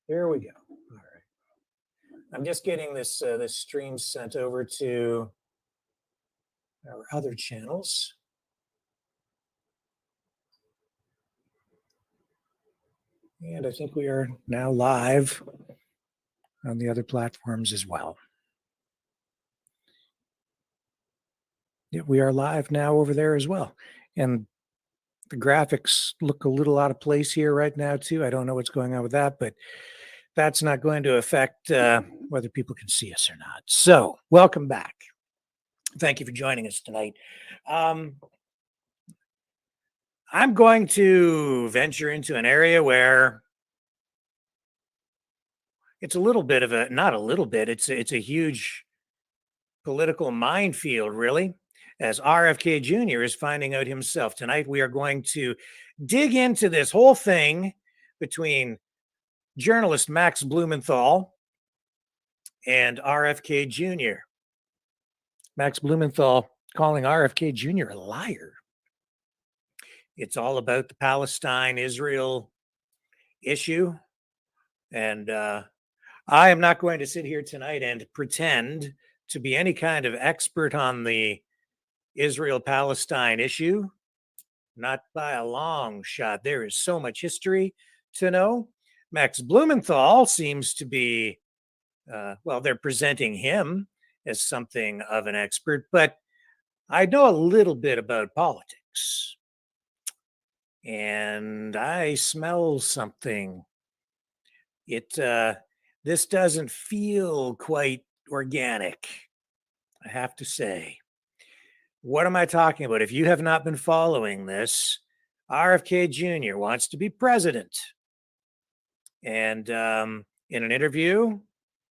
There we go. All right. I'm just getting this stream sent over to our other channels. And I think we are now live on the other platforms as well. Yeah, we are live now over there as well. And the graphics look a little out of place here right now, too. I don't know what's going on with that, but that's not going to affect whether people can see us or not. So, welcome back. Thank you for joining us tonight. I'm going to venture into an area where it's a little bit of a, not a little bit, it's a huge political minefield, really, as RFK Jr. is finding out himself. Tonight, we are going to dig into this whole thing between journalist Max Blumenthal and RFK Jr. Max Blumenthal calling RFK Jr. a liar. It's all about the Palestine-Israel issue. And I am not going to sit here tonight and pretend to be any kind of expert on the Israel-Palestine issue. Not by a long shot. There is so much history to know. Max Blumenthal seems to be, well, they're presenting him as something of an expert, but I know a little bit about politics. And I smell something. This doesn't feel quite organic, I have to say. What am I talking about? If you have not been following this, RFK Jr. wants to be president. And in an interview,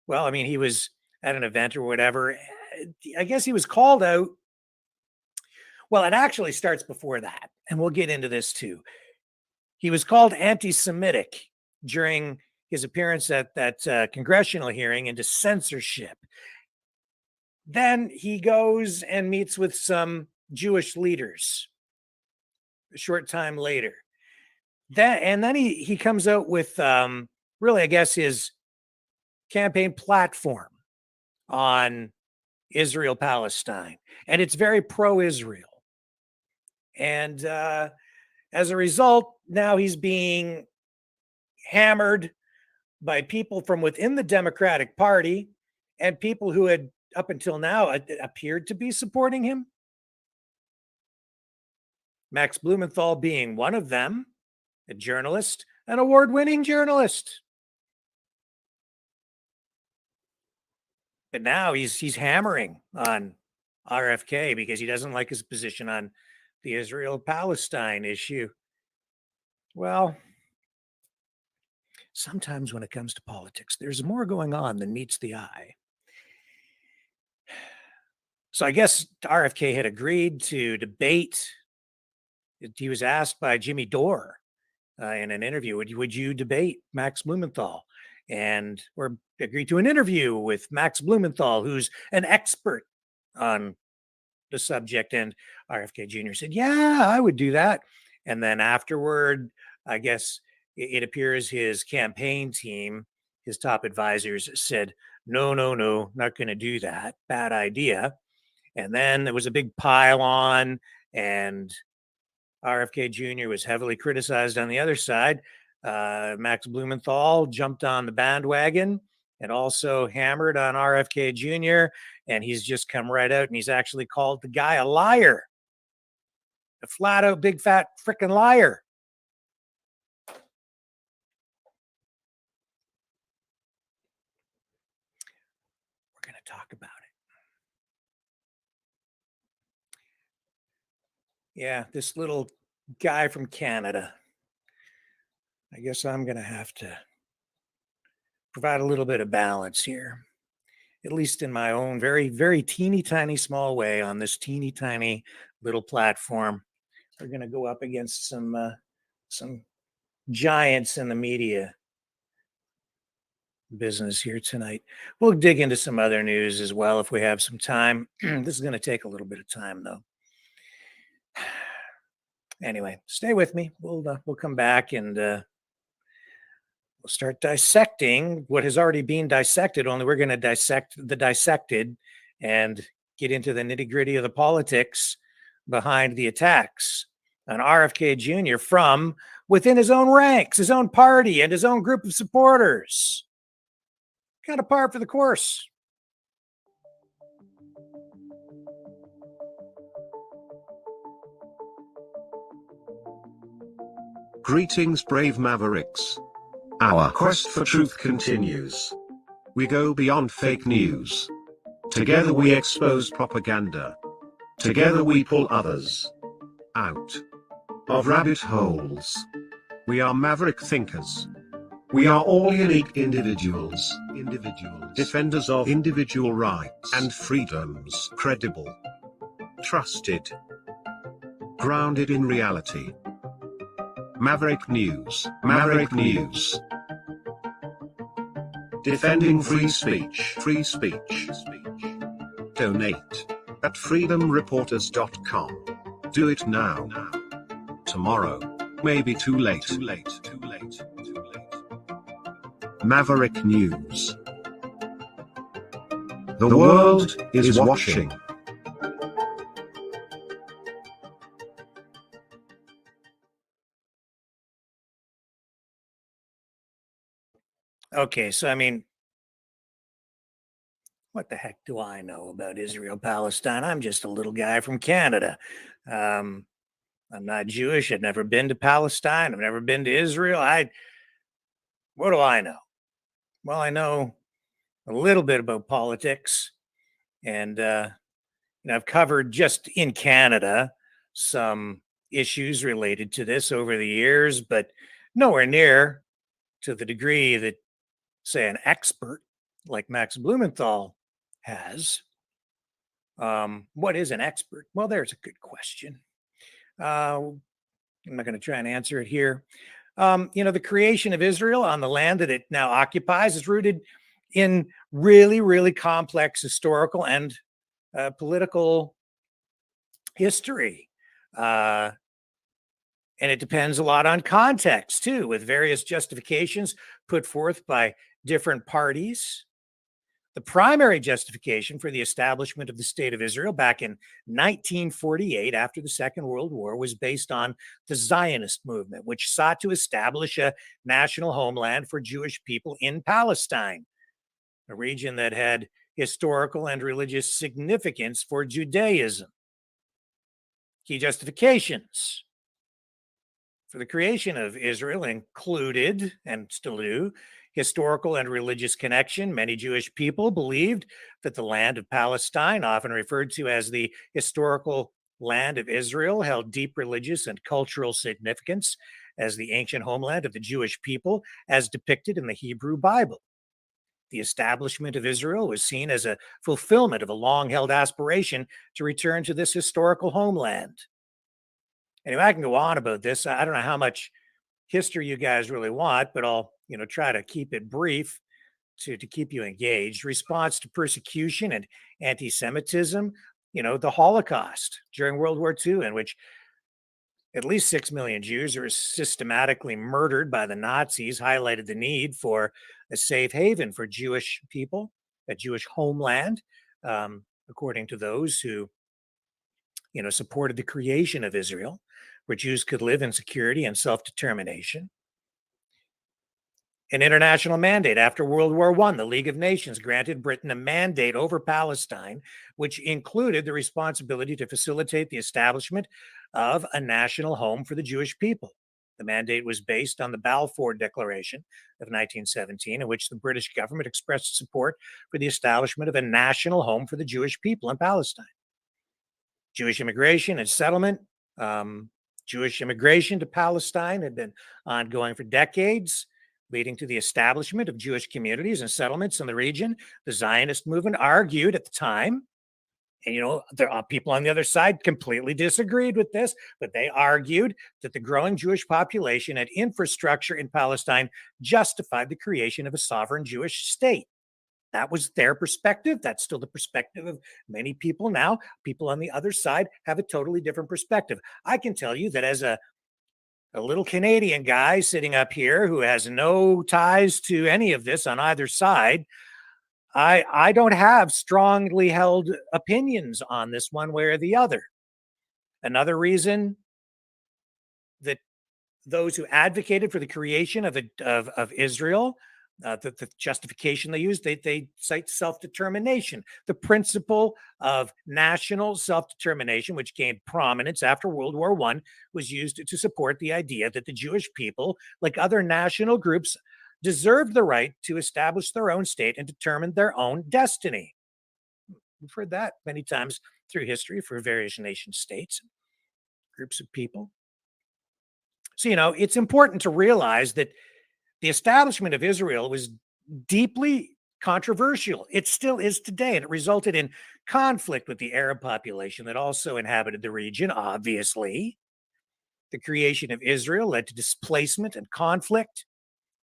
well, I mean, he was at an event or whatever. I guess he was called out. Well, it actually starts before that. And we'll get into this too. He was called anti-Semitic during his appearance at that congressional hearing into censorship. Then he goes and meets with some Jewish leaders a short time later. Then he comes out with really, I guess, his campaign platform on Israel-Palestine. And it's very pro-Israel. And as a result, now he's being hammered by people from within the Democratic Party and people who had up until now appeared to be supporting him. Max Blumenthal being one of them, a journalist, an award-winning journalist. But now he's hammering on RFK because he doesn't like his position on the Israel-Palestine issue. Well, sometimes when it comes to politics, there's more going on than meets the eye. So I guess RFK had agreed to debate. He was asked by Jimmy Dore in an interview, would you debate Max Blumenthal? Or agree to an interview with Max Blumenthal, who's an expert on the subject. And RFK Jr. said, yeah, I would do that. And then afterward, I guess it appears his campaign team, his top advisors said, no, not going to do that. Bad idea. And then there was a big pile on, and RFK Jr. was heavily criticized on the other side. Max Blumenthal jumped on the bandwagon and also hammered on RFK Jr. And he's just come right out and he's actually called the guy a liar. A flat out big fat freaking liar. We're going to talk about it. Yeah, this little guy from Canada. I guess I'm going to have to provide a little bit of balance here, at least in my own very, very teeny tiny small way on this teeny tiny little platform. We're going to go up against some giants in the media business here tonight. We'll dig into some other news as well if we have some time. This is going to take a little bit of time, though. Anyway, stay with me. We'll come back and We'll start dissecting what has already been dissected, only we're going to dissect the dissected and get into the nitty gritty of the politics behind the attacks on RFK Jr. from within his own ranks, his own party, and his own group of supporters. Kind of par for the course. Greetings, brave Mavericks. Our quest for truth continues. We go beyond fake news. Together we expose propaganda. Together we pull others out of rabbit holes. We are maverick thinkers. We are all unique individuals, defenders of individual rights and freedoms, credible, trusted, grounded in reality. Maverick News, Maverick News. Defending free speech, free speech. Donate at freedomreporters.com. Do it now. Tomorrow may be too late. Maverick News. The world is watching. Okay, so I mean, what the heck do I know about Israel Palestine? I'm just a little guy from Canada. I'm not Jewish. I've never been to Palestine. I've never been to Israel. What do I know? Well, I know a little bit about politics, and I've covered just in Canada some issues related to this over the years, but nowhere near to the degree that, say, an expert like Max Blumenthal has. What is an expert? Well, there's a good question. I'm not going to try and answer it here. The creation of Israel on the land that it now occupies is rooted in really, really complex historical and political history. And it depends a lot on context, too, with various justifications put forth by different parties. The primary justification for the establishment of the State of Israel back in 1948, after the Second World War, was based on the Zionist movement, which sought to establish a national homeland for Jewish people in Palestine, a region that had historical and religious significance for Judaism. Key justifications for the creation of Israel included, and still do, historical and religious connection. Many Jewish people believed that the land of Palestine, often referred to as the historical land of Israel, held deep religious and cultural significance as the ancient homeland of the Jewish people, as depicted in the Hebrew Bible. The establishment of Israel was seen as a fulfillment of a long-held aspiration to return to this historical homeland. Anyway, I can go on about this. I don't know how much history you guys really want, but I'll try to keep it brief to keep you engaged. Response to persecution and anti-Semitism, the Holocaust during World War II, in which at least 6 million Jews were systematically murdered by the Nazis, highlighted the need for a safe haven for Jewish people, a Jewish homeland, according to those who supported the creation of Israel, where Jews could live in security and self-determination. An international mandate after World War I, the League of Nations granted Britain a mandate over Palestine, which included the responsibility to facilitate the establishment of a national home for the Jewish people. The mandate was based on the Balfour Declaration of 1917, in which the British government expressed support for the establishment of a national home for the Jewish people in Palestine. Jewish immigration and settlement. Jewish immigration to Palestine had been ongoing for decades, leading to the establishment of Jewish communities and settlements in the region. The Zionist movement argued at the time, and there are people on the other side completely disagreed with this, but they argued that the growing Jewish population and infrastructure in Palestine justified the creation of a sovereign Jewish state. That was their perspective. That's still the perspective of many people now. People on the other side have a totally different perspective. I can tell you that as a a little Canadian guy sitting up here who has no ties to any of this on either side, I don't have strongly held opinions on this one way or the other. Another reason that those who advocated for the creation of Israel, the justification they use, they cite self-determination, the principle of national self-determination, which gained prominence after World War I, was used to support the idea that the Jewish people, like other national groups, deserved the right to establish their own state and determine their own destiny. We've heard that many times through history for various nation states, groups of people. So, it's important to realize that the establishment of Israel was deeply controversial. It still is today, and it resulted in conflict with the Arab population that also inhabited the region, obviously. The creation of Israel led to displacement and conflict,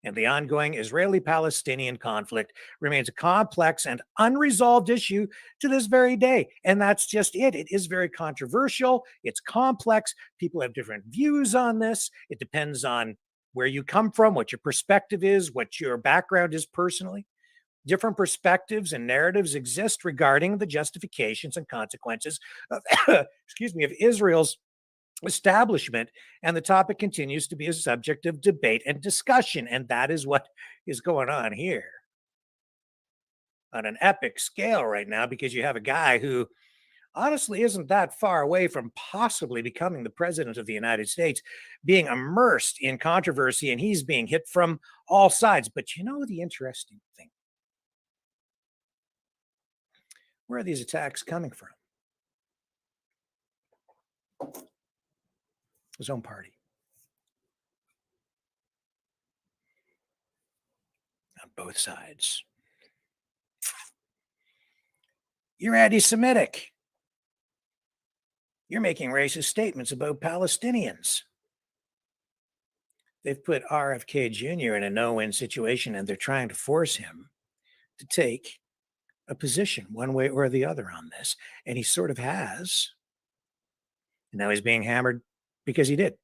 and the ongoing Israeli-Palestinian conflict remains a complex and unresolved issue to this very day. And that's just it. It is very controversial. It's complex. People have different views on this. It depends on where you come from, what your perspective is, what your background is personally. Different perspectives and narratives exist regarding the justifications and consequences of, of Israel's establishment, and the topic continues to be a subject of debate and discussion, and that is what is going on here on an epic scale right now, because you have a guy who honestly isn't that far away from possibly becoming the president of the United States, being immersed in controversy, and he's being hit from all sides. But you know the interesting thing, where are these attacks coming from? His own party. On both sides. You're anti-Semitic. You're making racist statements about Palestinians. They've put RFK Jr. in a no-win situation, and they're trying to force him to take a position one way or the other on this. And he sort of has. And now he's being hammered because he did.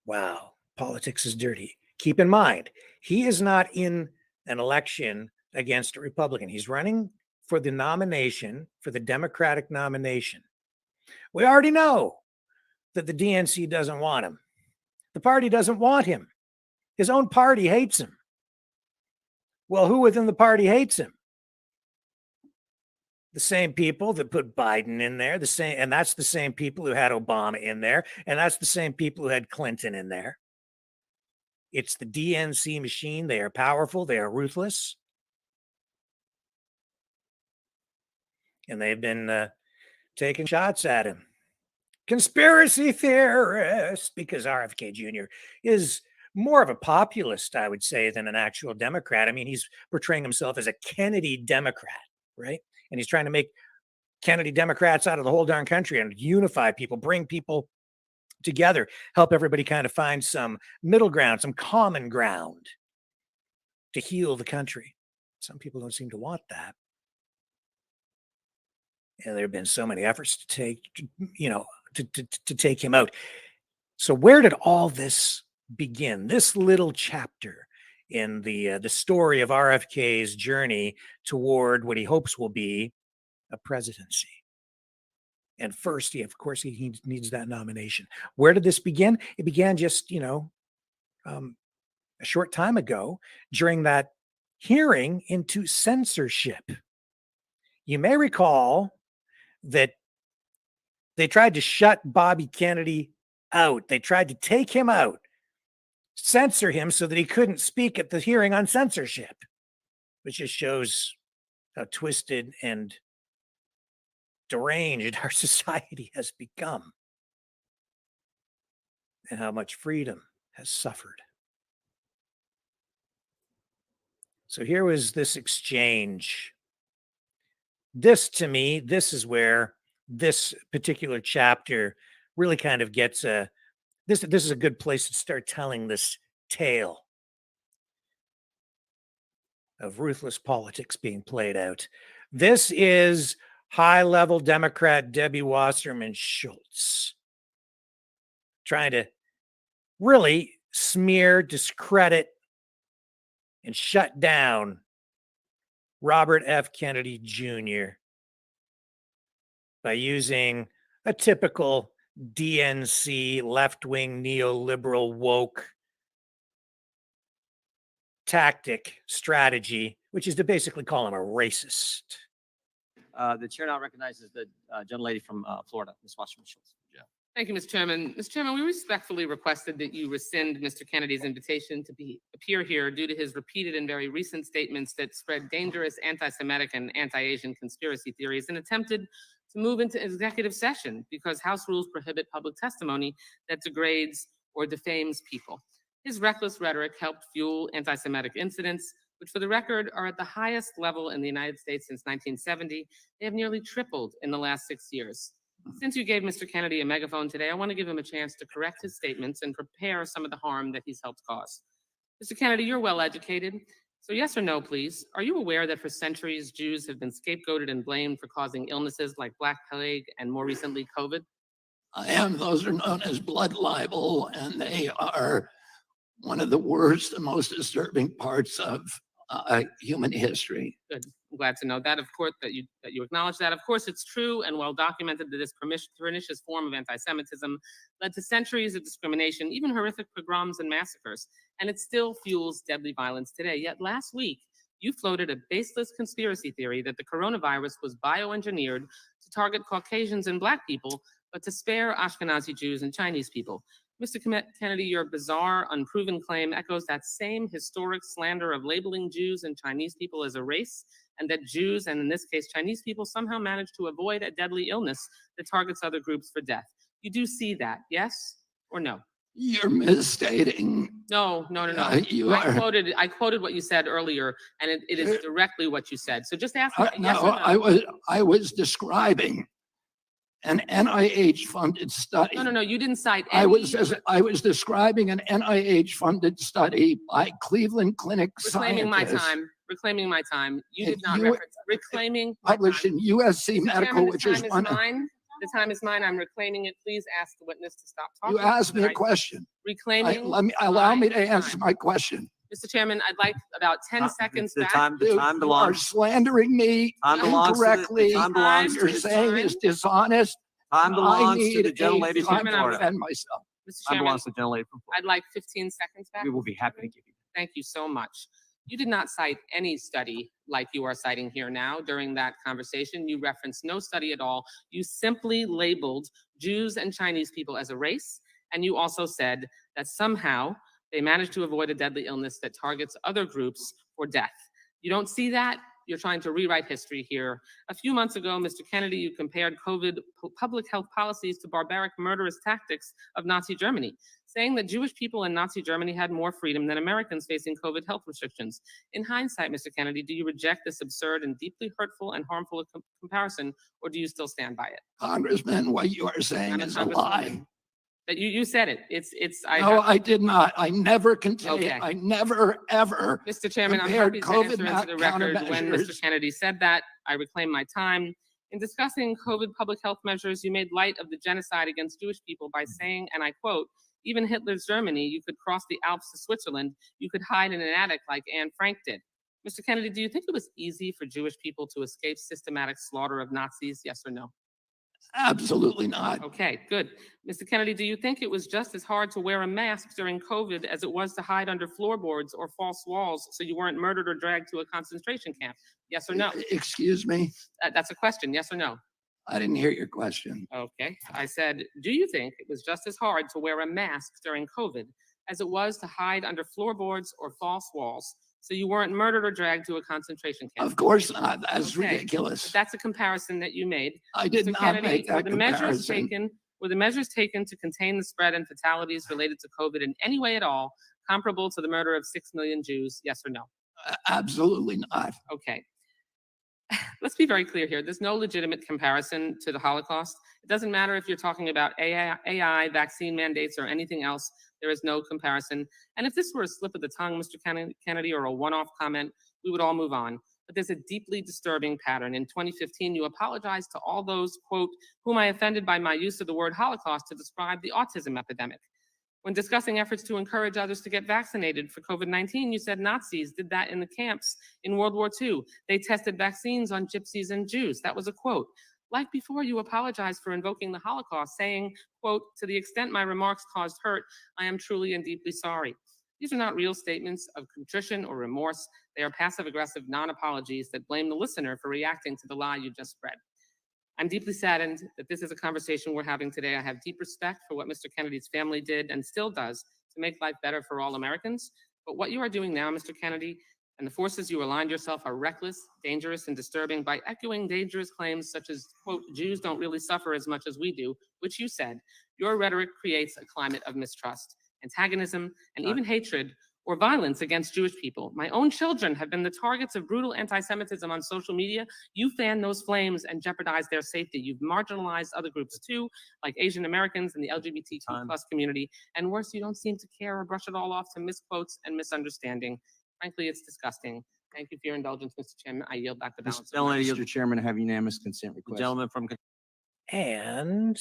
Wow, politics is dirty. Keep in mind, he is not in an election against a Republican. He's running for the nomination, for the Democratic nomination. We already know that the DNC doesn't want him. The party doesn't want him. His own party hates him. Well, who within the party hates him? The same people that put Biden in there, and that's the same people who had Obama in there, and that's the same people who had Clinton in there. It's the DNC machine. They are powerful. They are ruthless. And they've been taking shots at him. Conspiracy theorist, because RFK Jr. is more of a populist, I would say, than an actual Democrat. I mean, he's portraying himself as a Kennedy Democrat, right? And he's trying to make Kennedy Democrats out of the whole darn country and unify people, bring people together, help everybody kind of find some middle ground, some common ground to heal the country. Some people don't seem to want that. And there have been so many efforts to take, to take him out. So where did all this begin? This little chapter in the story of RFK's journey toward what he hopes will be a presidency. And first, of course, he needs that nomination. Where did this begin? It began just, a short time ago during that hearing into censorship. You may recall that they tried to shut Bobby Kennedy out. They tried to take him out, censor him so that he couldn't speak at the hearing on censorship, which just shows how twisted and deranged our society has become and how much freedom has suffered. So here was this exchange. This, to me, this is where this particular chapter really kind of gets this is a good place to start telling this tale of ruthless politics being played out. This is high-level Democrat Debbie Wasserman Schultz trying to really smear, discredit, and shut down Robert F. Kennedy Jr. by using a typical DNC left-wing neoliberal woke tactic strategy, which is to basically call him a racist. The chair now recognizes the gentlelady from Florida, Ms. Washington Schultz. Yeah. Thank you, Mr. Chairman. Mr. Chairman, we respectfully requested that you rescind Mr. Kennedy's invitation to appear here due to his repeated and very recent statements that spread dangerous anti-Semitic and anti-Asian conspiracy theories and attempted to move into executive session because House rules prohibit public testimony that degrades or defames people. His reckless rhetoric helped fuel anti-Semitic incidents, which for the record are at the highest level in the United States since 1970. They have nearly tripled in the last 6 years. Since you gave Mr. Kennedy a megaphone today, I want to give him a chance to correct his statements and prepare some of the harm that he's helped cause. Mr. Kennedy, you're well educated. So yes or no, please. Are you aware that for centuries, Jews have been scapegoated and blamed for causing illnesses like Black Plague and more recently, COVID? I am. Those are known as blood libel, and they are one of the worst and most disturbing parts of human history. Good. I'm glad to know that. Of course, that you acknowledge that. Of course, it's true and well documented that this pernicious form of anti-Semitism led to centuries of discrimination, even horrific pogroms and massacres, and it still fuels deadly violence today. Yet last week, you floated a baseless conspiracy theory that the coronavirus was bioengineered to target Caucasians and Black people, but to spare Ashkenazi Jews and Chinese people. Mr. Kennedy, your bizarre, unproven claim echoes that same historic slander of labeling Jews and Chinese people as a race, and that Jews, and in this case Chinese people, somehow managed to avoid a deadly illness that targets other groups for death. You do see that, yes or no? You're misstating. No. I quoted what you said earlier, and it is directly what you said. So just ask me yes or no. I was describing an NIH-funded study. No, you didn't cite any. I was describing an NIH-funded study by Cleveland Clinic reclaiming scientists. Reclaiming my time. You did not reference reclaiming. Published in USC Medical, which is one of mine. The time is mine. I'm reclaiming it. Please ask the witness to stop talking. You asked me a question. Reclaiming. Allow me to answer my question. Mr. Chairman, I'd like about 10 seconds back. The time belongs. You are slandering me incorrectly. You're saying is dishonest. Time belongs to the gentlelady from Florida. Florida. Defend myself. Mr. Time Chairman, belongs to the gentlelady from Florida. I'd like 15 seconds back. We will be happy to give you. Thank you so much. You did not cite any study like you are citing here now during that conversation. You referenced no study at all. You simply labeled Jews and Chinese people as a race. And you also said that somehow they managed to avoid a deadly illness that targets other groups for death. You don't see that? You're trying to rewrite history here. A few months ago, Mr. Kennedy, you compared COVID public health policies to barbaric murderous tactics of Nazi Germany, saying that Jewish people in Nazi Germany had more freedom than Americans facing COVID health restrictions. In hindsight, Mr. Kennedy, do you reject this absurd and deeply hurtful and harmful comparison, or do you still stand by it? Congressman, what you are saying is a lie. That you said it. I did not. I never contained. Okay. I never ever. Mr. Chairman, I'm happy to answer into the record when Mr. Kennedy said that. I reclaim my time. In discussing COVID public health measures, you made light of the genocide against Jewish people by saying, and I quote, "Even Hitler's Germany, you could cross the Alps to Switzerland. You could hide in an attic like Anne Frank did." Mr. Kennedy, do you think it was easy for Jewish people to escape systematic slaughter of Nazis? Yes or no? Absolutely not. Okay, good. Mr. Kennedy, do you think it was just as hard to wear a mask during COVID as it was to hide under floorboards or false walls so you weren't murdered or dragged to a concentration camp? Yes or no? Excuse me? That's a question, yes or no? I didn't hear your question. Okay, I said, do you think it was just as hard to wear a mask during COVID as it was to hide under floorboards or false walls so you weren't murdered or dragged to a concentration camp? Of course not. That's Okay. ridiculous. But that's a comparison that you made. I did Mr. not Kennedy, make that comparison. were the measures taken to contain the spread and fatalities related to COVID in any way at all comparable to the murder of 6 million Jews? Yes or no? Absolutely not. Okay. Let's be very clear here. There's no legitimate comparison to the Holocaust. It doesn't matter if you're talking about AI, vaccine mandates, or anything else. There is no comparison. And if this were a slip of the tongue, Mr. Kennedy, or a one-off comment, we would all move on. but there's a deeply disturbing pattern. In 2015, you apologized to all those, quote, whom I offended by my use of the word Holocaust to describe the autism epidemic. When discussing efforts to encourage others to get vaccinated for COVID-19, you said Nazis did that in the camps in World War II. They tested vaccines on gypsies and Jews. That was a quote. Like before, you apologized for invoking the Holocaust, saying, quote, to the extent my remarks caused hurt, I am truly and deeply sorry. These are not real statements of contrition or remorse. They are passive-aggressive non-apologies that blame the listener for reacting to the lie you just spread. I'm deeply saddened that this is a conversation we're having today. I have deep respect for what Mr. Kennedy's family did and still does to make life better for all Americans. But what you are doing now, Mr. Kennedy, and the forces you aligned yourself are reckless, dangerous, and disturbing by echoing dangerous claims such as, quote, Jews don't really suffer as much as we do, which you said. Your rhetoric creates a climate of mistrust, antagonism, and even hatred or violence against Jewish people. My own children have been the targets of brutal anti-Semitism on social media. You fan those flames and jeopardize their safety. You've marginalized other groups too, like Asian Americans and the LGBTQ plus community. And worse, you don't seem to care or brush it all off to misquotes and misunderstanding. Frankly, it's disgusting. Thank you for your indulgence, Mr. Chairman. I yield back the balance. Mr. Chairman, I have unanimous consent The request. gentleman from And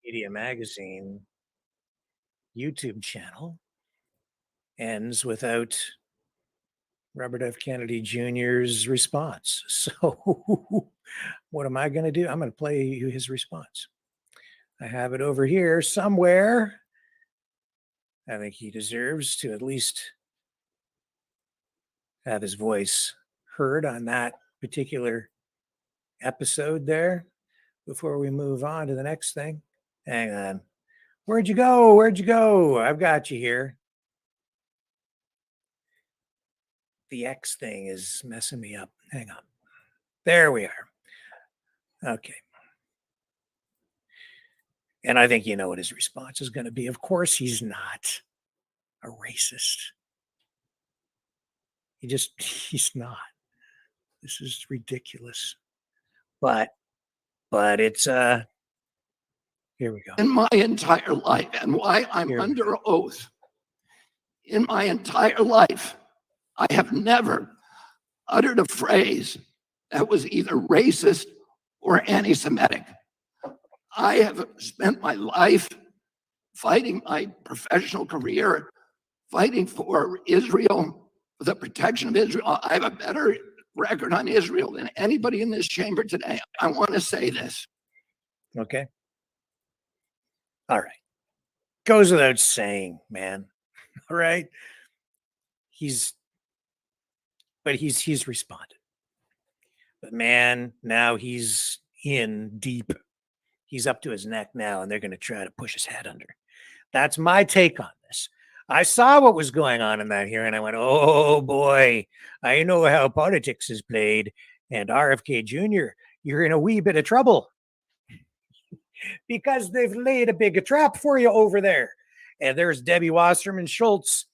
Media Magazine YouTube channel ends without Robert F. Kennedy Jr.'s response. So what am I going to do? I'm going to play you his response. I have it over here somewhere. I think he deserves to at least have his voice heard on that particular episode there before we move on to the next thing. Hang on. Where'd you go? Where'd you go? I've got you here. The X thing is messing me up. Hang on. There we are. Okay. And I think you know what his response is going to be. Of course, he's not a racist. He's not. This is ridiculous. But it's here we go. In my entire life, and why I'm Here we under oath, in my entire life, I have never uttered a phrase that was either racist or anti-Semitic. I have spent my life fighting my professional career, fighting for Israel, for the protection of Israel. I have a better record on Israel than anybody in this chamber today. I want to say this. Okay. All right. Goes without saying, man. All right. He's responded. But man, now he's in deep. He's up to his neck now, and they're going to try to push his head under. That's my take on this. I saw what was going on in that hearing. I went, oh boy, I know how politics is played. And RFK Jr., you're in a wee bit of trouble because they've laid a big trap for you over there. And there's Debbie Wasserman Schultz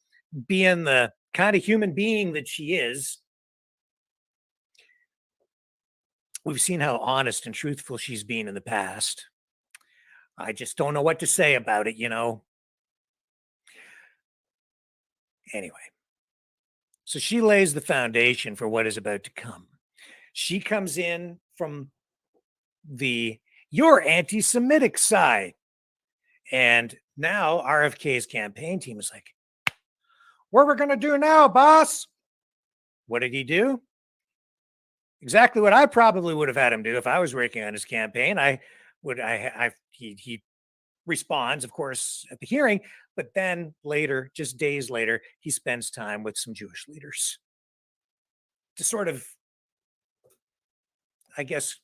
being the kind of human being that she is. We've seen how honest and truthful she's been in the past. I just don't know what to say about it, you know. Anyway, so she lays the foundation for what is about to come. She comes in from your anti-Semitic side. And now RFK's campaign team is like, what are we going to do now, boss? What did he do? Exactly what I probably would have had him do if I was working on his campaign. He responds, of course, at the hearing, but then later, just days later, he spends time with some Jewish leaders to sort of, I guess,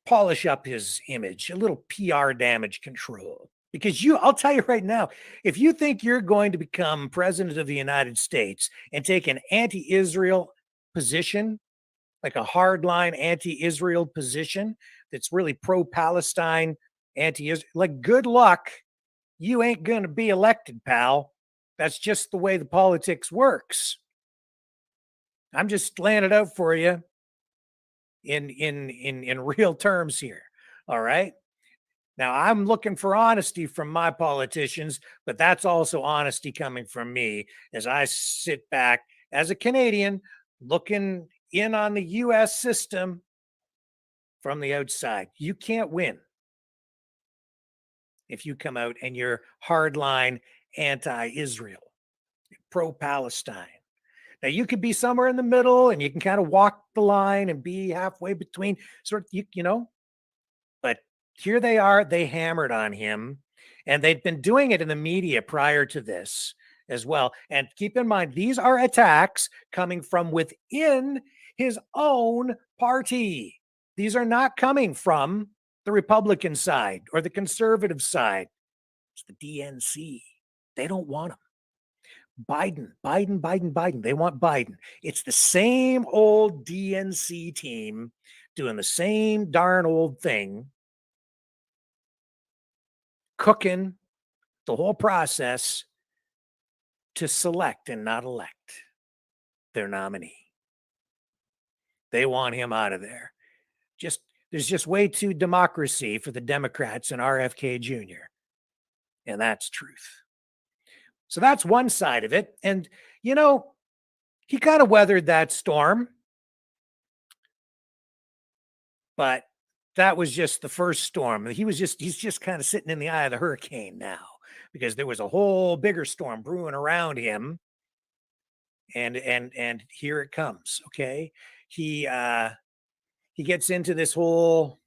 polish up his image, a little PR damage control. Because I'll tell you right now, if you think you're going to become president of the United States and take an anti-Israel position, like a hardline anti-Israel position that's really pro-Palestine, anti-Israel, like, good luck. You ain't going to be elected, pal. That's just the way the politics works. I'm just laying it out for you in real terms here. All right. Now, I'm looking for honesty from my politicians, but that's also honesty coming from me as I sit back as a Canadian looking in on the US system from the outside. You can't win if you come out and you're hardline anti-Israel, pro-Palestine. Now you could be somewhere in the middle and you can kind of walk the line and be halfway between sort of, you know, but here they are, they hammered on him and they'd been doing it in the media prior to this as well. And keep in mind, these are attacks coming from within his own party. These are not coming from the Republican side or the conservative side. It's the DNC. They don't want him. Biden. They want Biden. It's the same old DNC team doing the same darn old thing, cooking the whole process to select and not elect their nominee. They want him out of there. There's just way too democracy for the Democrats and RFK Jr. And that's truth. So that's one side of it. And, you know, he kind of weathered that storm. But that was just the first storm. He's just kind of sitting in the eye of the hurricane now because there was a whole bigger storm brewing around him. And here it comes. Okay. He gets into this whole,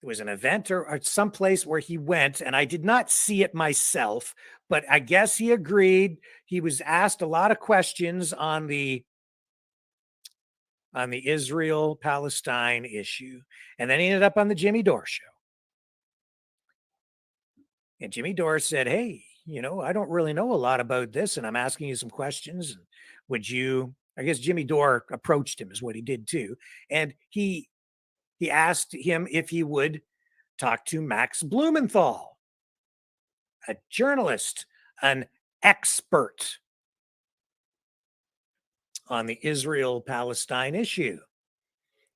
it was an event or someplace where he went, and I did not see it myself, but I guess he agreed. He was asked a lot of questions on the Israel-Palestine issue, and then he ended up on the Jimmy Dore show. And Jimmy Dore said, "Hey, you know, I don't really know a lot about this, and I'm asking you some questions. And would you?" I guess Jimmy Dore approached him, is what he did too, and he asked him if he would talk to Max Blumenthal, a journalist, an expert on the Israel-Palestine issue.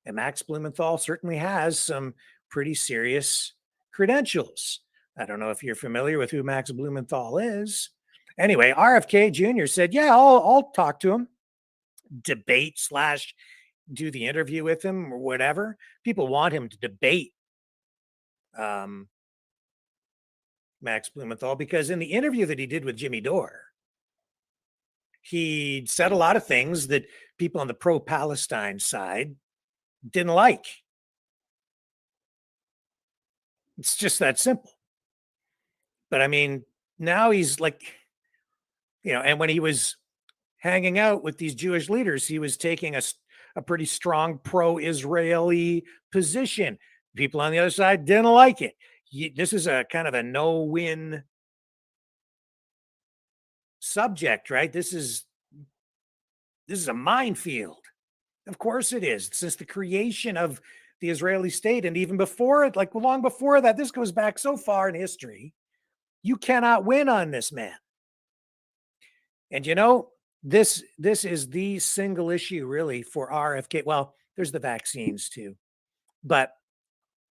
And Max Blumenthal certainly has some pretty serious credentials. I don't know if you're familiar with who Max Blumenthal is. Anyway, RFK Jr. said, yeah, I'll talk to him. Debate / do the interview with him or whatever. People want him to debate Max Blumenthal because in the interview that he did with Jimmy Dore, he said a lot of things that people on the pro-Palestine side didn't like. It's just that simple. But I mean, now he's like, you know, and when he was hanging out with these Jewish leaders, he was taking a pretty strong pro-Israeli position. People on the other side didn't like it. This is a kind of a no-win subject, right? This is a minefield. Of course it is. Since the creation of the Israeli state, and even before it, like long before that, this goes back so far in history. You cannot win on this, man. And you know, this is the single issue really for RFK. Well, there's the vaccines too. But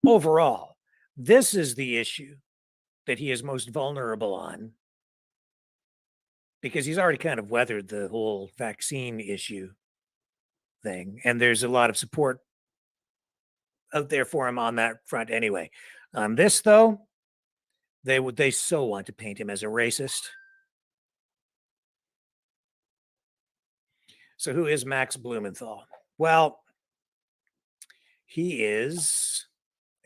overall, this is the issue that he is most vulnerable on because he's already kind of weathered the whole vaccine issue thing. And there's a lot of support out there for him on that front anyway. On this, though, they so want to paint him as a racist. So who is Max Blumenthal? Well, he is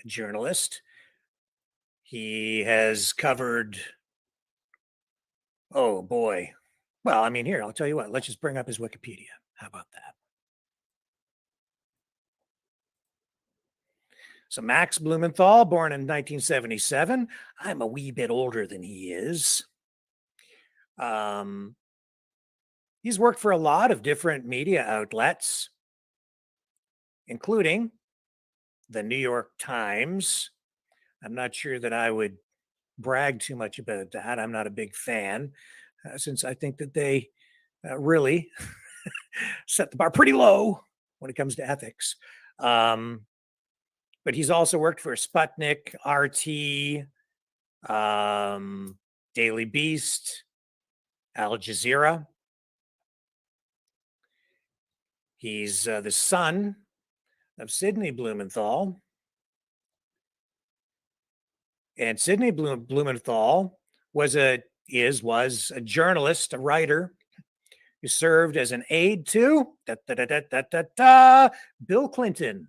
a journalist. He has covered, oh boy. Well, I mean, here, I'll tell you what, let's just bring up his Wikipedia. How about that? So Max Blumenthal, born in 1977. I'm a wee bit older than he is. He's worked for a lot of different media outlets, including the New York Times. I'm not sure that I would brag too much about that. I'm not a big fan, since I think that they really set the bar pretty low when it comes to ethics. but he's also worked for Sputnik, RT, Daily Beast, Al Jazeera. He's the son of Sidney Blumenthal. And Sidney Blumenthal was a journalist, a writer who served as an aide to Bill Clinton.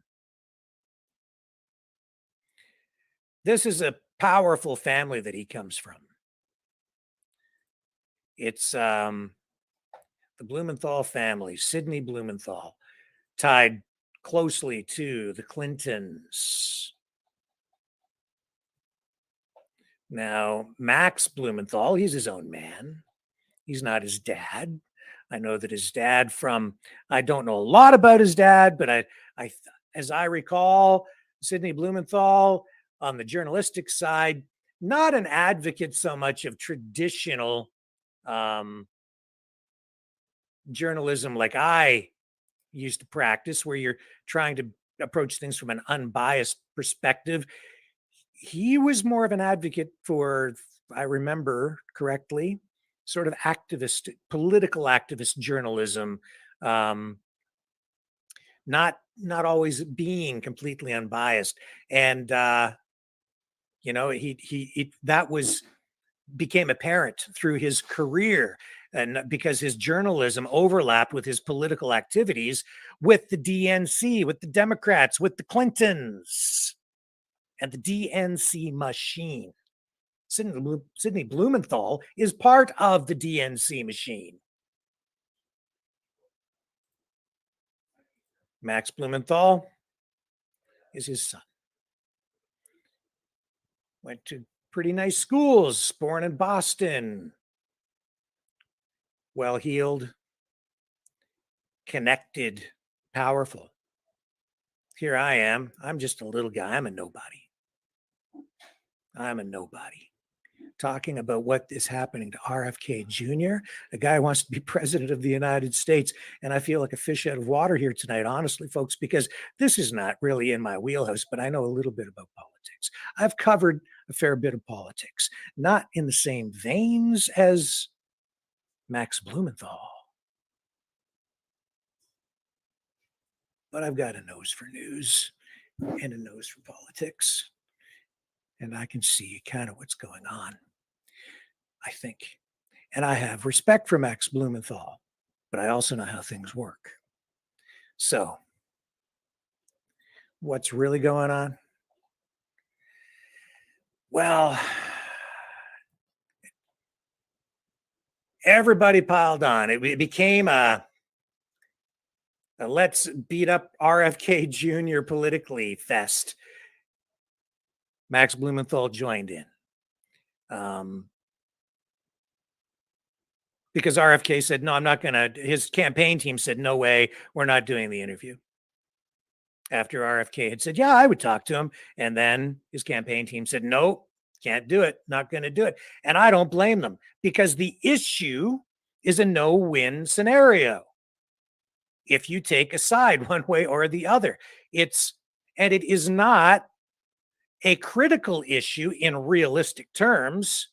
This is a powerful family that he comes from. It's the Blumenthal family, Sidney Blumenthal, tied closely to the Clintons. Now, Max Blumenthal, he's his own man. He's not his dad. I know that his dad I don't know a lot about his dad, but as I recall, Sidney Blumenthal on the journalistic side, not an advocate so much of traditional journalism like I used to practice, where you're trying to approach things from an unbiased perspective. He was more of an advocate for, I remember correctly, sort of activist, political activist journalism, not always being completely unbiased. And became apparent through his career, and because his journalism overlapped with his political activities with the DNC, with the Democrats, with the Clintons, and the DNC machine. Sidney Blumenthal is part of the DNC machine. Max Blumenthal is his son. Went to pretty nice schools, born in Boston. Well-heeled, connected, powerful. Here I am. I'm just a little guy. I'm a nobody. Talking about what is happening to RFK Jr., a guy who wants to be president of the United States. And I feel like a fish out of water here tonight, honestly, folks, because this is not really in my wheelhouse, but I know a little bit about politics. I've covered a fair bit of politics, not in the same veins as Max Blumenthal, but I've got a nose for news and a nose for politics. And I can see kind of what's going on, I think. And I have respect for Max Blumenthal, but I also know how things work. So, what's really going on? Well, everybody piled on. It became a let's beat up RFK Jr. politically fest. Max Blumenthal joined in. Because RFK said, no, I'm not going to, his campaign team said, no way, we're not doing the interview. After RFK had said, yeah, I would talk to him. And then his campaign team said, no, can't do it, not going to do it. And I don't blame them, because the issue is a no-win scenario. If you take a side one way or the other, it is not a critical issue in realistic terms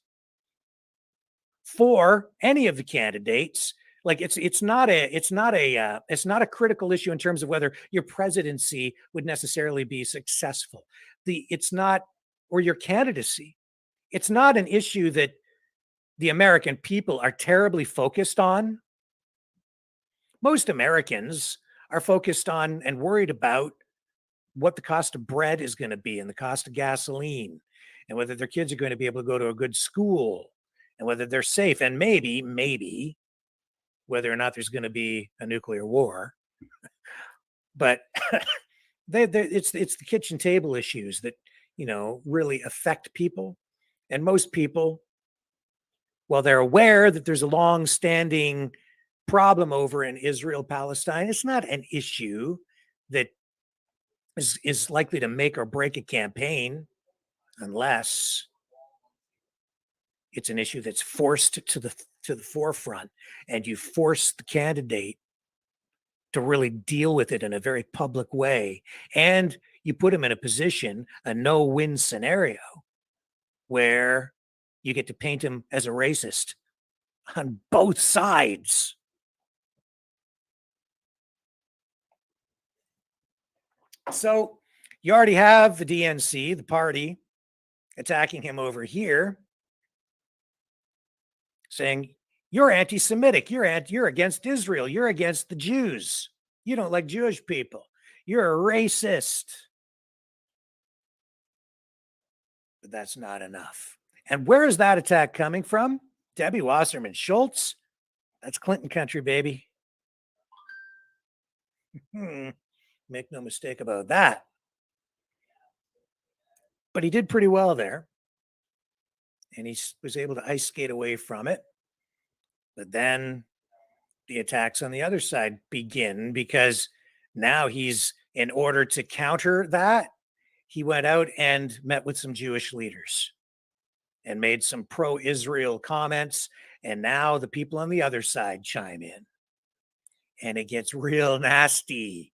for any of the candidates. Like it's not a critical issue in terms of whether your presidency would necessarily be successful. Or your candidacy. It's not an issue that the American people are terribly focused on. Most Americans are focused on and worried about what the cost of bread is going to be and the cost of gasoline, and whether their kids are going to be able to go to a good school, and whether they're safe, and maybe whether or not there's going to be a nuclear war. But it's the kitchen table issues that, really affect people. And most people, while they're aware that there's a long-standing problem over in Israel, Palestine, it's not an issue that is likely to make or break a campaign, unless it's an issue that's forced to the forefront, and you force the candidate to really deal with it in a very public way, and you put him in a position, a no-win scenario, where you get to paint him as a racist on both sides. So you already have the DNC, the party, attacking him over here, saying, you're anti-Semitic, you're against Israel, you're against the Jews, you don't like Jewish people, you're a racist. But that's not enough. And where is that attack coming from? Debbie Wasserman Schultz? That's Clinton country, baby. Make no mistake about that. But he did pretty well there. And he was able to ice skate away from it. But then the attacks on the other side begin, because now he's, in order to counter that, he went out and met with some Jewish leaders and made some pro-Israel comments. And now the people on the other side chime in. And it gets real nasty,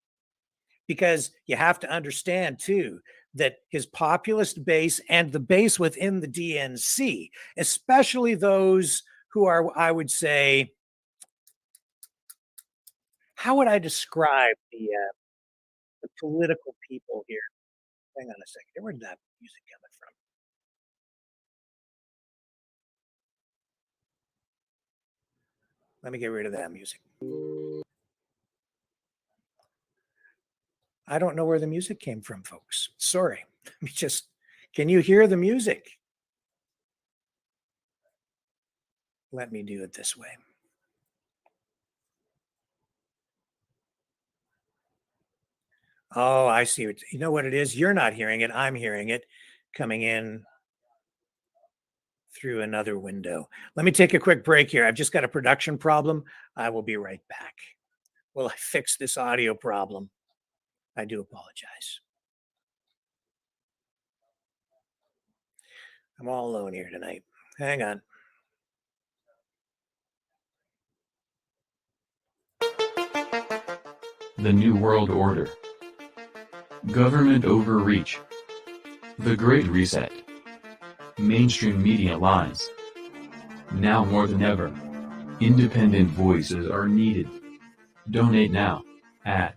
because you have to understand too that his populist base and the base within the DNC, especially those who are, I would say, how would I describe the political people here? Hang on a second. Where did that music coming from? Let me get rid of that music. I don't know where the music came from, folks. Sorry. Let me just, can you hear the music? Let me do it this way. Oh, I see. You know what it is? You're not hearing it. I'm hearing it coming in through another window. Let me take a quick break here. I've just got a production problem. I will be right back. Will I fix this audio problem? I do apologize. I'm all alone here tonight. Hang on. The New World Order. Government overreach. The Great Reset. Mainstream media lies. Now more than ever, independent voices are needed. Donate now at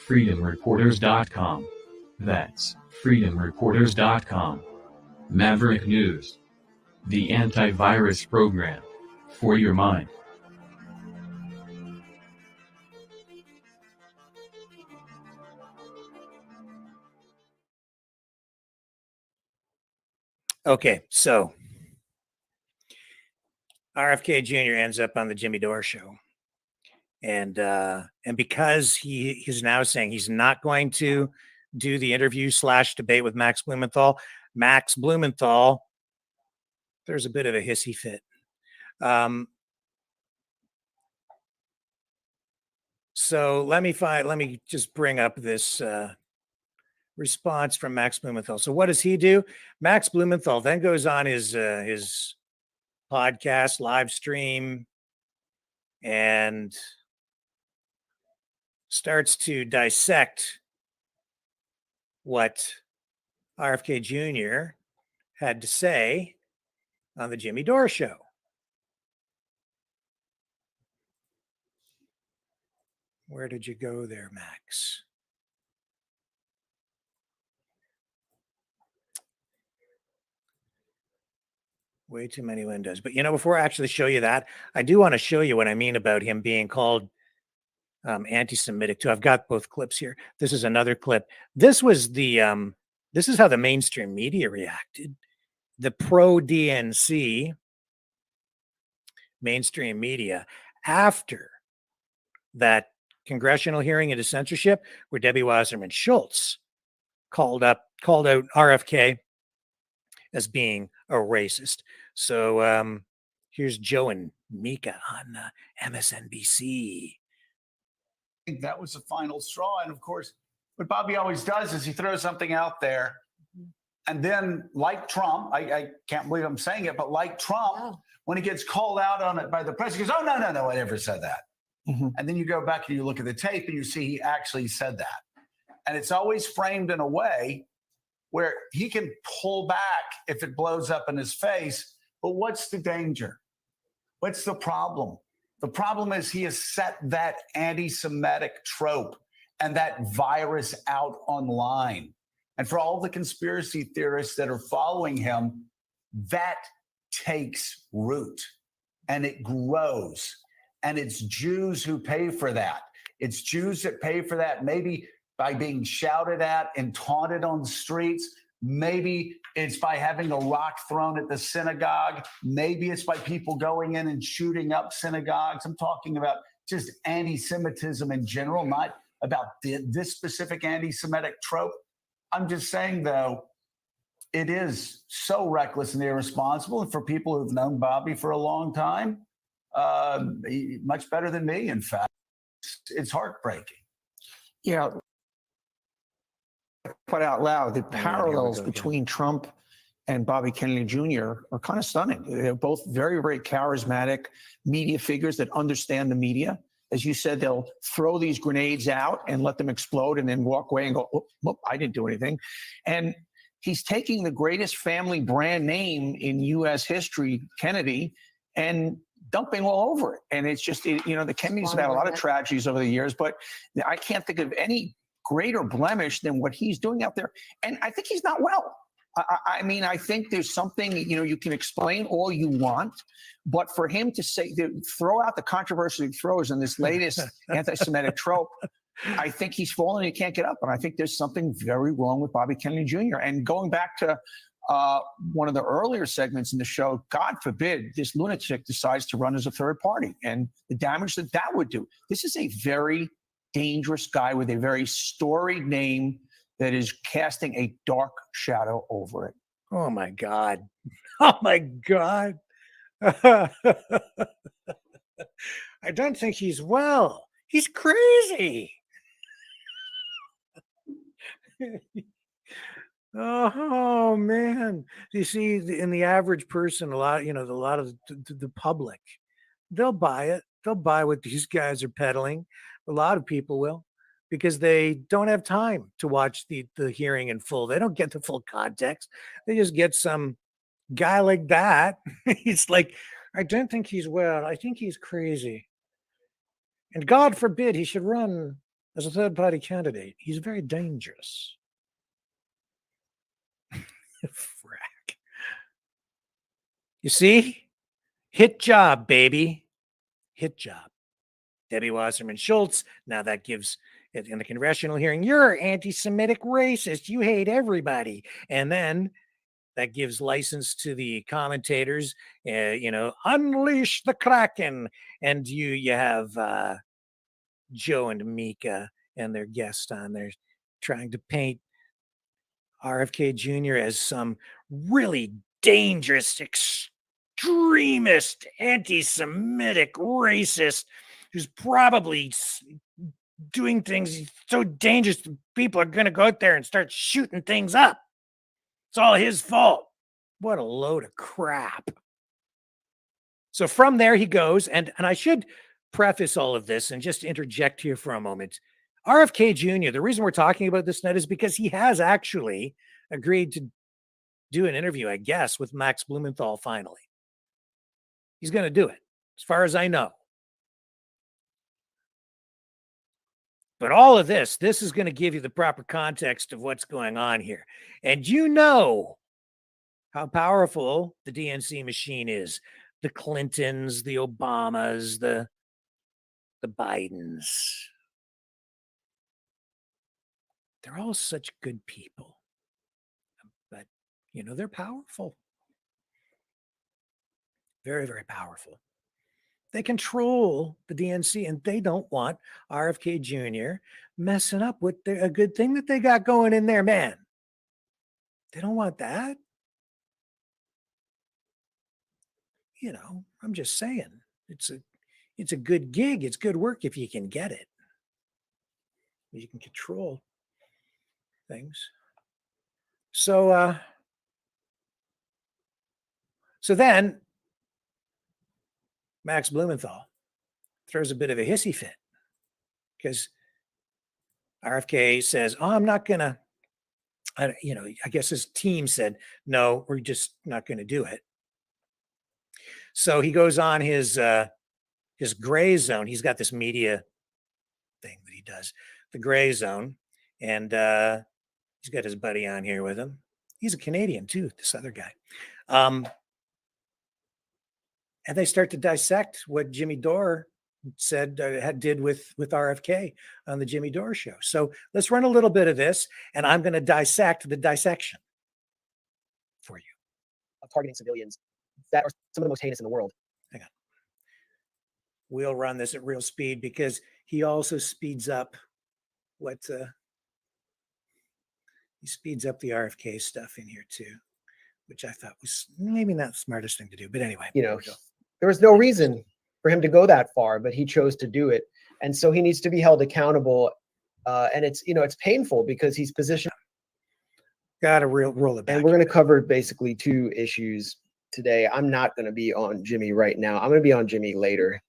freedomreporters.com. That's freedomreporters.com. Maverick News. The antivirus program for your mind. Okay, so RFK Jr. ends up on the Jimmy Dore show. And because he's now saying he's not going to do the interview / debate with Max Blumenthal, there's a bit of a hissy fit. So let me just bring up this response from Max Blumenthal. So what does he do? Max Blumenthal then goes on his podcast live stream and starts to dissect what RFK Jr. had to say on the Jimmy Dore show. Where did you go there, Max? Way too many windows. But, before I actually show you that, I do want to show you what I mean about him being called anti-Semitic too. I've got both clips here. This is another clip. This was this is how the mainstream media reacted. The pro-DNC mainstream media after that congressional hearing into censorship, where Debbie Wasserman Schultz called out RFK as being a racist. So here's Joe and Mika on MSNBC. I think that was the final straw. And of course, what Bobby always does is he throws something out there. And then, like Trump, I can't believe I'm saying it, but like Trump, when he gets called out on it by the press, he goes, oh, no, I never said that. And then you go back and you look at the tape and you see he actually said that. And it's always framed in a way where he can pull back if it blows up in his face. But what's the danger? What's the problem? The problem is he has set that anti-Semitic trope and that virus out online. And for all the conspiracy theorists that are following him, that takes root and it grows. And it's Jews who pay for that. It's Jews that pay for that, maybe by being shouted at and taunted on the streets. Maybe it's by having a rock thrown at the synagogue. Maybe it's by people going in and shooting up synagogues. I'm talking about just anti-Semitism in general, not about this specific anti-Semitic trope. I'm just saying, though, it is so reckless and irresponsible. And for people who've known Bobby for a long time, much better than me, in fact, it's heartbreaking. Yeah. Put out loud, the here we parallels go again. between Trump and Bobby Kennedy Jr. are kind of stunning. They're both very, very charismatic media figures that understand the media. As you said, they'll throw these grenades out and let them explode and then walk away and go, oh, I didn't do anything. And he's taking the greatest family brand name in U.S. history, Kennedy, and dumping all over it. And it's just, you know, the Kennedys have had a lot of tragedies over the years, but I can't think of any greater blemish than what he's doing out there. And I think he's not well. I mean, I think there's something, you know, you can explain all you want, but for him to say, to throw out the controversy he throws in this latest anti-Semitic trope, I think he's fallen and he can't get up. And I think there's something very wrong with Bobby Kennedy Jr. And going back to one of the earlier segments in the show, God forbid this lunatic decides to run as a third party and the damage that that would do. This is a very dangerous guy with a very storied name that is casting a dark shadow over it. Oh my God. Oh my God. I don't think he's well. He's crazy. Oh man. You see, in the average person, a lot of the public, they'll buy it. They'll buy what these guys are peddling. A lot of people will, because they don't have time to watch the hearing in full. They don't get the full context. They just get some guy like that. He's like, I don't think he's well. I think he's crazy. And God forbid he should run as a third party candidate. He's very dangerous. Frack. You see? Hit job, baby. Hit job. Debbie Wasserman Schultz. Now that gives it in the congressional hearing, you're anti-Semitic racist. You hate everybody. And then that gives license to the commentators, unleash the Kraken. And you have Joe and Mika and their guest on there trying to paint RFK Jr. as some really dangerous, extremist, anti-Semitic racist who's probably doing things so dangerous people are going to go out there and start shooting things up. It's all his fault. What a load of crap. So from there he goes, and I should preface all of this and just interject here for a moment. RFK Jr., the reason we're talking about this tonight is because he has actually agreed to do an interview, I guess, with Max Blumenthal finally. He's going to do it, as far as I know. But all of this is going to give you the proper context of what's going on here. And you know how powerful the DNC machine is. The Clintons, the Obamas, the Bidens. They're all such good people. But, they're powerful. Very, very powerful. They control the DNC, and they don't want RFK Jr. messing up with a good thing that they got going in there, man. They don't want that. I'm just saying, it's a good gig. It's good work if you can get it. You can control things. So then Max Blumenthal throws a bit of a hissy fit because RFK says, "Oh, I'm not gonna." I guess his team said, "No, we're just not going to do it." So he goes on his gray zone. He's got this media thing that he does, the gray zone, and he's got his buddy on here with him. He's a Canadian too, this other guy. And they start to dissect what Jimmy Dore said did with RFK on the Jimmy Dore show. So let's run a little bit of this, and I'm going to dissect the dissection for you. Of targeting civilians that are some of the most heinous in the world. Hang on. We'll run this at real speed because he also speeds up he speeds up the RFK stuff in here too, which I thought was maybe not the smartest thing to do. But anyway, You know, there was no reason for him to go that far, but he chose to do it. And so he needs to be held accountable. And it's painful because he's positioned. Got to roll it back. And we're going to cover basically two issues today. I'm not going to be on Jimmy right now. I'm going to be on Jimmy later.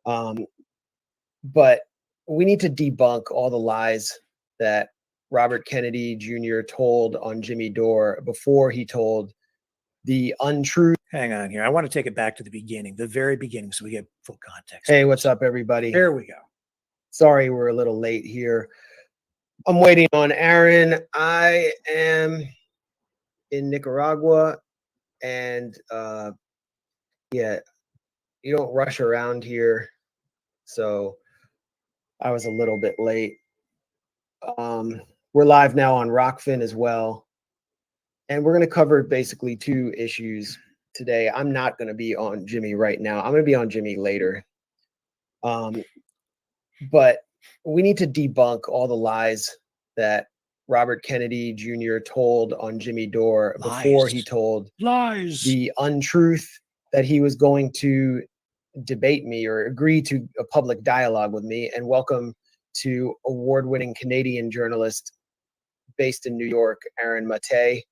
But we need to debunk all the lies that Robert Kennedy Jr. told on Jimmy Dore before he told the untrue. Hang on here. I want to take it back to the beginning, the very beginning, so we get full context. Hey, what's up, everybody? There we go. Sorry, we're a little late here. I'm waiting on Aaron. I am in Nicaragua, and yeah, you don't rush around here, so I was a little bit late. We're live now on Rockfin as well, and we're going to cover basically two issues today. I'm not going to be on Jimmy right now. I'm going to be on Jimmy later. But we need to debunk all the lies that Robert Kennedy Jr. told on Jimmy Dore before he told the untruth that he was going to debate me or agree to a public dialogue with me. And welcome to award-winning Canadian journalist based in New York, Aaron Mate.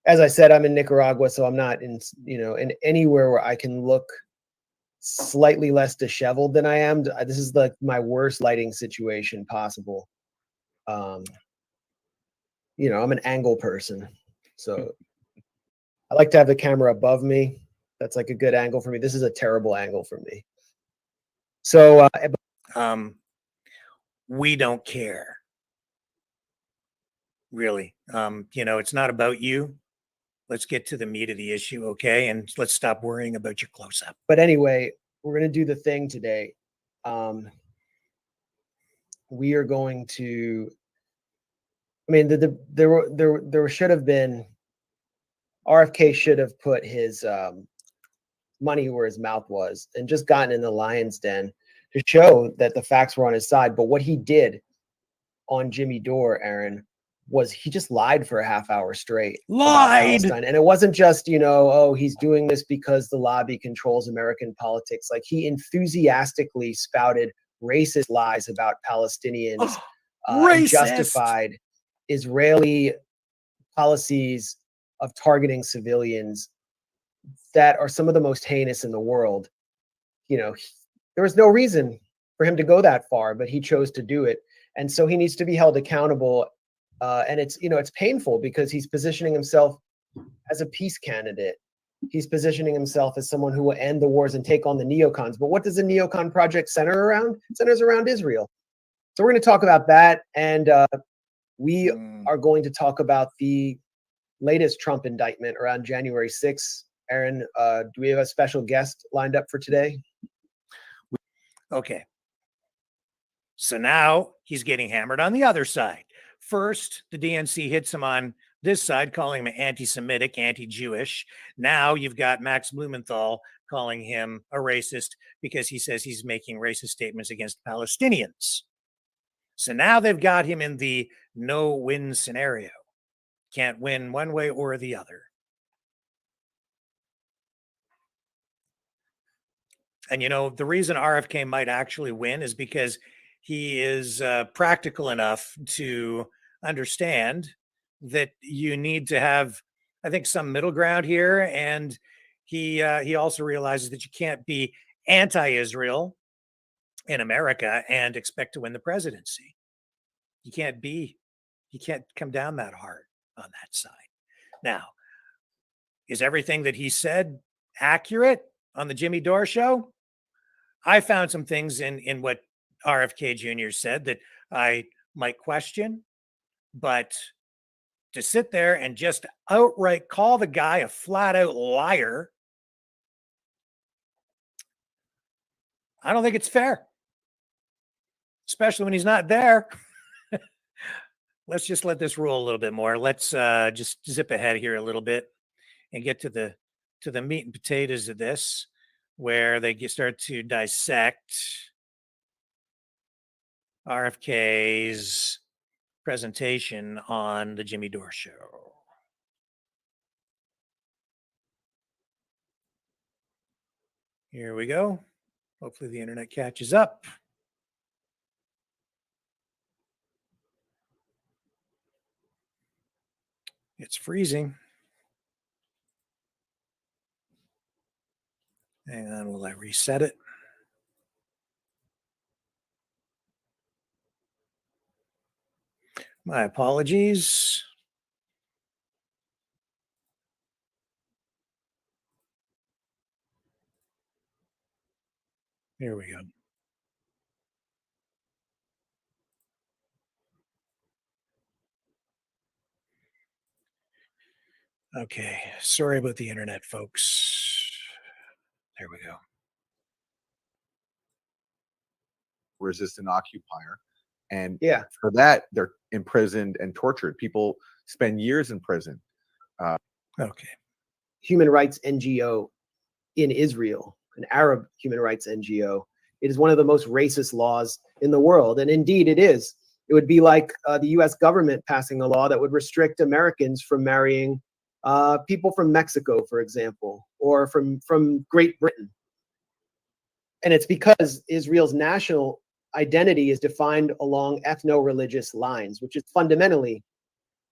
As I said, I'm in Nicaragua, so I'm not in anywhere where I can look slightly less disheveled than I am. This is like my worst lighting situation possible. I'm an angle person, so I like to have the camera above me. That's like a good angle for me. This is a terrible angle for me. So we don't care. Really. It's not about you. Let's get to the meat of the issue, okay? And let's stop worrying about your close-up. But anyway, we're going to do the thing today. We are going to. I mean, there should have been. RFK should have put his money where his mouth was and just gotten in the lion's den to show that the facts were on his side. But what he did on Jimmy Dore, Aaron, was he just lied for a half hour straight. Lied. And it wasn't just, he's doing this because the lobby controls American politics. Like, he enthusiastically spouted racist lies about Palestinians, and justified Israeli policies of targeting civilians that are some of the most heinous in the world. There was no reason for him to go that far, but he chose to do it. And so he needs to be held accountable. And it's painful because he's positioning himself as a peace candidate. He's positioning himself as someone who will end the wars and take on the neocons. But what does the neocon project center around? It centers around Israel. So we're going to talk about that. And we are going to talk about the latest Trump indictment around January 6th. Aaron, do we have a special guest lined up for today? Okay. So now he's getting hammered on the other side. First, the DNC hits him on this side, calling him anti-Semitic, anti-Jewish. Now you've got Max Blumenthal calling him a racist because he says he's making racist statements against Palestinians. So now they've got him in the no-win scenario. Can't win one way or the other. And the reason RFK might actually win is because he is practical enough to understand that you need to have, I think, some middle ground here. And he also realizes that you can't be anti-Israel in America and expect to win the presidency. You can't come down that hard on that side. Now, is everything that he said accurate on the Jimmy Dore show? I found some things in what RFK Jr. said that I might question, but to sit there and just outright call the guy a flat out liar, I don't think it's fair, especially when he's not there. Let's just let this roll a little bit more. Let's just zip ahead here a little bit and get to the meat and potatoes of this, where they start to dissect RFK's presentation on the Jimmy Dore show. Here we go. Hopefully the internet catches up. It's freezing. Hang on, will I reset it? My apologies. Here we go. Okay, sorry about the internet, folks. There we go. Resistant occupier. And Yeah. for that, they're imprisoned and tortured. People spend years in prison. Okay. Human rights NGO in Israel, an Arab human rights NGO. It is one of the most racist laws in the world. And indeed it is. It would be like the US government passing a law that would restrict Americans from marrying people from Mexico, for example, or from Great Britain. And it's because Israel's national identity is defined along ethno-religious lines, which is fundamentally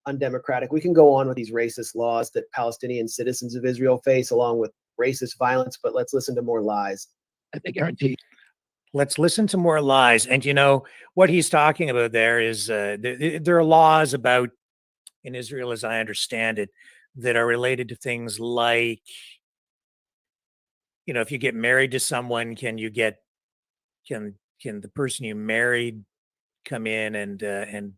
undemocratic. We can go on with these racist laws that Palestinian citizens of Israel face, along with racist violence, but let's listen to more lies. I think guarantee. Let's listen to more lies. And you know, what he's talking about there is there are laws about in Israel, as I understand it, that are related to things like, you know, if you get married to someone, can the person you married come in and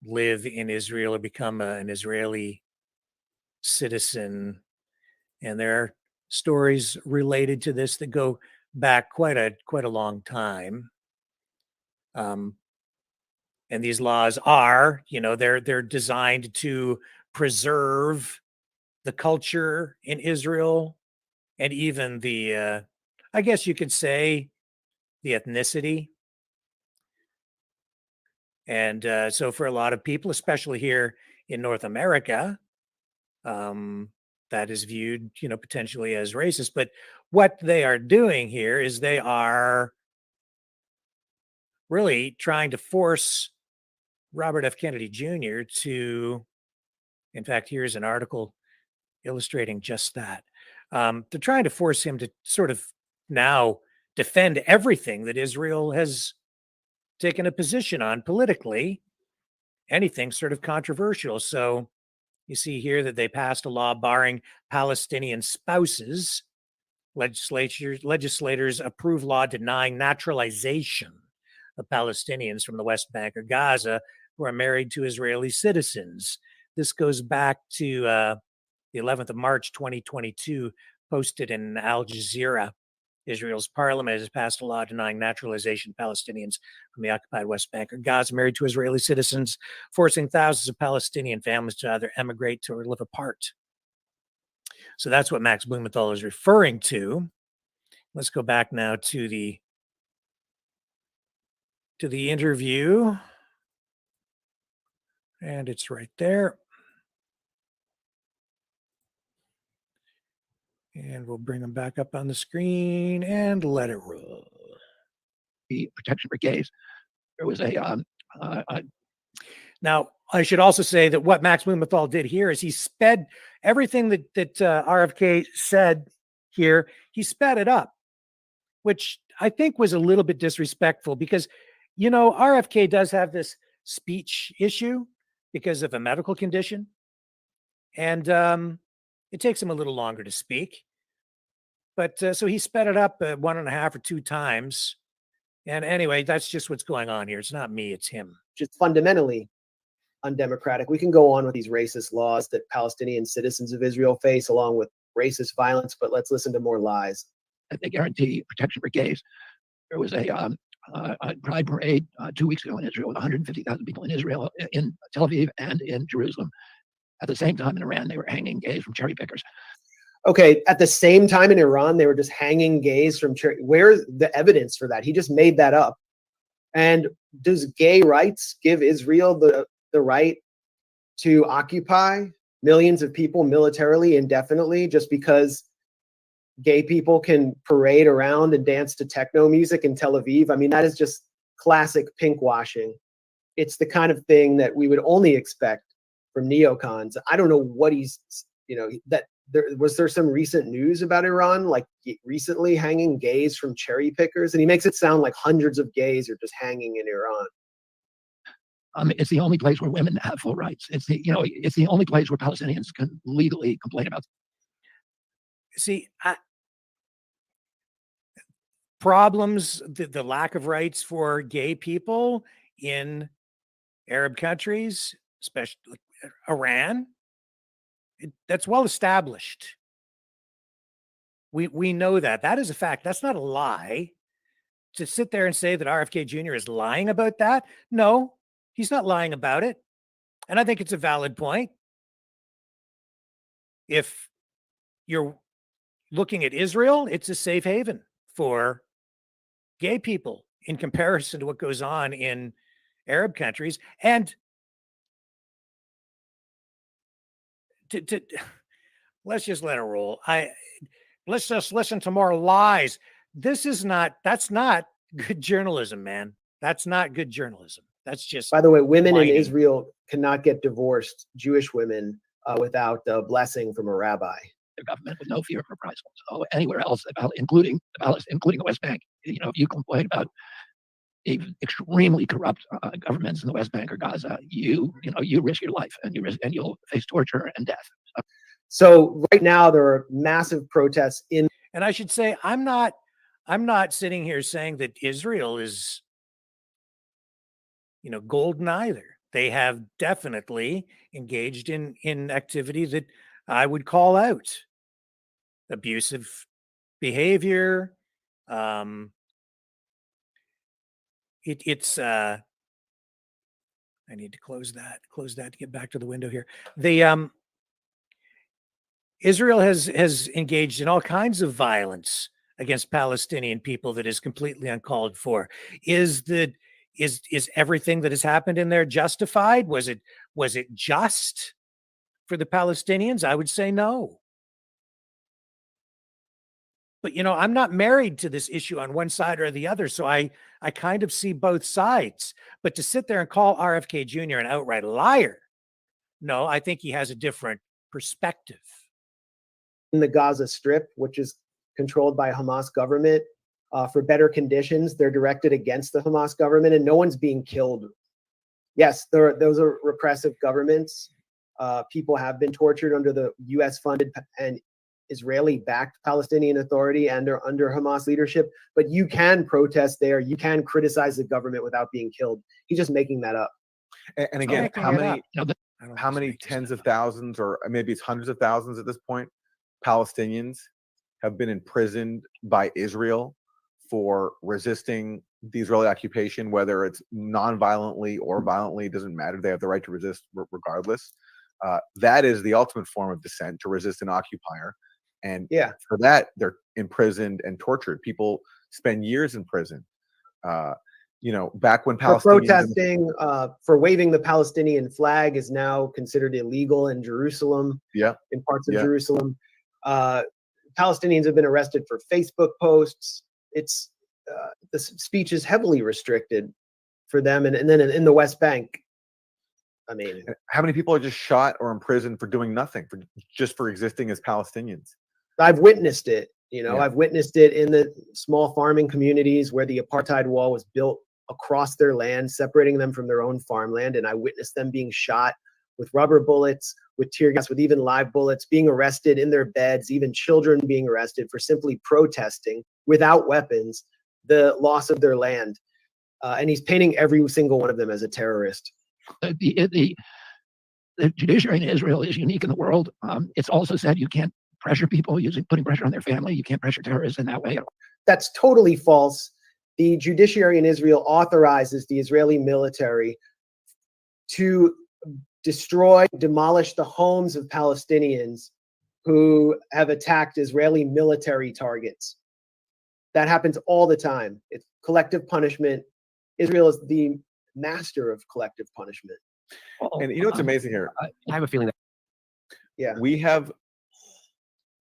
live in Israel or become an Israeli citizen? And there are stories related to this that go back quite a long time. And these laws are, you know, they're designed to preserve the culture in Israel and even the, I guess you could say, the ethnicity. And so for a lot of people, especially here in North America, that is viewed, you know, potentially as racist. But what they are doing here is they are really trying to force Robert F. Kennedy Jr. to, in fact, here's an article illustrating just that. They're trying to force him to sort of now defend everything that Israel has taken a position on politically, anything sort of controversial. So you see here that they passed a law barring Palestinian spouses. Legislators approve law denying naturalization of Palestinians from the West Bank or Gaza who are married to Israeli citizens. This goes back to the 11th of March, 2022, posted in Al Jazeera. Israel's parliament has passed a law denying naturalization of Palestinians from the occupied West Bank or Gaza married to Israeli citizens, forcing thousands of Palestinian families to either emigrate to or live apart. So that's what Max Blumenthal is referring to. Let's go back now to the interview. And it's right there. And we'll bring them back up on the screen and let it roll. The protection for gays. There was a now, I should also say that what Max Blumenthal did here is he sped everything that RFK said here, he sped it up. which I think was a little bit disrespectful because, you know, RFK does have this speech issue because of a medical condition. And it takes him a little longer to speak. But so he sped it up 1.5 or 2 times. And anyway, that's just what's going on here. It's not me, it's him. Just fundamentally undemocratic. We can go on with these racist laws that Palestinian citizens of Israel face, along with racist violence, but let's listen to more lies. That they guarantee protection for gays. There was a pride parade 2 weeks ago in Israel with 150,000 people in Israel, in Tel Aviv and in Jerusalem. At the same time in Iran, they were hanging gays from cherry pickers. Okay, at the same time in Iran, they were just hanging gays from church. Where's the evidence for that? He just made that up. And does gay rights give Israel the right to occupy millions of people militarily indefinitely just because gay people can parade around and dance to techno music in Tel Aviv? I mean, that is just classic pink washing. It's the kind of thing that we would only expect from neocons. I don't know what he's, you know, that was there some recent news about Iran, like recently hanging gays from cherry pickers? And he makes it sound like hundreds of gays are just hanging in Iran. It's the only place where women have full rights. It's the, you know, it's the only place where Palestinians can legally complain about. See, problems, the lack of rights for gay people in Arab countries, especially Iran, that's well established. We know that. That is a fact. That's not a lie. To sit there and say that RFK Jr. is lying about that, no, he's not lying about it. And I think it's a valid point. If you're looking at Israel, it's a safe haven for gay people in comparison to what goes on in Arab countries. And let's just let it roll. Let's just listen to more lies. That's not good journalism, man. That's not good journalism. That's just, by the way, women whining. in Israel cannot get divorced, Jewish women, without a blessing from a rabbi. Their government with no fear of reprisals. So anywhere else, including the West Bank, you know, if you complain about extremely corrupt governments in the West Bank or Gaza, you risk your life and you'll face torture and death. So right now there are massive protests in. And I should say, I'm not sitting here saying that Israel is, you know, golden either. They have definitely engaged in activity that I would call out. Abusive behavior. It's I need to close that to get back to the window here. The Israel has engaged in all kinds of violence against Palestinian people that is completely uncalled for. Is everything that has happened in there justified? Was it just for the Palestinians? I would say no. But, you know, I'm not married to this issue on one side or the other, so I kind of see both sides. But to sit there and call RFK Jr. an outright liar, no, I think he has a different perspective. In the Gaza Strip, which is controlled by Hamas government, for better conditions, they're directed against the Hamas government, and no one's being killed. Yes, those are repressive governments. People have been tortured under the U.S.-funded and Israeli-backed Palestinian Authority and they're under Hamas leadership, but you can protest there. You can criticize the government without being killed. He's just making that up. And again, how many tens of thousands, or maybe it's hundreds of thousands at this point, Palestinians have been imprisoned by Israel for resisting the Israeli occupation, whether it's non-violently or violently, doesn't matter. They have the right to resist regardless. That is the ultimate form of dissent, to resist an occupier. And for that, they're imprisoned and tortured. People spend years in prison. You know, back when Palestinians for protesting, for waving the Palestinian flag is now considered illegal in Jerusalem. Yeah, in parts of Jerusalem. Palestinians have been arrested for Facebook posts. It's the speech is heavily restricted for them, and then in the West Bank. I mean, how many people are just shot or imprisoned for doing nothing, just for existing as Palestinians? I've witnessed it. You know, Yeah. I've witnessed it in the small farming communities where the apartheid wall was built across their land, separating them from their own farmland. And I witnessed them being shot with rubber bullets, with tear gas, with even live bullets, being arrested in their beds, even children being arrested for simply protesting without weapons the loss of their land. And he's painting every single one of them as a terrorist. The judiciary in Israel is unique in the world. It's also said you can't pressure people putting pressure on their family. You can't pressure terrorists in that way. That's totally false. The judiciary in Israel authorizes the Israeli military to destroy, demolish the homes of Palestinians who have attacked Israeli military targets. That happens all the time. It's collective punishment. Israel is the master of collective punishment. And you know what's amazing here? I have a feeling that Yeah.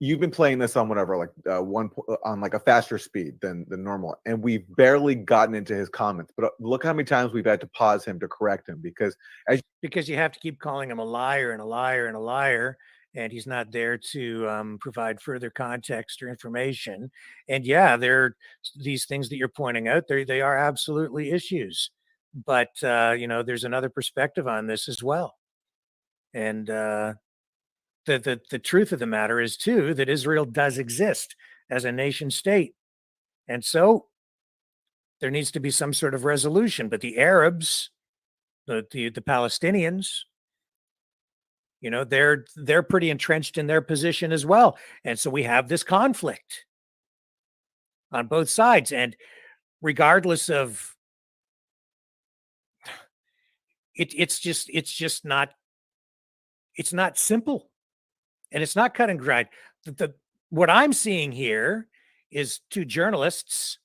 You've been playing this on whatever, like on like a faster speed than normal, and we've barely gotten into his comments. But look how many times we've had to pause him to correct him because you have to keep calling him a liar and a liar and a liar, and he's not there to provide further context or information. And yeah, these things that you're pointing out. They are absolutely issues, but there's another perspective on this as well, and. The truth of the matter is, too, that Israel does exist as a nation state. And so there needs to be some sort of resolution. But the Arabs, the Palestinians, they're pretty entrenched in their position as well. And so we have this conflict on both sides. And regardless of it's not simple. And it's not cut and dried. What I'm seeing here is two journalists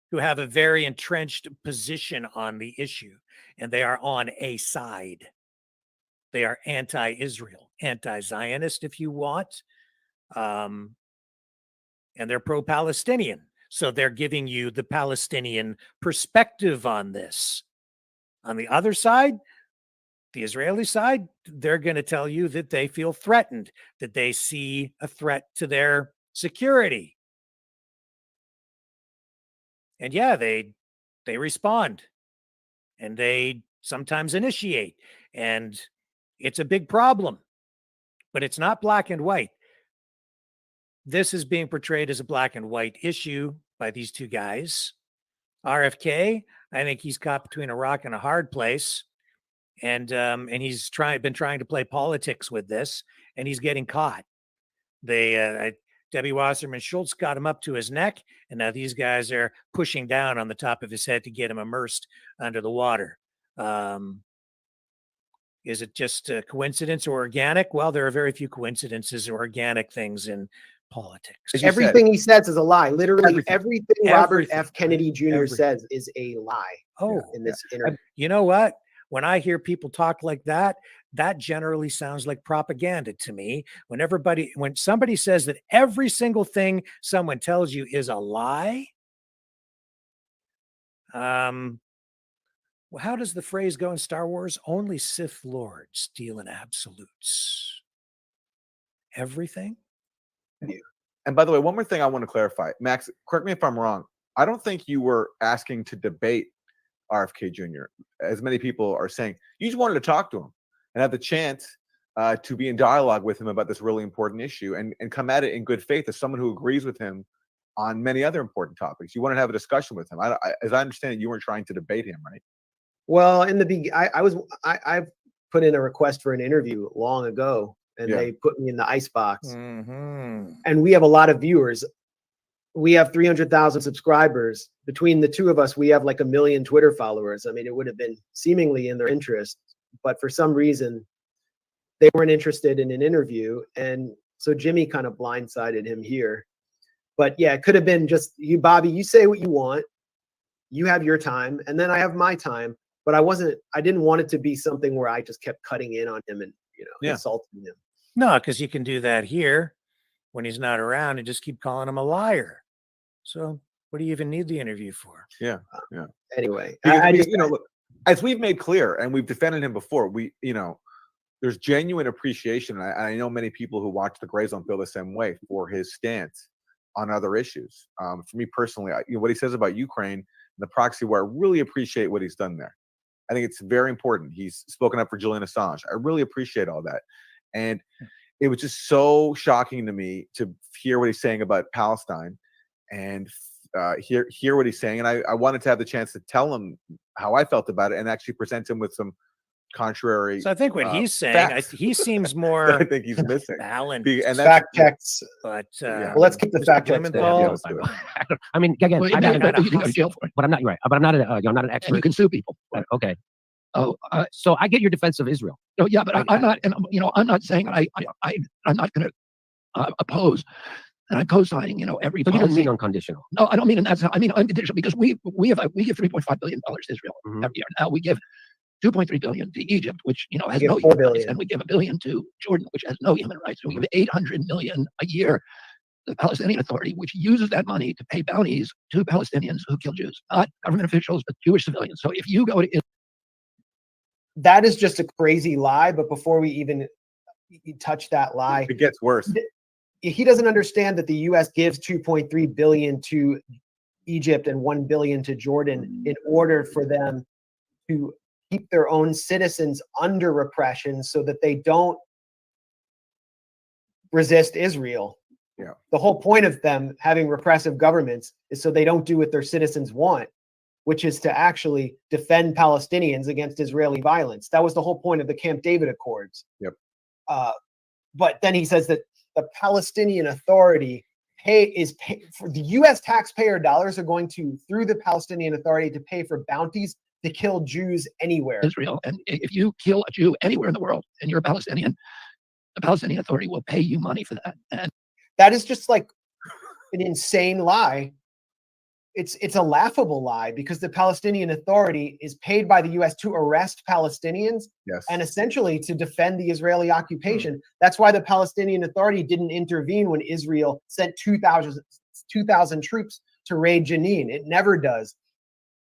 who have a very entrenched position on the issue, and they are on a side. They are anti-Israel, anti-Zionist, if you want, and they're pro-Palestinian. So they're giving you the Palestinian perspective on this. On the other side, the Israeli side, they're going to tell you that they feel threatened, that they see a threat to their security. And yeah, they respond, and they sometimes initiate, and it's a big problem, but it's not black and white. This is being portrayed as a black and white issue by these two guys. RFK, I think he's caught between a rock and a hard place. And he's been trying to play politics with this, and he's getting caught. Debbie Wasserman Schultz got him up to his neck, and now these guys are pushing down on the top of his head to get him immersed under the water. Is it just a coincidence or organic? Well, there are very few coincidences or organic things in politics. Everything he says is a lie. Literally everything Robert F. Kennedy Jr. says is a lie. In this interview. You know what? When I hear people talk like that, that generally sounds like propaganda to me. When somebody says that every single thing someone tells you is a lie, well, how does the phrase go in Star Wars? Only Sith Lords deal in absolutes. Everything? And by the way, one more thing I want to clarify. Max, correct me if I'm wrong. I don't think you were asking to debate RFK Jr. As many people are saying. You just wanted to talk to him and have the chance to be in dialogue with him about this really important issue and come at it in good faith as someone who agrees with him on many other important topics. You wanted to have a discussion with him. As I understand it, you weren't trying to debate him, right? Well, in the beginning, I put in a request for an interview long ago, and they put me in the icebox. Mm-hmm. And we have a lot of viewers. We have 300,000 subscribers. Between the two of us, we have like 1 million Twitter followers. I mean, it would have been seemingly in their interest, but for some reason, they weren't interested in an interview. And so Jimmy kind of blindsided him here. But yeah, it could have been just you, Bobby, you say what you want. You have your time, and then I have my time. But I didn't want it to be something where I just kept cutting in on him and, insulting him. No, because you can do that here when he's not around and just keep calling him a liar. So what do you even need the interview for? Yeah. Anyway, Because, look, as we've made clear and we've defended him before, there's genuine appreciation. I know many people who watch the Gray Zone feel the same way for his stance on other issues. For me personally, what he says about Ukraine and the proxy war, I really appreciate what he's done there. I think it's very important. He's spoken up for Julian Assange. I really appreciate all that. And it was just so shocking to me to hear what he's saying about Palestine and hear what he's saying. And I wanted to have the chance to tell him how I felt about it and actually present him with some contrary. So I think what he's saying, he seems more I think he's missing. balanced. And that's Fact checks. But Well, let's keep the Mr. fact checks. Blumenthal, yeah, let's do it. I mean, again, Well, I'm you not, can go to jail for it. but I'm not right. But I'm not, I'm not an And expert. you can sue people. Okay. Oh, So I get your defense of Israel. no, yeah, but I'm not, and I'm not saying I'm not going to oppose, and I'm co-signing, every So you don't policy. mean unconditional. No, I don't mean, and that's how, I mean unconditional, because we give $3.5 billion to Israel Mhm. every year. Now we give $2.3 billion to Egypt, which has give no $4 human rights, billion. and we give $1 billion to Jordan, which has no human rights. And we give $800 million a year to the Palestinian Authority, which uses that money to pay bounties to Palestinians who kill Jews, not government officials, but Jewish civilians. So if you go to That is just a crazy lie. But before we even touch that lie, It gets worse. he doesn't understand that the U.S. gives 2.3 billion to Egypt and 1 billion to Jordan in order for them to keep their own citizens under repression so that they don't resist Israel. Yeah. The whole point of them having repressive governments is so they don't do what their citizens want, which is to actually defend Palestinians against Israeli violence. That was the whole point of the Camp David Accords. Yep. But then he says that the Palestinian Authority for the U.S. taxpayer dollars are going to, through the Palestinian Authority, to pay for bounties to kill Jews anywhere. Israel, and if you kill a Jew anywhere in the world and you're a Palestinian, the Palestinian Authority will pay you money for that. And That is just like an insane lie. It's a laughable lie because the Palestinian Authority is paid by the U.S. to arrest Palestinians Yes. and essentially to defend the Israeli occupation. That's why the Palestinian Authority didn't intervene when Israel sent 2,000 troops to raid Jenin. It never does.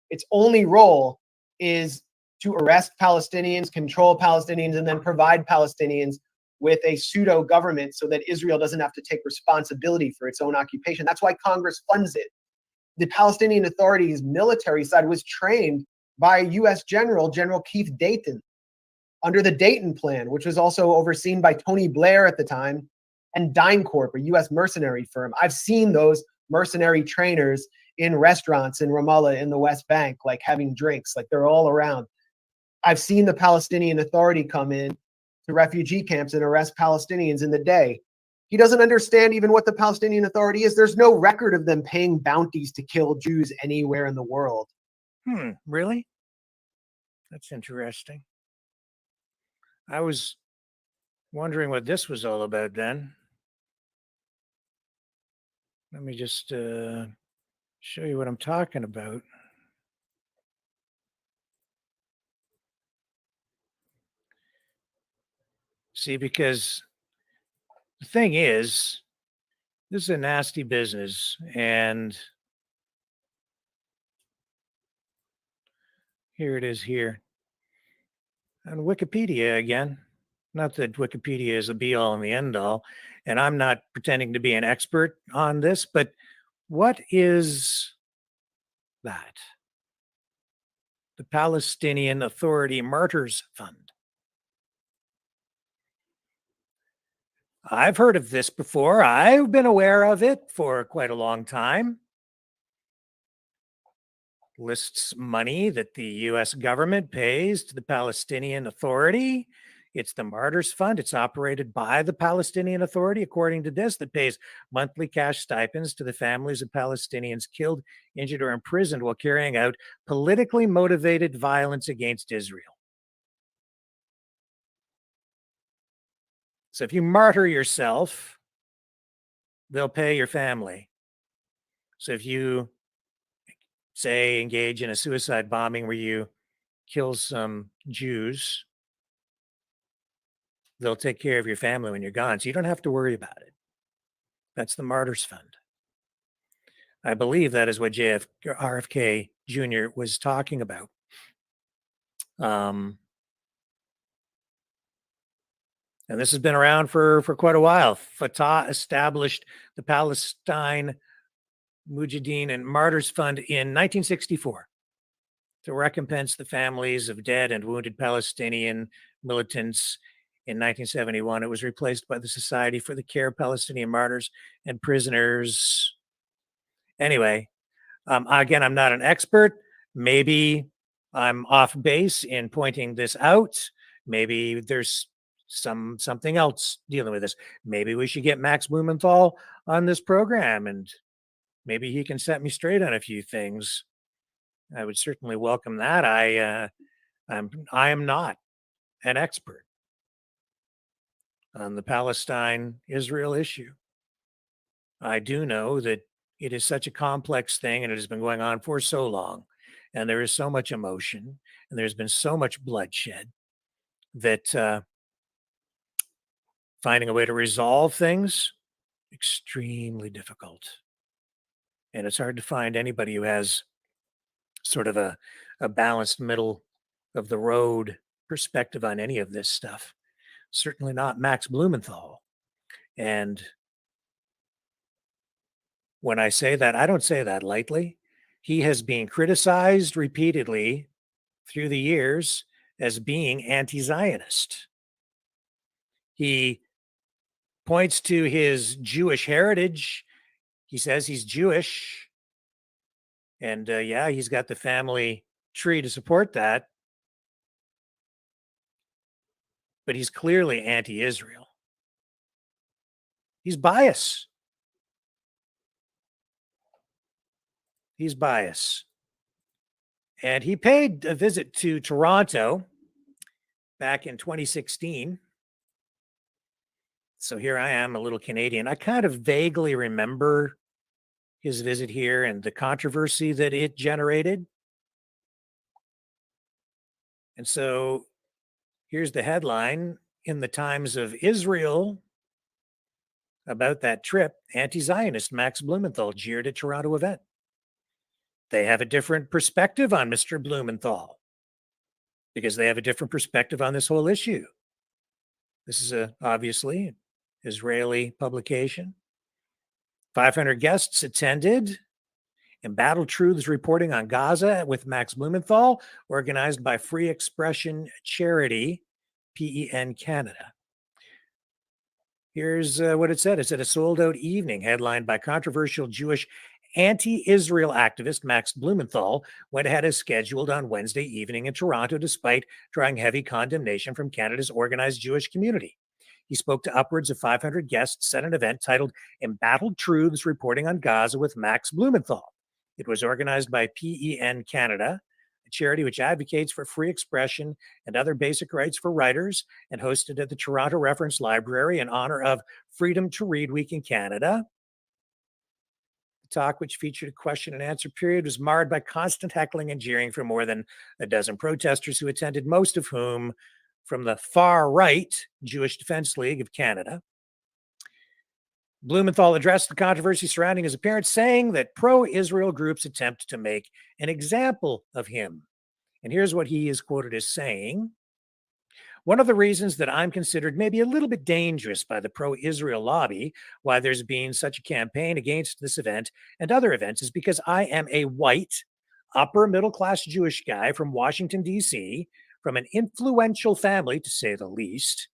Its only role is to arrest Palestinians, control Palestinians, and then provide Palestinians with a pseudo government so that Israel doesn't have to take responsibility for its own occupation. That's why Congress funds it. The Palestinian Authority's military side was trained by a U.S. General Keith Dayton, under the Dayton Plan, which was also overseen by Tony Blair at the time, and DynCorp, a U.S. mercenary firm. I've seen those mercenary trainers in restaurants in Ramallah in the West Bank, like having drinks, like they're all around. I've seen the Palestinian Authority come in to refugee camps and arrest Palestinians in the day. He doesn't understand even what the Palestinian Authority is. There's no record of them paying bounties to kill Jews anywhere in the world. Really? That's interesting. I was wondering what this was all about then. Let me just show you what I'm talking about. See, because the thing is, this is a nasty business, and here it is here. On Wikipedia again. Not that Wikipedia is the be all and the end all, and I'm not pretending to be an expert on this, but what is that? The Palestinian Authority Martyrs Fund. I've heard of this before. I've been aware of it for quite a long time. Lists money that the U.S. government pays to the Palestinian Authority. It's the Martyrs Fund. It's operated by the Palestinian Authority, according to this, that pays monthly cash stipends to the families of Palestinians killed, injured, or imprisoned while carrying out politically motivated violence against Israel. So if you martyr yourself, they'll pay your family. So if you, say, engage in a suicide bombing where you kill some Jews, they'll take care of your family when you're gone. So you don't have to worry about it. That's the Martyrs Fund. I believe that is what RFK Jr. was talking about. and this has been around for quite a while. Fatah established the Palestine Mujahideen and Martyrs Fund in 1964 to recompense the families of dead and wounded Palestinian militants. In 1971, it was replaced by the Society for the Care of Palestinian Martyrs and Prisoners. Anyway, again, I'm not an expert. Maybe I'm off base in pointing this out. Maybe there's something else dealing with this. Maybe we should get Max Blumenthal on this program, and maybe he can set me straight on a few things. I would certainly welcome that. I am not an expert on the Palestine-Israel issue. I do know that it is such a complex thing, and it has been going on for so long, and there is so much emotion, and there's been so much bloodshed that finding a way to resolve things extremely difficult. And it's hard to find anybody who has sort of a balanced middle of the road perspective on any of this stuff. Certainly not Max Blumenthal. And when I say that, I don't say that lightly. He has been criticized repeatedly through the years as being anti-Zionist. He points to his Jewish heritage. He says he's Jewish. And yeah, he's got the family tree to support that. But he's clearly anti-Israel. He's biased. He's biased. And he paid a visit to Toronto back in 2016. So here I am, a little Canadian. I kind of vaguely remember his visit here and the controversy that it generated. And so here's the headline in the Times of Israel about that trip. Anti-Zionist Max Blumenthal jeered at Toronto event. They have a different perspective on Mr. Blumenthal because they have a different perspective on this whole issue. This is obviously an Israeli publication. 500 guests attended. Embattled Truths reporting on Gaza with Max Blumenthal, organized by Free Expression Charity, PEN Canada. Here's what it said. It said a sold-out evening headlined by controversial Jewish anti-Israel activist Max Blumenthal went ahead as scheduled on Wednesday evening in Toronto, despite drawing heavy condemnation from Canada's organized Jewish community. He spoke to upwards of 500 guests at an event titled Embattled Truths Reporting on Gaza with Max Blumenthal. It was organized by PEN Canada, a charity which advocates for free expression and other basic rights for writers, and hosted at the Toronto Reference Library in honor of Freedom to Read Week in Canada. The talk, which featured a question and answer period, was marred by constant heckling and jeering from more than a dozen protesters who attended, most of whom from the far-right Jewish Defense League of Canada. Blumenthal addressed the controversy surrounding his appearance, saying that pro-Israel groups attempt to make an example of him. And here's what he is quoted as saying. One of the reasons that I'm considered maybe a little bit dangerous by the pro-Israel lobby, why there's been such a campaign against this event and other events, is because I am a white, upper middle-class Jewish guy from Washington, D.C., from an influential family, to say the least.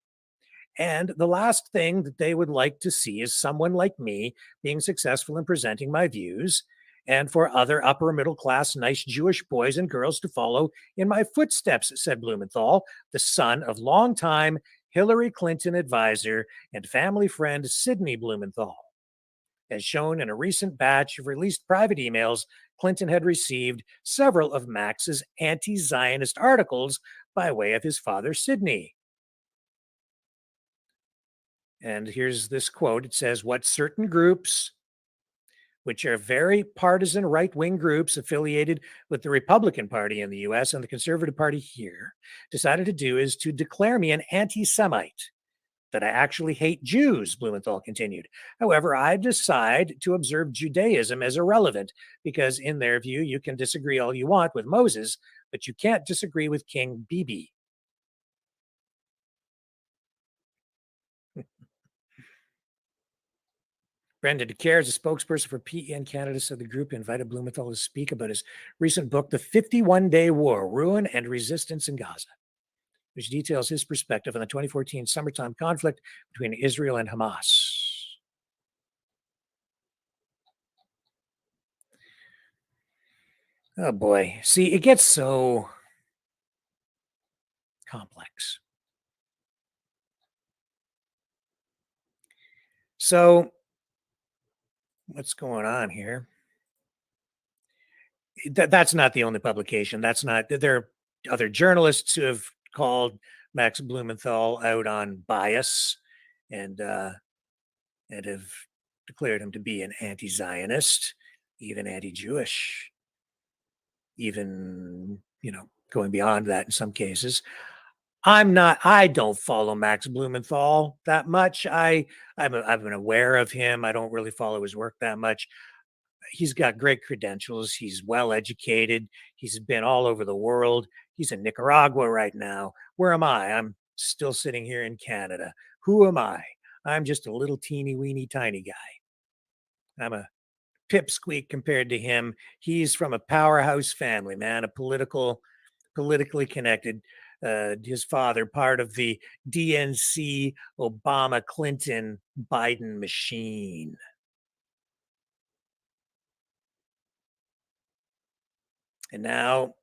And the last thing that they would like to see is someone like me being successful in presenting my views, and for other upper middle class, nice Jewish boys and girls to follow in my footsteps, said Blumenthal, the son of longtime Hillary Clinton advisor and family friend Sidney Blumenthal. As shown in a recent batch of released private emails, Clinton had received several of Max's anti-Zionist articles by way of his father, Sidney. And here's this quote. It says, what certain groups, which are very partisan right-wing groups affiliated with the Republican Party in the US and the Conservative Party here, decided to do is to declare me an anti-Semite, that I actually hate Jews, Blumenthal continued. However, I decide to observe Judaism as irrelevant because in their view, you can disagree all you want with Moses, but you can't disagree with King Bibi. Brendan DeCaires, a spokesperson for PEN Canada, said the group invited Blumenthal to speak about his recent book, The 51-Day War, Ruin and Resistance in Gaza, which details his perspective on the 2014 summertime conflict between Israel and Hamas. Oh boy. See, it gets so complex. So, what's going on here? That's not the only publication. That's not, there are other journalists who have called Max Blumenthal out on bias and have declared him to be an anti-Zionist, even anti-Jewish, even, going beyond that in some cases. I don't follow Max Blumenthal that much. I've been aware of him. I don't really follow his work that much. He's got great credentials. He's well educated. He's been all over the world. He's in Nicaragua right now. Where am I? I'm still sitting here in Canada. Who am I? I'm just a little teeny weeny tiny guy. I'm a pipsqueak compared to him. He's from a powerhouse family, man, politically connected. His father, part of the DNC, Obama, Clinton, Biden machine. And now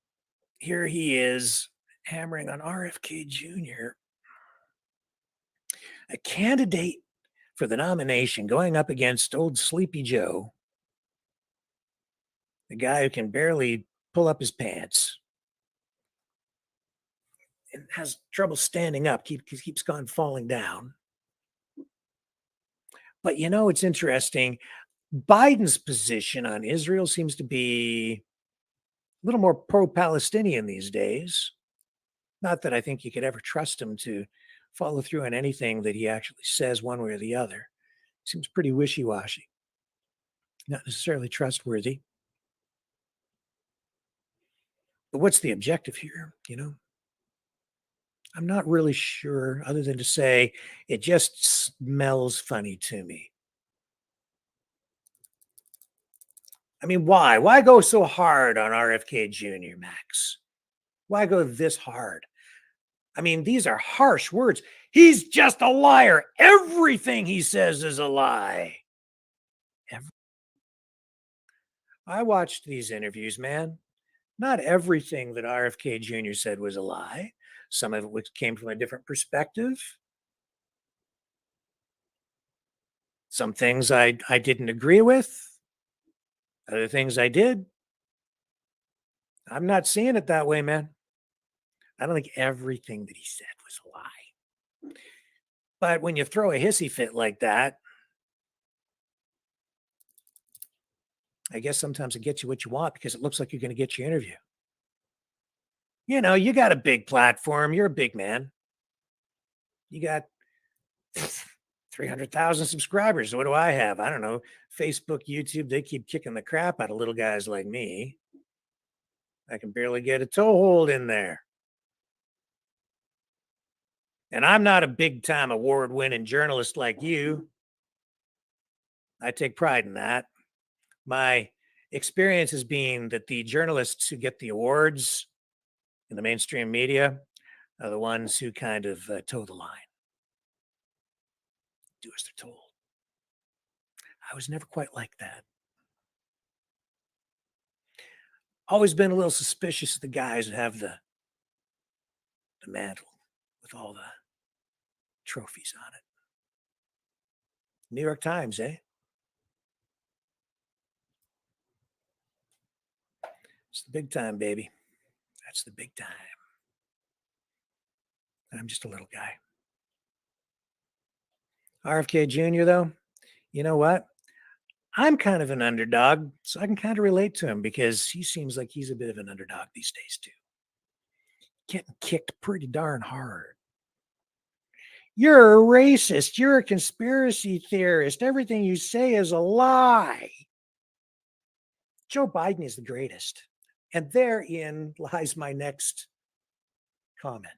here he is hammering on RFK Jr., a candidate for the nomination, going up against old Sleepy Joe, the guy who can barely pull up his pants and has trouble standing up, keeps on falling down. But it's interesting. Biden's position on Israel seems to be a little more pro-Palestinian these days. Not that I think you could ever trust him to follow through on anything that he actually says one way or the other. Seems pretty wishy-washy. Not necessarily trustworthy. But what's the objective here, I'm not really sure, other than to say it just smells funny to me. I mean, why? Why go so hard on RFK Jr., Max? Why go this hard? I mean, these are harsh words. He's just a liar. Everything he says is a lie. I watched these interviews, man. Not everything that RFK Jr. said was a lie. Some of it came from a different perspective. Some things I didn't agree with. Other things I did. I'm not seeing it that way, man. I don't think everything that he said was a lie. But when you throw a hissy fit like that, I guess sometimes it gets you what you want because it looks like you're going to get your interview. You got a big platform. You're a big man. You got 300,000 subscribers. What do I have? I don't know. Facebook, YouTube, they keep kicking the crap out of little guys like me. I can barely get a toehold in there. And I'm not a big-time award-winning journalist like you. I take pride in that. My experience has been that the journalists who get the awards in the mainstream media are the ones who kind of toe the line. Do as they're told. I was never quite like that. Always been a little suspicious of the guys that have the mantle with all the trophies on it. New York Times, eh? It's the big time, baby. That's the big time. And I'm just a little guy. RFK Jr., though, you know what? I'm kind of an underdog, so I can kind of relate to him because he seems like he's a bit of an underdog these days, too. Getting kicked pretty darn hard. You're a racist. You're a conspiracy theorist. Everything you say is a lie. Joe Biden is the greatest. And therein lies my next comment.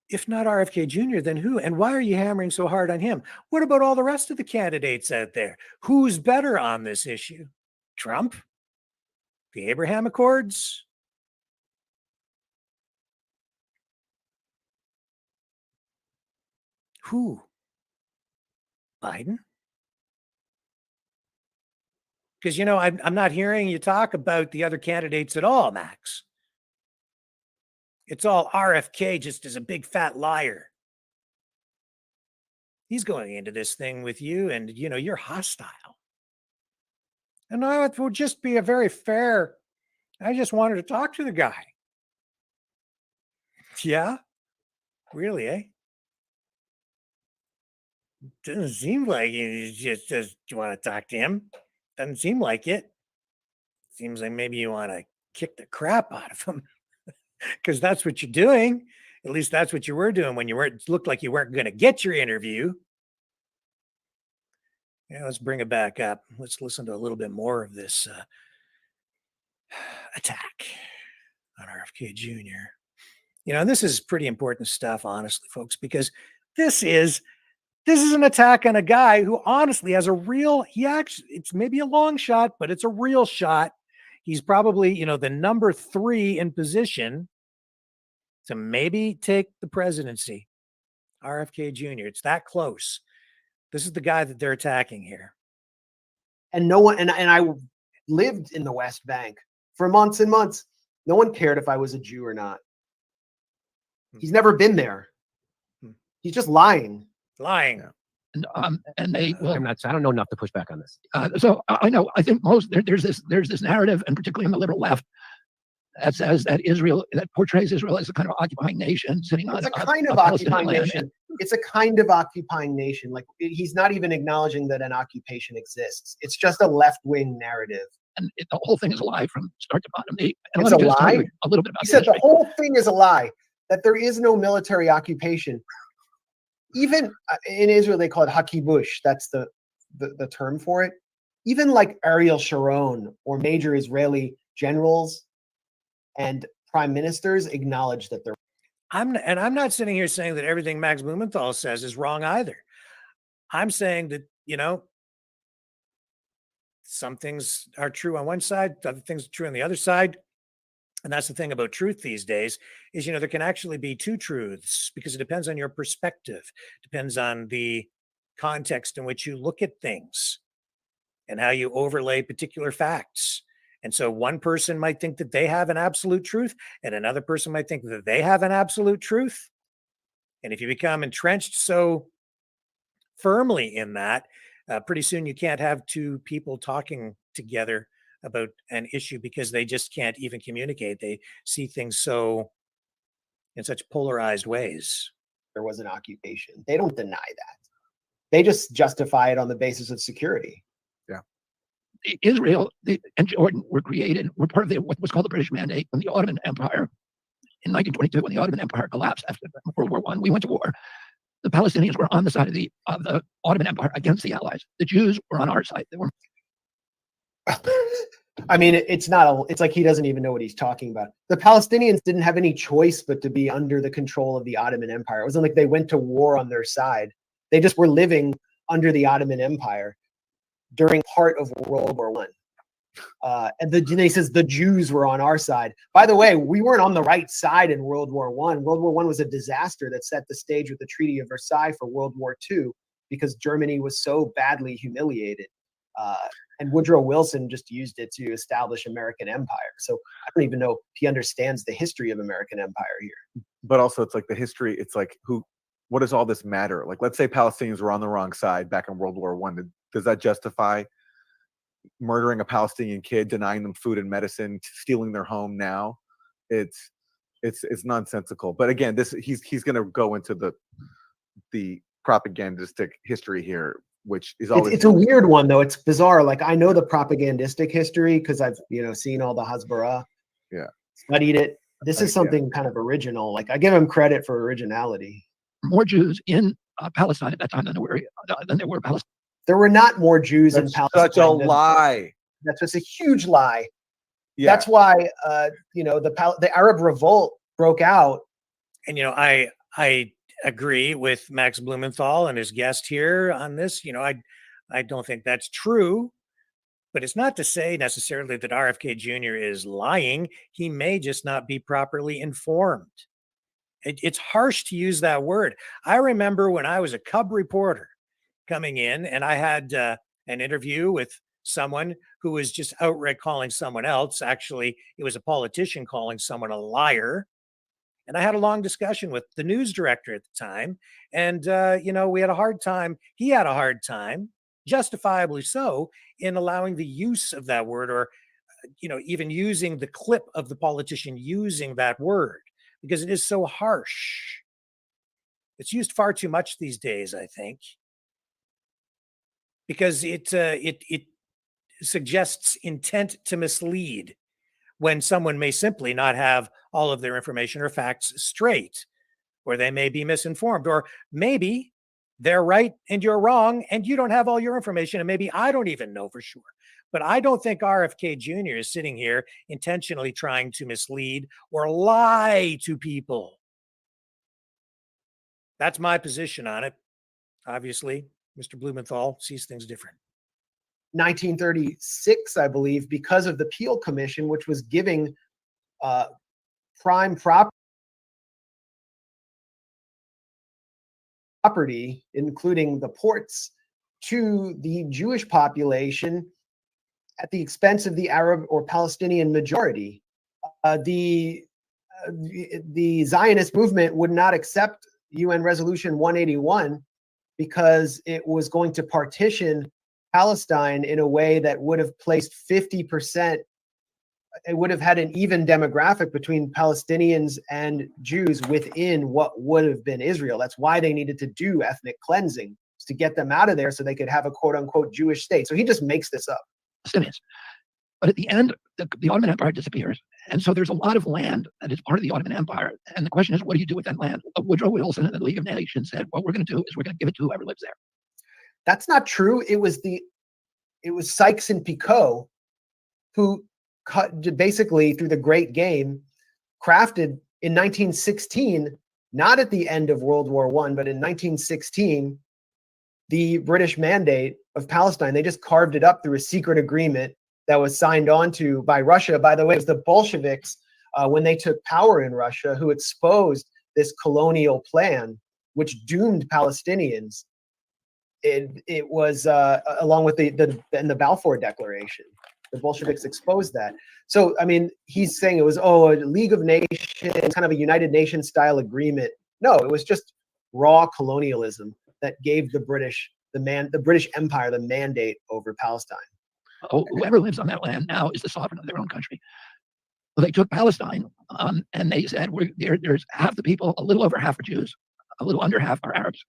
If not RFK Jr., then who? And why are you hammering so hard on him? What about all the rest of the candidates out there? Who's better on this issue? Trump? The Abraham Accords? Who? Biden? Because, you know, I'm not hearing you talk about the other candidates at all, Max. It's all RFK just as a big fat liar. He's going into this thing with you and, you know, you're hostile. And I would just be a very fair, I just wanted to talk to the guy. Yeah? Really, eh? Doesn't seem like you just you want to talk to him. Doesn't seem like it. Seems like maybe you want to kick the crap out of him because that's what you're doing. At least that's what you were doing when you weren't. It looked like you weren't going to get your interview. Yeah, let's bring it back up. Let's listen to a little bit more of this attack on RFK Jr. You know, and this is pretty important stuff, honestly, folks, because this is an attack on a guy who honestly has a real, it's maybe a long shot, but it's a real shot. He's probably, you know, the number 3 in position to maybe take the presidency. RFK Jr. It's that close. This is the guy that they're attacking here. And no one, and I lived in the West Bank for months and months. No one cared if I was a Jew or not. He's never been there. He's just lying. Lying. And they will. I don't know enough to push back on this. So I know. I think there's this narrative, and particularly in the liberal left, that says that Israel, that portrays Israel as a kind of occupying nation sitting on. It's a kind of occupying nation. It's a kind of occupying nation. Like he's not even acknowledging that an occupation exists. It's just a left-wing narrative. And the whole thing is a lie from start to bottom. It's a lie. A little bit about. He said the whole thing is a lie. That there is no military occupation. Even in Israel, they call it hakibush. That's the term for it. Even like Ariel Sharon or major Israeli generals and prime ministers acknowledge that they're. I'm not sitting here saying that everything Max Blumenthal says is wrong either. I'm saying that, you know, some things are true on one side, other things are true on the other side. And that's the thing about truth these days is, you know, there can actually be 2 truths because it depends on your perspective, depends on the context in which you look at things and how you overlay particular facts. And so one person might think that they have an absolute truth and another person might think that they have an absolute truth. And if you become entrenched so firmly in that, pretty soon you can't have 2 people talking together about an issue because they just can't even communicate. They see things so in such polarized ways. There was an occupation. They don't deny that. They just justify it on the basis of security. Yeah. Israel and Jordan were part of what was called the British Mandate when the Ottoman Empire in 1922, when the Ottoman Empire collapsed after World War I. We went to war. The Palestinians were on the side of the Ottoman Empire against the Allies. The Jews were on our side. They were. I mean, it's like he doesn't even know what he's talking about. The Palestinians didn't have any choice but to be under the control of the Ottoman Empire. It wasn't like they went to war on their side. They just were living under the Ottoman Empire during part of World War I. And he says the Jews were on our side. By the way, we weren't on the right side in World War I. World War I was a disaster that set the stage with the Treaty of Versailles for World War II because Germany was so badly humiliated. And Woodrow Wilson just used it to establish American empire. So I don't even know if he understands the history of American empire here. But also it's like the history, it's like what does all this matter? Like, let's say Palestinians were on the wrong side back in World War I. Does that justify murdering a Palestinian kid, denying them food and medicine, stealing their home now? It's nonsensical. But again, he's going to go into the propagandistic history here, which is always it's a weird one though. It's bizarre. Like I know the propagandistic history because I've seen all the Hasbara, studied it. This is something kind of original. Like I give him credit for originality. More Jews in Palestine at that time than there were Palestinians. There were not more Jews in Palestine. Such a lie. That's just a huge lie. Yeah. That's why the Arab Revolt broke out. And I I agree with Max Blumenthal and his guest here on this. I don't think that's true, but it's not to say necessarily that RFK Jr. is lying. He may just not be properly informed. It's harsh to use that word. I remember when I was a cub reporter coming in, and I had an interview with someone who was just outright calling someone else. Actually, it was a politician calling someone a liar. And I had a long discussion with the news director at the time. And, we had a hard time. He had a hard time, justifiably so, in allowing the use of that word, or, even using the clip of the politician using that word, because it is so harsh. It's used far too much these days, I think, because it suggests intent to mislead, when someone may simply not have all of their information or facts straight, or they may be misinformed, or maybe they're right and you're wrong and you don't have all your information, and maybe I don't even know for sure. But I don't think RFK Jr. is sitting here intentionally trying to mislead or lie to people. That's my position on it. Obviously, Mr. Blumenthal sees things different. 1936, I believe, because of the Peel Commission, which was giving prime property, including the ports, to the Jewish population at the expense of the Arab or Palestinian majority. The Zionist movement would not accept UN Resolution 181 because it was going to partition Palestine in a way that would have placed 50%. It would have had an even demographic between Palestinians and Jews within what would have been Israel. That's why they needed to do ethnic cleansing, to get them out of there so they could have a quote unquote Jewish state. So he just makes this up. But at the end, the Ottoman Empire disappears. And so there's a lot of land that is part of the Ottoman Empire. And the question is, what do you do with that land? Woodrow Wilson and the League of Nations said, what we're going to do is we're going to give it to whoever lives there. That's not true. It was Sykes and Picot who basically, through the Great Game, crafted in 1916, not at the end of World War I, but in 1916, the British Mandate of Palestine. They just carved it up through a secret agreement that was signed on to by Russia. By the way, it was the Bolsheviks, when they took power in Russia, who exposed this colonial plan, which doomed Palestinians. It was along with the Balfour Declaration. The Bolsheviks exposed that. So, I mean, he's saying it was, a League of Nations, kind of a United Nations style agreement. No, it was just raw colonialism that gave the British Empire the mandate over Palestine. Whoever lives on that land now is the sovereign of their own country. Well, they took Palestine, and they said, there's half the people, a little over half are Jews, a little under half are Arabs.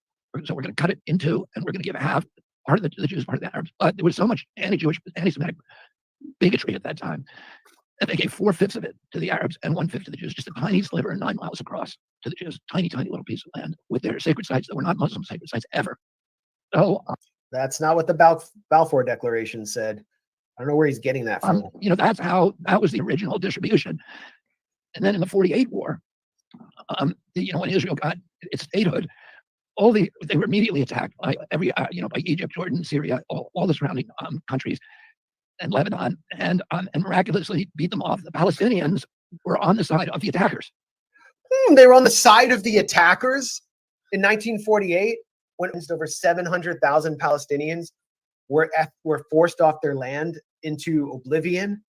So we're going to cut it in two, and we're going to give half, part of the Jews, part of the Arabs. But there was so much anti-Jewish, anti-Semitic bigotry at that time that they gave 4/5 of it to the Arabs and 1/5 to the Jews, just a tiny sliver 9 miles across to the Jews, tiny little piece of land with their sacred sites that were not Muslim sacred sites ever. So that's not what the Balfour Declaration said. I don't know where he's getting that from. That was the original distribution. And then in the 48 war, when Israel got its statehood, they were immediately attacked by by Egypt, Jordan, Syria, all the surrounding countries, and Lebanon, and miraculously beat them off. The Palestinians were on the side of the attackers. They were on the side of the attackers in 1948, when over 700,000 Palestinians were forced off their land into oblivion.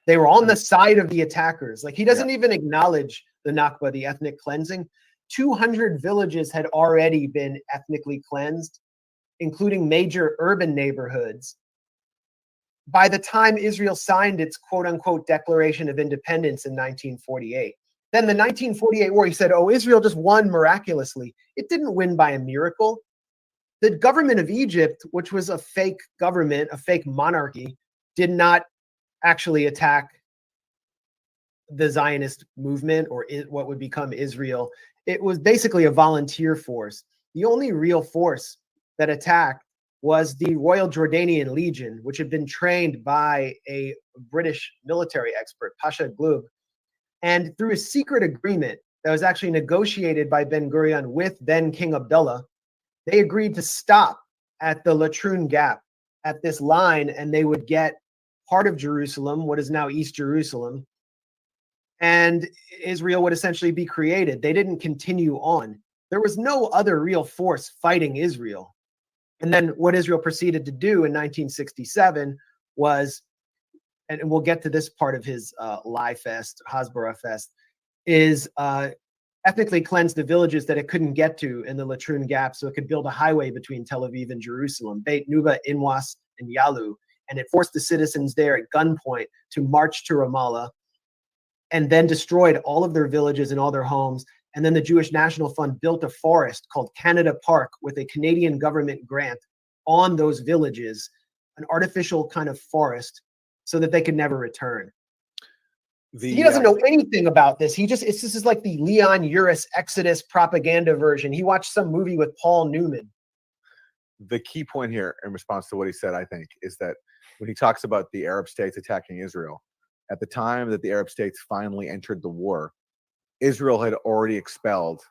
They were on the side of the attackers. Like, he doesn't even acknowledge the Nakba, the ethnic cleansing. 200 villages had already been ethnically cleansed, including major urban neighborhoods, by the time Israel signed its quote-unquote Declaration of Independence in 1948. Then the 1948 war, he said, Israel just won miraculously. It didn't win by a miracle. The government of Egypt, which was a fake government, a fake monarchy, did not actually attack the Zionist movement or what would become Israel. It was basically a volunteer force. The only real force that attacked was the Royal Jordanian Legion, which had been trained by a British military expert, Pasha Glub. And through a secret agreement that was actually negotiated by Ben Gurion with then King Abdullah. They agreed to stop at the Latrun Gap at this line, and they would get part of Jerusalem, what is now East Jerusalem, and Israel would essentially be created. They didn't continue on. There was no other real force fighting Israel. And then what Israel proceeded to do in 1967 was, and we'll get to this part of his Lie Fest, Hasbara Fest, is ethnically cleanse the villages that it couldn't get to in the Latrun Gap so it could build a highway between Tel Aviv and Jerusalem, Beit Nuba, Inwas, and Yalu. And it forced the citizens there at gunpoint to march to Ramallah, and then destroyed all of their villages and all their homes. And then the Jewish National Fund built a forest called Canada Park with a Canadian government grant on those villages, an artificial kind of forest, so that they could never return. He doesn't know anything about this. This is like the Leon Uris Exodus propaganda version. He watched some movie with Paul Newman. The key point here in response to what he said, I think, is that when he talks about the Arab states attacking Israel, at the time that the Arab states finally entered the war, Israel had already expelled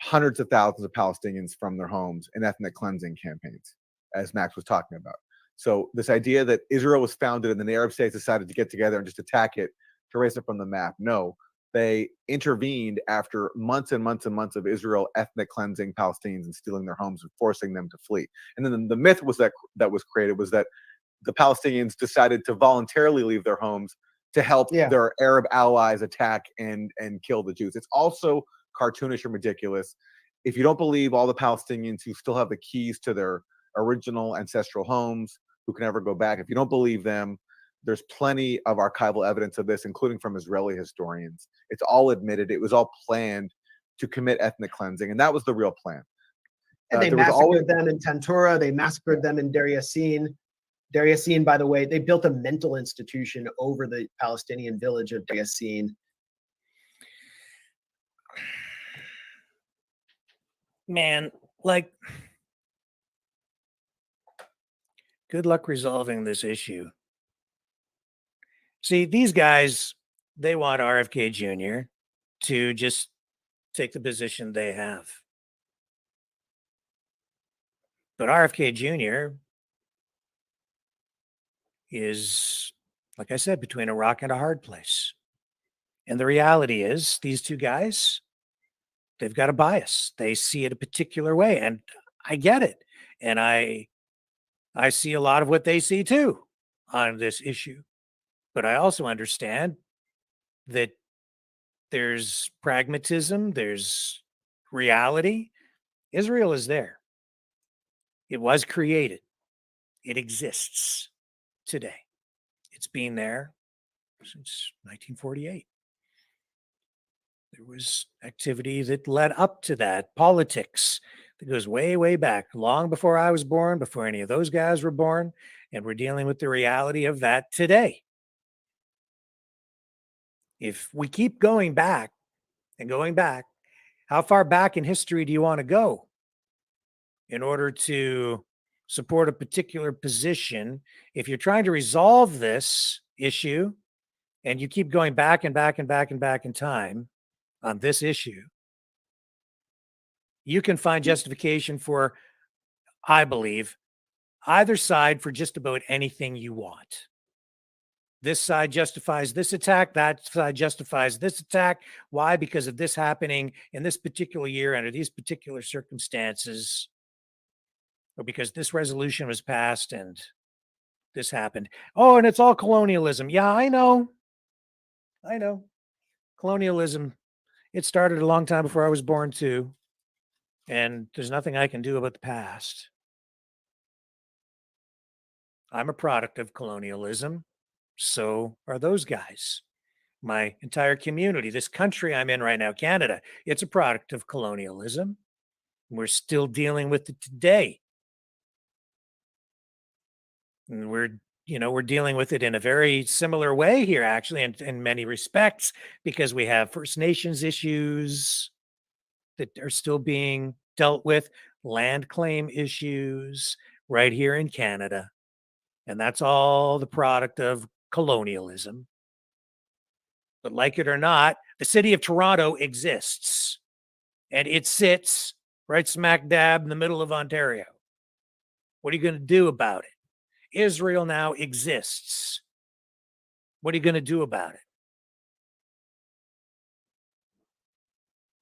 hundreds of thousands of Palestinians from their homes in ethnic cleansing campaigns, as Max was talking about. So this idea that Israel was founded and then the Arab states decided to get together and just attack it to erase it from the map. No, they intervened after months and months and months of Israel ethnic cleansing Palestinians and stealing their homes and forcing them to flee. And then the myth was that was created was that the Palestinians decided to voluntarily leave their homes to help their Arab allies attack and kill the Jews. It's also cartoonish and ridiculous. If you don't believe all the Palestinians who still have the keys to their original ancestral homes, who can never go back, if you don't believe them, there's plenty of archival evidence of this, including from Israeli historians. It's all admitted. It was all planned to commit ethnic cleansing, and that was the real plan. And they massacred them in Tantura. They massacred them in Deir Yassin. Deir Yassin, by the way, they built a mental institution over the Palestinian village of Deir Yassin. Man, like, good luck resolving this issue. See, these guys, they want RFK Jr. to just take the position they have. But RFK Jr. is, like I said, between a rock and a hard place. And the reality is, these two guys, they've got a bias. They see it a particular way, and I get it. And I see a lot of what they see too on this issue. But I also understand that there's pragmatism, there's reality. Israel is there. It was created. It exists today. It's been there since 1948. There was activity that led up to that, politics that goes way, way back, long before I was born, before any of those guys were born, and we're dealing with the reality of that today. If we keep going back and going back, how far back in history do you want to go in order to support a particular position? If you're trying to resolve this issue and you keep going back and back and back and back in time on this issue, you can find justification for, I believe, either side for just about anything you want. This side justifies this attack. That side justifies this attack. Why? Because of this happening in this particular year under these particular circumstances, or because this resolution was passed and this happened. Oh, and it's all colonialism. Yeah, I know. Colonialism, it started a long time before I was born too. And there's nothing I can do about the past. I'm a product of colonialism. So are those guys. My entire community, this country I'm in right now, Canada, it's a product of colonialism. We're still dealing with it today. And we're dealing with it in a very similar way here, actually, in many respects, because we have First Nations issues that are still being dealt with, land claim issues right here in Canada. And that's all the product of colonialism. But like it or not, the city of Toronto exists, and it sits right smack dab in the middle of Ontario. What are you going to do about it? Israel now exists. What are you going to do about it?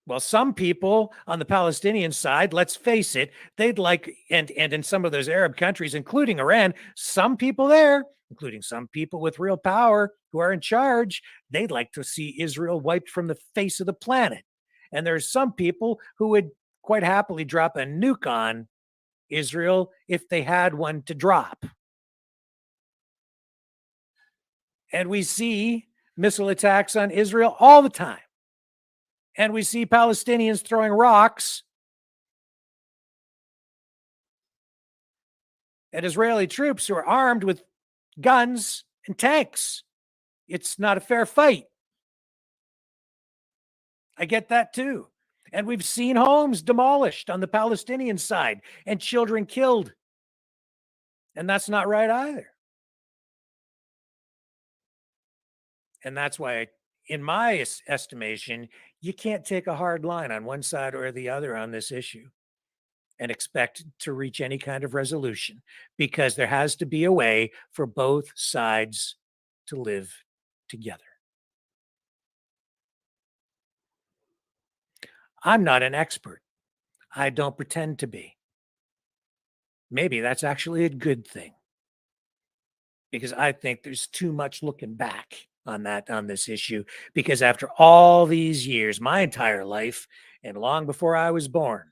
Well, some people on the Palestinian side, let's face it, they'd like, and in some of those Arab countries, including Iran, some people there, including some people with real power who are in charge, they'd like to see Israel wiped from the face of the planet. And there's some people who would quite happily drop a nuke on Israel if they had one to drop. And we see missile attacks on Israel all the time. And we see Palestinians throwing rocks at Israeli troops who are armed with guns and tanks. It's not a fair fight. I get that too. And we've seen homes demolished on the Palestinian side and children killed. And that's not right either. And that's why, in my estimation, you can't take a hard line on one side or the other on this issue and expect to reach any kind of resolution, because there has to be a way for both sides to live together. I'm not an expert. I don't pretend to be. Maybe that's actually a good thing, because I think there's too much looking back on this issue, because after all these years, my entire life, and long before I was born,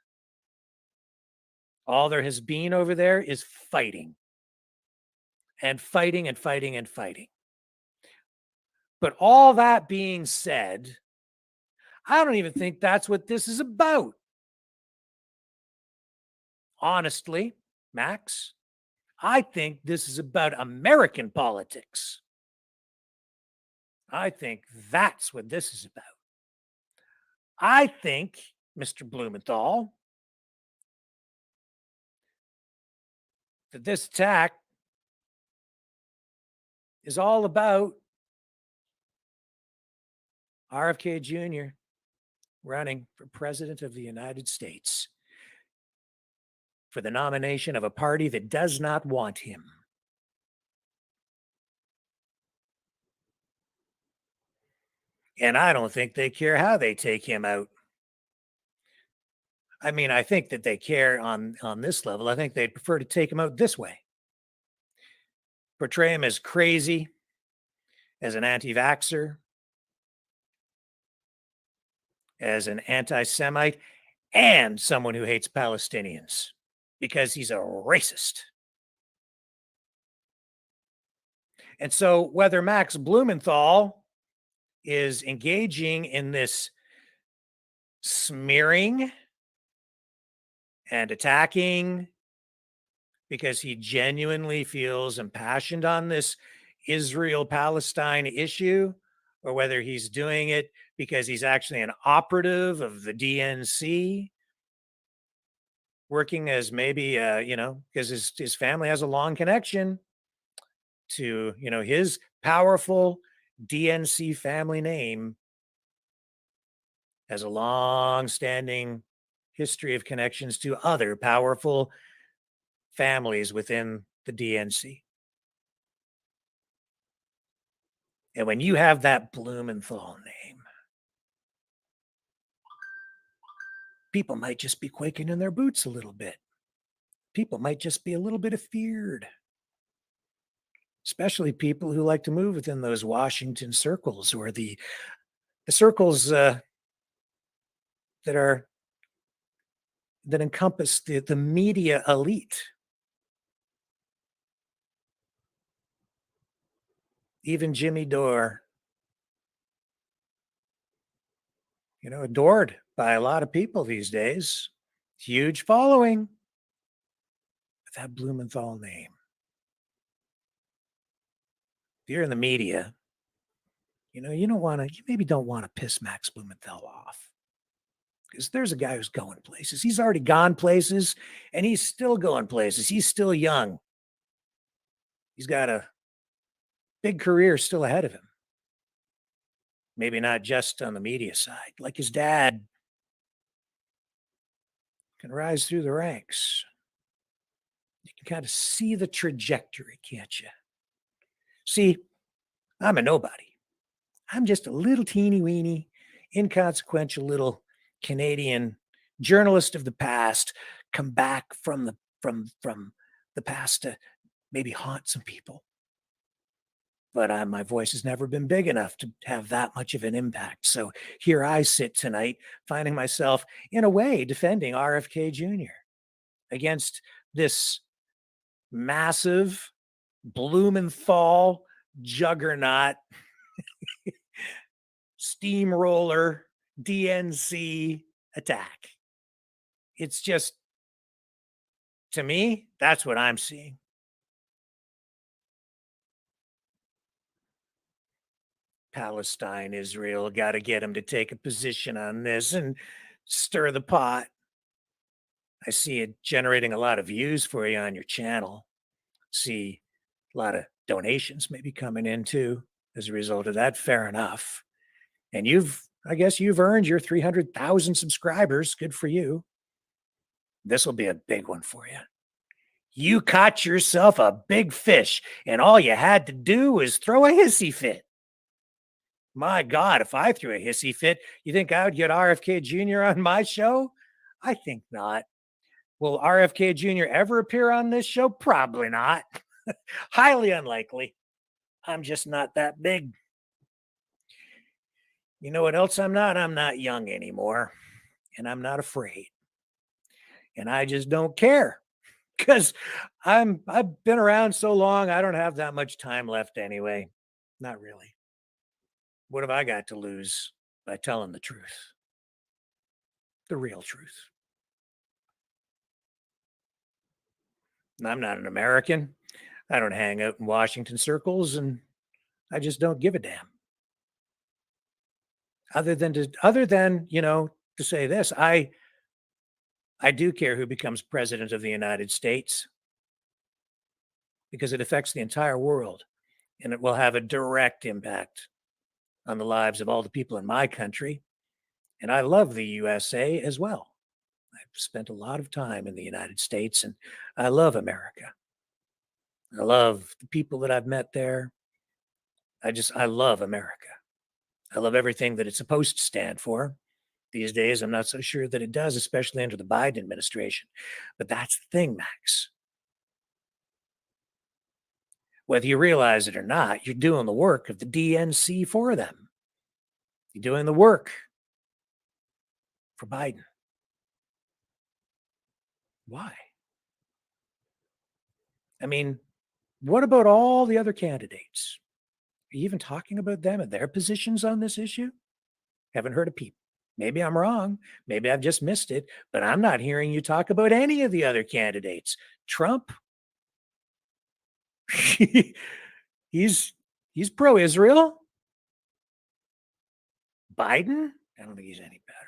all there has been over there is fighting and fighting and fighting and fighting. But all that being said, I don't even think that's what this is about. Honestly, Max, I think this is about American politics. I think that's what this is about. I think, Mr. Blumenthal, that this attack is all about RFK Jr. running for president of the United States for the nomination of a party that does not want him. And I don't think they care how they take him out. I mean, I think that they care on this level. I think they'd prefer to take him out this way. Portray him as crazy, as an anti-vaxxer, as an anti-Semite, and someone who hates Palestinians because he's a racist. And so whether Max Blumenthal is engaging in this smearing and attacking because he genuinely feels impassioned on this Israel-Palestine issue, or whether he's doing it because he's actually an operative of the DNC, working as maybe, because his family has a long connection to, his powerful DNC family name has a long-standing history of connections to other powerful families within the DNC. And when you have that Blumenthal name, people might just be quaking in their boots a little bit. People might just be a little bit afeared, especially people who like to move within those Washington circles, or the circles that encompass the media elite. Even Jimmy Dore, adored by a lot of people these days. Huge following with that Blumenthal name. If you're in the media, you maybe don't want to piss Max Blumenthal off, because there's a guy who's going places. He's already gone places, and he's still going places. He's still young. He's got a big career still ahead of him. Maybe not just on the media side, like his dad, can rise through the ranks. You can kind of see the trajectory, can't you? See, I'm a nobody. I'm just a little teeny weeny, inconsequential little Canadian journalist of the past, come back from the past to maybe haunt some people. But my voice has never been big enough to have that much of an impact. So here I sit tonight, finding myself, in a way, defending RFK Jr. against this massive Blumenthal juggernaut, steamroller, DNC attack. It's just, to me, that's what I'm seeing. Palestine, Israel, got to get them to take a position on this and stir the pot. I see it generating a lot of views for you on your channel. See a lot of donations maybe coming in too as a result of that. Fair enough. And I guess you've earned your 300,000 subscribers. Good for you. This will be a big one for you. You caught yourself a big fish, and all you had to do was throw a hissy fit. My God, if I threw a hissy fit, you think I would get RFK Jr. on my show? I think not. Will RFK Jr. ever appear on this show? Probably not. Highly unlikely. I'm just not that big. You know what else I'm not? I'm not young anymore, and I'm not afraid. And I just don't care because I've been around so long, I don't have that much time left anyway. Not really. What have I got to lose by telling the truth? The real truth. And I'm not an American. I don't hang out in Washington circles, and I just don't give a damn. Other than to say this, I do care who becomes president of the United States because it affects the entire world, and it will have a direct impact on the lives of all the people in my country. And I love the USA as well. I've spent a lot of time in the United States, and I love America. I love the people that I've met there. I love America. I love everything that it's supposed to stand for. These days, I'm not so sure that it does, especially under the Biden administration. But that's the thing, Max. Whether you realize it or not, you're doing the work of the DNC for them. You're doing the work for Biden. Why? I mean, what about all the other candidates? Are you even talking about them and their positions on this issue? Haven't heard a peep. Maybe I'm wrong. Maybe I've just missed it, but I'm not hearing you talk about any of the other candidates. Trump, he's pro-Israel. Biden, I don't think he's any better.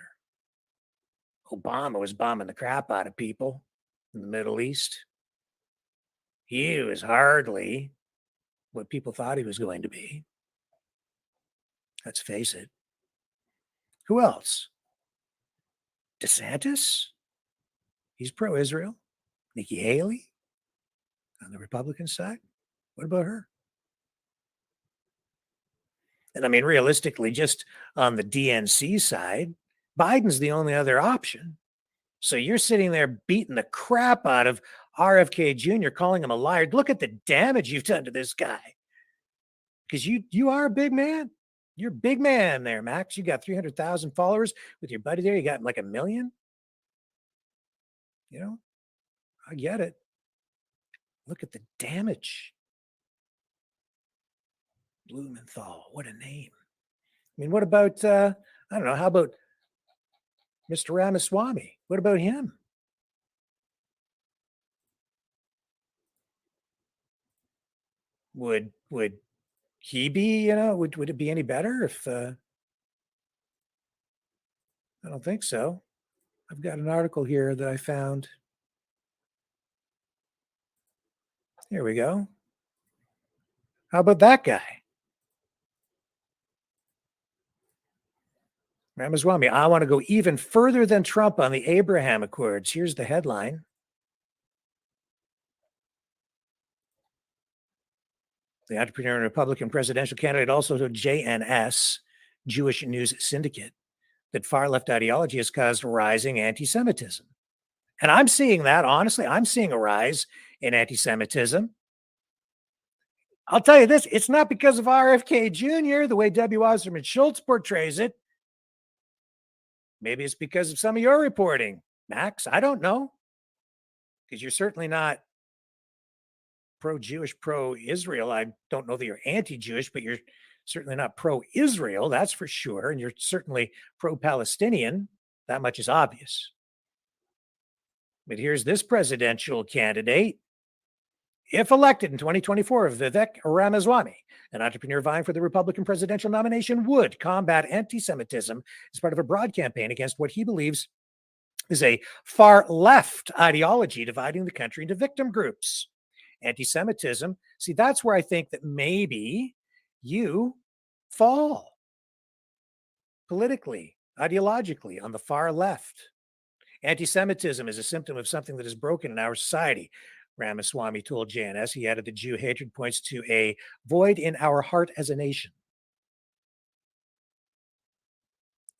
Obama was bombing the crap out of people in the Middle East. He was hardly what people thought he was going to be. Let's face it. Who else? DeSantis? He's pro-Israel. Nikki Haley on the Republican side. What about her? And I mean, realistically, just on the DNC side, Biden's the only other option. So you're sitting there beating the crap out of RFK Jr., calling him a liar. Look at the damage you've done to this guy. Because you are a big man. You're a big man there, Max. You got 300,000 followers with your buddy there. You got like 1 million. You know, I get it. Look at the damage. Blumenthal, what a name. I mean, what about, I don't know, how about Mr. Ramaswamy? What about him? Would he be, would it be any better if, I don't think so. I've got an article here that I found. Here we go. How about that guy? Ramaswamy, I want to go even further than Trump on the Abraham Accords. Here's the headline. The entrepreneur and Republican presidential candidate also told JNS, Jewish News Syndicate, that far-left ideology has caused rising anti-Semitism. And I'm seeing that, honestly, I'm seeing a rise in anti-Semitism. I'll tell you this, it's not because of RFK Jr., the way W. Wasserman Schultz portrays it. Maybe it's because of some of your reporting, Max. I don't know. Because you're certainly not pro-Jewish, pro-Israel. I don't know that you're anti-Jewish, but you're certainly not pro-Israel, that's for sure. And you're certainly pro-Palestinian. That much is obvious. But here's this presidential candidate. If elected in 2024, Vivek Ramaswamy, an entrepreneur vying for the Republican presidential nomination, would combat anti-Semitism as part of a broad campaign against what he believes is a far-left ideology dividing the country into victim groups. Anti-Semitism, see, that's where I think that maybe you fall politically, ideologically on the far left. Anti-Semitism is a symptom of something that is broken in our society. Ramaswamy told JNS. He added that Jew hatred points to a void in our heart as a nation.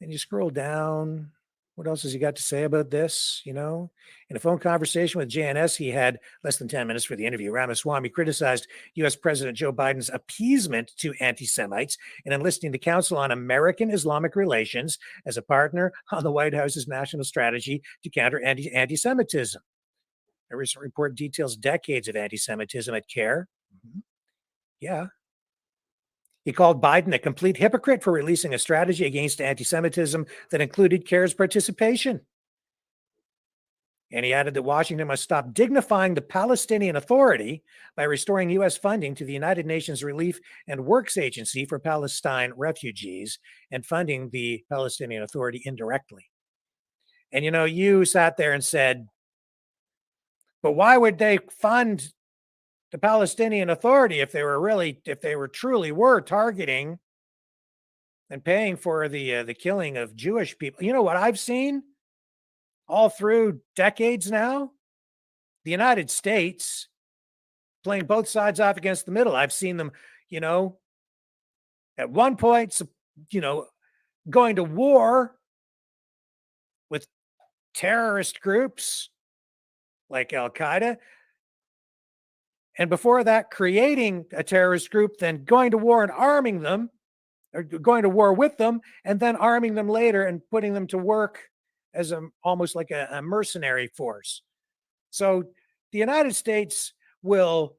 And you scroll down. What else has he got to say about this? You know, in a phone conversation with JNS, he had less than 10 minutes for the interview. Ramaswamy criticized U.S. President Joe Biden's appeasement to anti-Semites and enlisting the Council on American Islamic Relations as a partner on the White House's national strategy to counter anti-Semitism. A recent report details decades of anti-Semitism at CARE. Yeah. He called Biden a complete hypocrite for releasing a strategy against anti-Semitism that included CARE's participation. And he added that Washington must stop dignifying the Palestinian Authority by restoring U.S. funding to the United Nations Relief and Works Agency for Palestine refugees and funding the Palestinian Authority indirectly. And, you know, you sat there and said, but why would they fund the Palestinian Authority if they were truly targeting and paying for the killing of Jewish people? You know what I've seen all through decades now? The United States playing both sides off against the middle. I've seen them, you know, at one point, you know, going to war with terrorist groups like Al-Qaeda. And before that, creating a terrorist group, then going to war and arming them, or going to war with them, and then arming them later and putting them to work as almost like a mercenary force. So the United States will,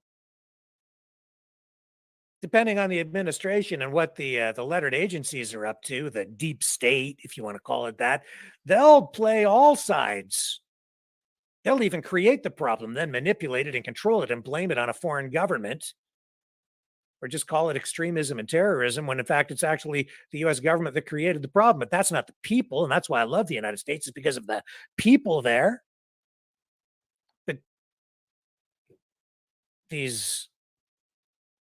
depending on the administration and what the lettered agencies are up to, the deep state, if you want to call it that, they'll play all sides. They'll even create the problem, then manipulate it and control it and blame it on a foreign government, or just call it extremism and terrorism, when in fact it's actually the U.S. government that created the problem. But that's not the people, and that's why I love the United States, is because of the people there. But these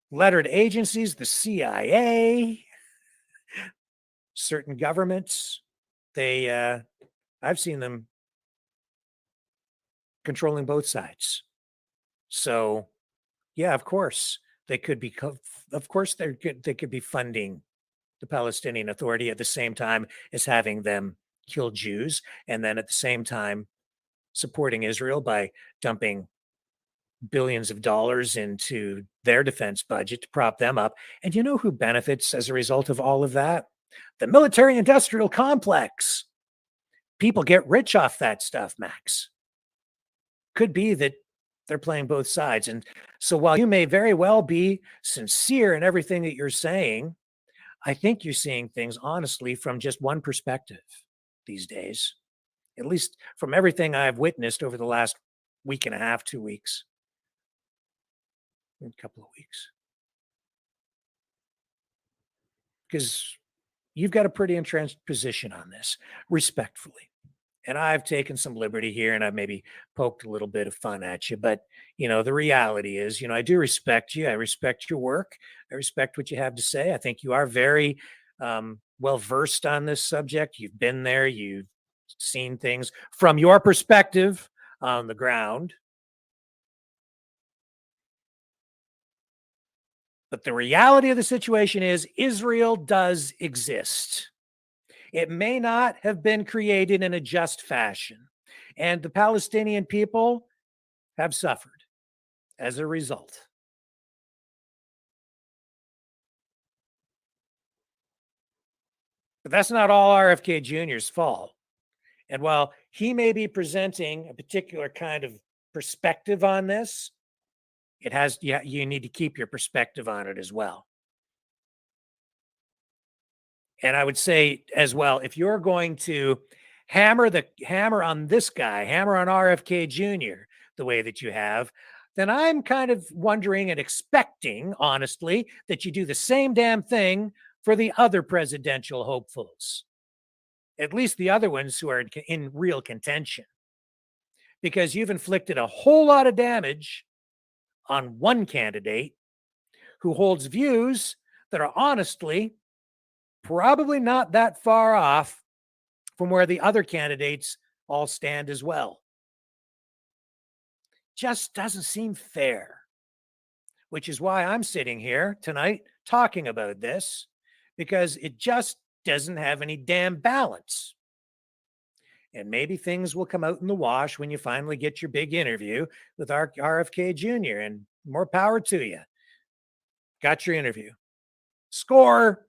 lettered agencies, the CIA, certain governments, I've seen them controlling both sides. So, yeah, of course they could be. Of course, they could be funding the Palestinian Authority at the same time as having them kill Jews, and then at the same time supporting Israel by dumping billions of dollars into their defense budget to prop them up. And you know who benefits as a result of all of that? The military-industrial complex. People get rich off that stuff, Max. Could be that they're playing both sides. And so while you may very well be sincere in everything that you're saying, I think you're seeing things honestly from just one perspective these days, at least from everything I've witnessed over the last week and a half, 2 weeks, a couple of weeks. Because you've got a pretty entrenched position on this, respectfully. And I've taken some liberty here and I've maybe poked a little bit of fun at you. But, you know, the reality is, you know, I do respect you. I respect your work. I respect what you have to say. I think you are very well versed on this subject. You've been there, you've seen things from your perspective on the ground. But the reality of the situation is Israel does exist. It may not have been created in a just fashion, and the Palestinian people have suffered as a result. But that's not all RFK Jr.'s fault. And while he may be presenting a particular kind of perspective on this, you need to keep your perspective on it as well. And I would say as well, if you're going to hammer on this guy, hammer on RFK Jr. the way that you have, then I'm kind of wondering and expecting, honestly, that you do the same damn thing for the other presidential hopefuls, at least the other ones who are in real contention, because you've inflicted a whole lot of damage on one candidate who holds views that are honestly probably not that far off from where the other candidates all stand as well. Just doesn't seem fair, which is why I'm sitting here tonight talking about this, because it just doesn't have any damn balance. And maybe things will come out in the wash when you finally get your big interview with RFK Jr. And more power to you. Got your interview. Score.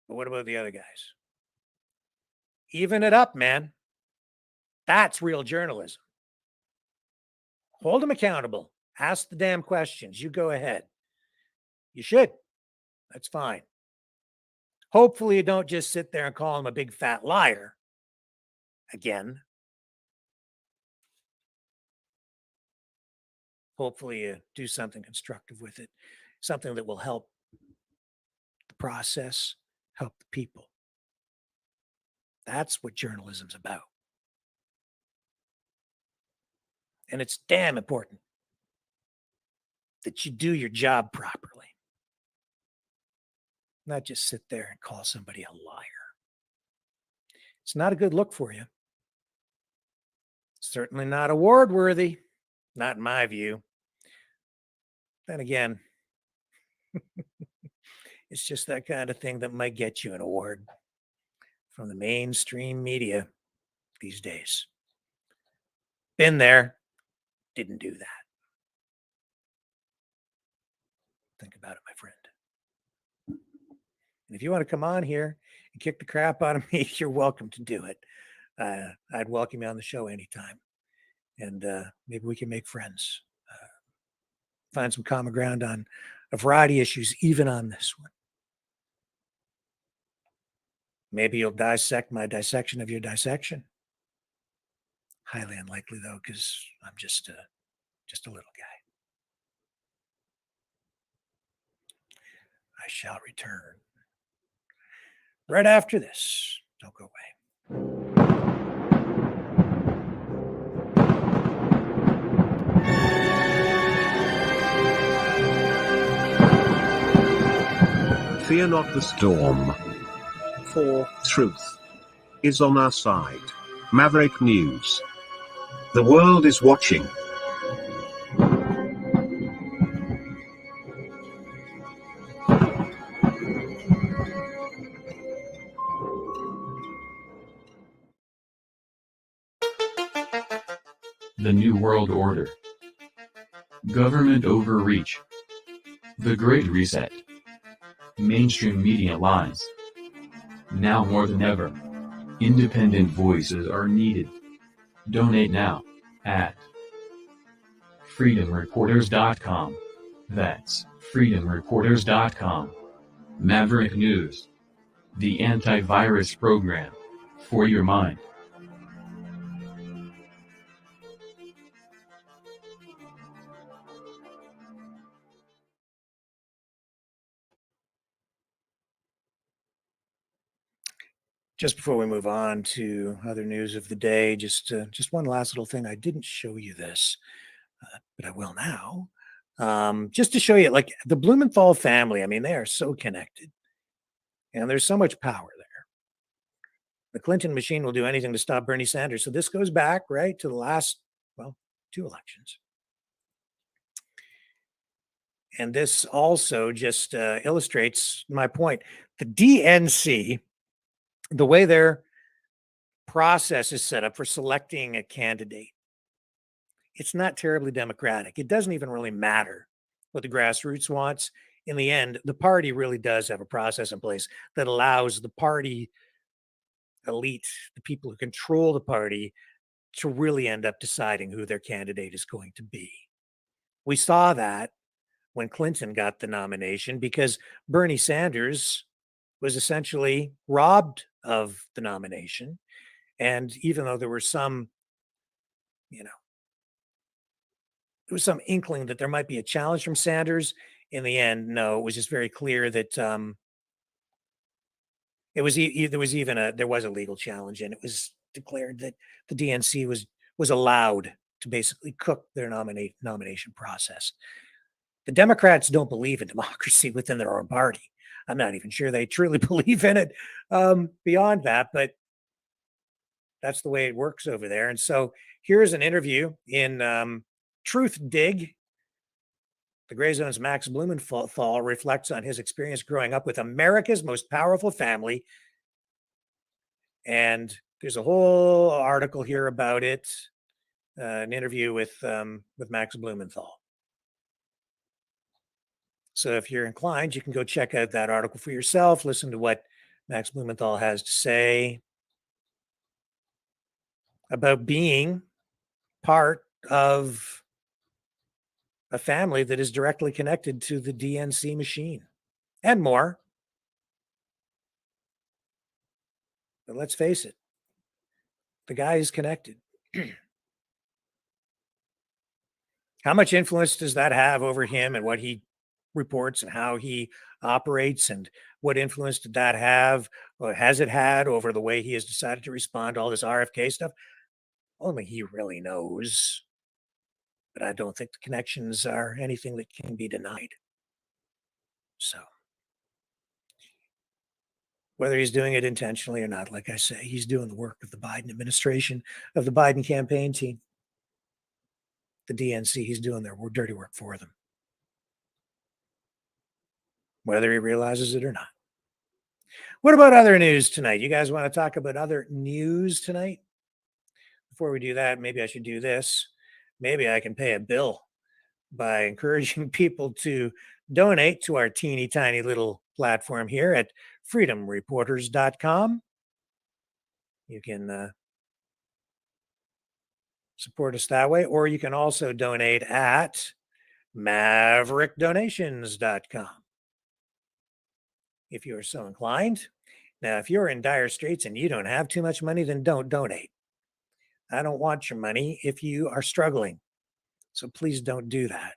But what about the other guys? Even it up, man. That's real journalism. Hold them accountable. Ask the damn questions. You go ahead. You should. That's fine. Hopefully you don't just sit there and call him a big fat liar again. Hopefully you do something constructive with it, something that will help the process, help the people. That's what journalism's about. And it's damn important that you do your job properly. Not just sit there and call somebody a liar. It's not a good look for you. Certainly not award worthy, not in my view. Then again, it's just that kind of thing that might get you an award from the mainstream media these days. Been there, didn't do that. Think about it, my friend. And if you want to come on here and kick the crap out of me, you're welcome to do it. I'd welcome you on the show anytime. And maybe we can make friends. Find some common ground on a variety of issues, even on this one. Maybe you'll dissect my dissection of your dissection. Highly unlikely, though, because I'm just a little guy. I shall return right after this. Don't go away. Fear not the storm, for truth is on our side. Maverick News. The world is watching. The New World Order. Government overreach. The Great Reset. Mainstream media lies. Now more than ever, independent voices are needed. Donate now at freedomreporters.com. That's freedomreporters.com. Maverick News. The antivirus program for your mind. Just before we move on to other news of the day, just one last little thing. I didn't show you this, but I will now. Just to show you, like the Blumenthal family, I mean, they are so connected and there's so much power there. The Clinton machine will do anything to stop Bernie Sanders. So this goes back, right, to the last, well, 2 elections. And this also just illustrates my point. The DNC, the way their process is set up for selecting a candidate, it's not terribly democratic. It doesn't even really matter what the grassroots wants. In the end, the party really does have a process in place that allows the party elite, the people who control the party, to really end up deciding who their candidate is going to be. We saw that when Clinton got the nomination because Bernie Sanders was essentially robbed of the nomination. And even though there were some, there was some inkling that there might be a challenge from Sanders, in the end, no, it was just very clear that there was a legal challenge, and it was declared that the DNC was allowed to basically cook their nomination process. The Democrats don't believe in democracy within their own party. I'm not even sure they truly believe in it beyond that, but that's the way it works over there. And so here's an interview in Truth Dig. The Gray Zone's Max Blumenthal reflects on his experience growing up with America's most powerful family. And there's a whole article here about it, an interview with Max Blumenthal. So if you're inclined, you can go check out that article for yourself, listen to what Max Blumenthal has to say about being part of a family that is directly connected to the DNC machine and more. But let's face it, the guy is connected. How much influence does that have over him and what he reports and how he operates, and what influence did that have, or has it had, over the way he has decided to respond to all this RFK stuff? Only he really knows. But I don't think the connections are anything that can be denied. So whether he's doing it intentionally or not, like I say, he's doing the work of the Biden administration, of the Biden campaign team. The DNC, he's doing their dirty work for them, whether he realizes it or not. What about other news tonight? You guys want to talk about other news tonight? Before we do that, maybe I should do this. Maybe I can pay a bill by encouraging people to donate to our teeny tiny little platform here at freedomreporters.com. You can support us that way, or you can also donate at maverickdonations.com if you are so inclined. Now, if you're in dire straits and you don't have too much money, then don't donate. I don't want your money if you are struggling. So please don't do that.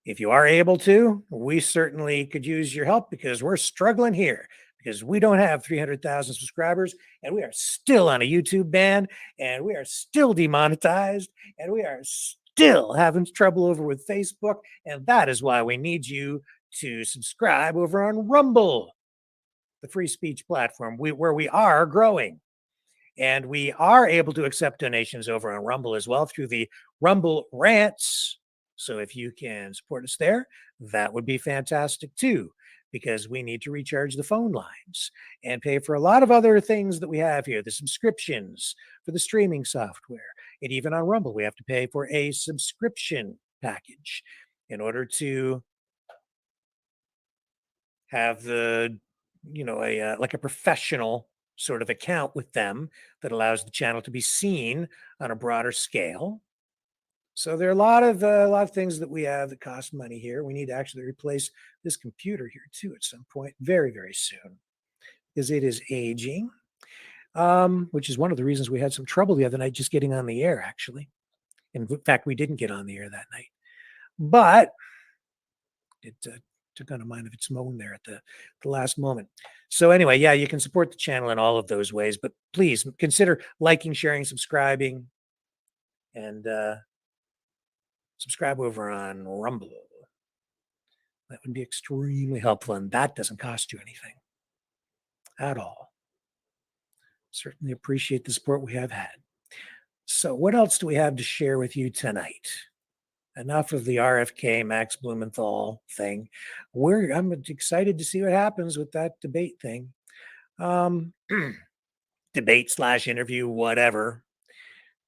If you are able to, we certainly could use your help because we're struggling here, because we don't have 300,000 subscribers, and we are still on a YouTube ban, and we are still demonetized, and we are still having trouble over with Facebook. And that is why we need you to subscribe over on Rumble, the free speech platform where we are growing. And we are able to accept donations over on Rumble as well through the Rumble Rants. So if you can support us there, that would be fantastic too, because we need to recharge the phone lines and pay for a lot of other things that we have here, the subscriptions for the streaming software. And even on Rumble, we have to pay for a subscription package in order to have the, like a professional sort of account with them that allows the channel to be seen on a broader scale. So there are a lot of things that we have that cost money here. We need to actually replace this computer here too at some point, very, very soon, because it is aging, which is one of the reasons we had some trouble the other night just getting on the air, actually. In fact, we didn't get on the air that night, but it took on a mind of its own there at the last moment. So anyway, yeah, you can support the channel in all of those ways, but please consider liking, sharing, subscribing, and subscribe over on Rumble. That would be extremely helpful, and that doesn't cost you anything at all. Certainly appreciate the support we have had. So what else do we have to share with you tonight? Enough of the RFK Max Blumenthal thing. I'm excited to see what happens with that debate thing. Debate / interview, whatever.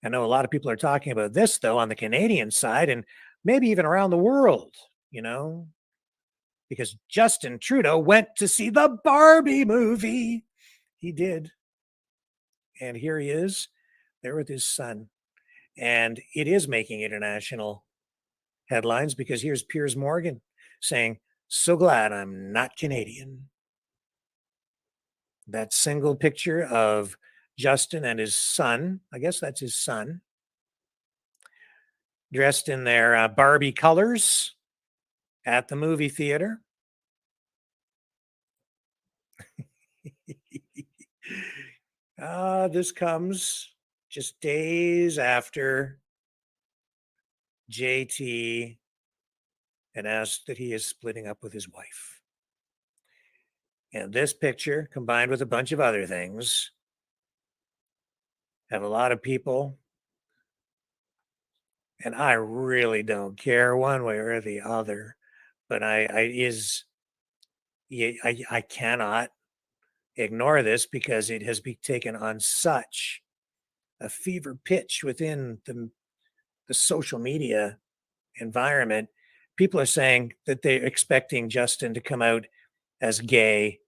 I know a lot of people are talking about this, though, on the Canadian side and maybe even around the world, because Justin Trudeau went to see the Barbie movie. He did. And here he is there with his son. And it is making international headlines because here's Piers Morgan saying, "So glad I'm not Canadian." That single picture of Justin and his son, I guess that's his son, dressed in their Barbie colors at the movie theater. This comes just days after JT announced that he is splitting up with his wife. And this picture, combined with a bunch of other things, have a lot of people, and I really don't care one way or the other, but I cannot ignore this because it has been taken on such a fever pitch within the social media environment. People are saying that they're expecting Justin to come out as gay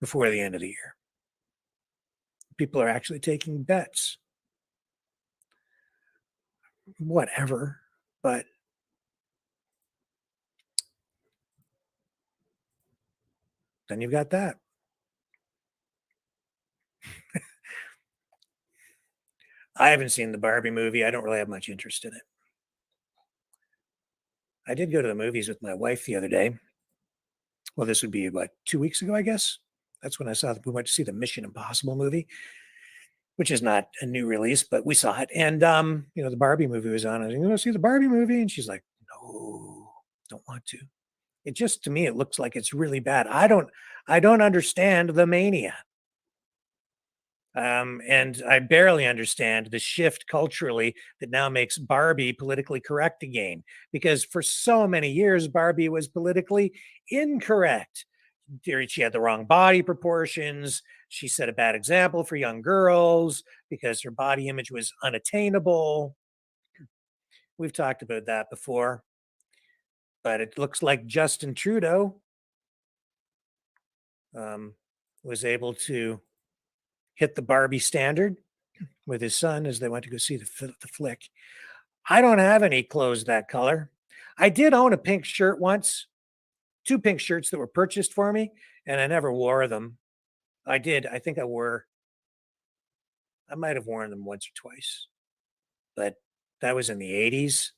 before the end of the year. People are actually taking bets. Whatever, but then you've got that. I haven't seen the Barbie movie. I don't really have much interest in it. I did go to the movies with my wife the other day. Well, this would be about 2 weeks ago, I guess. That's when we went to see the Mission Impossible movie, which is not a new release, but we saw it. And, the Barbie movie was on. I was like, "You want to see the Barbie movie?" And she's like, "No, don't want to." It just, to me, it looks like it's really bad. I don't understand the mania. And I barely understand the shift culturally that now makes Barbie politically correct again, because for so many years, Barbie was politically incorrect. She had the wrong body proportions. She set a bad example for young girls because her body image was unattainable. We've talked about that before, but it looks like Justin Trudeau was able to hit the Barbie standard with his son as they went to go see the flick. I don't have any clothes that color. I did own a pink shirt once, 2 pink shirts that were purchased for me, and I never wore them. I did. I think I might have worn them once or twice, but that was in the 80s,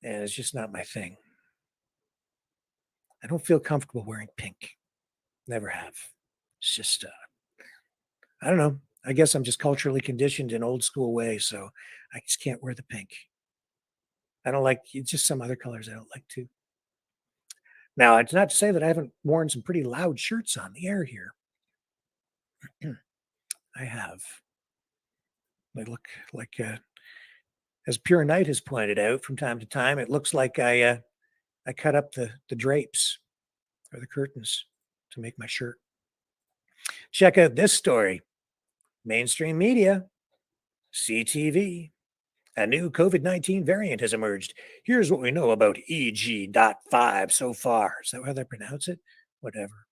and it's just not my thing. I don't feel comfortable wearing pink. Never have. It's just, I don't know. I guess I'm just culturally conditioned in old school way, so I just can't wear the pink. I don't like it's just some other colors I don't like too. Now, it's not to say that I haven't worn some pretty loud shirts on the air here. I have. They look like, as Pure Knight has pointed out from time to time, it looks like I cut up the drapes or the curtains to make my shirt. Check out this story. Mainstream media, CTV. A new COVID-19 variant has emerged. Here's what we know about EG.5 so far. Is that how they pronounce it? Whatever.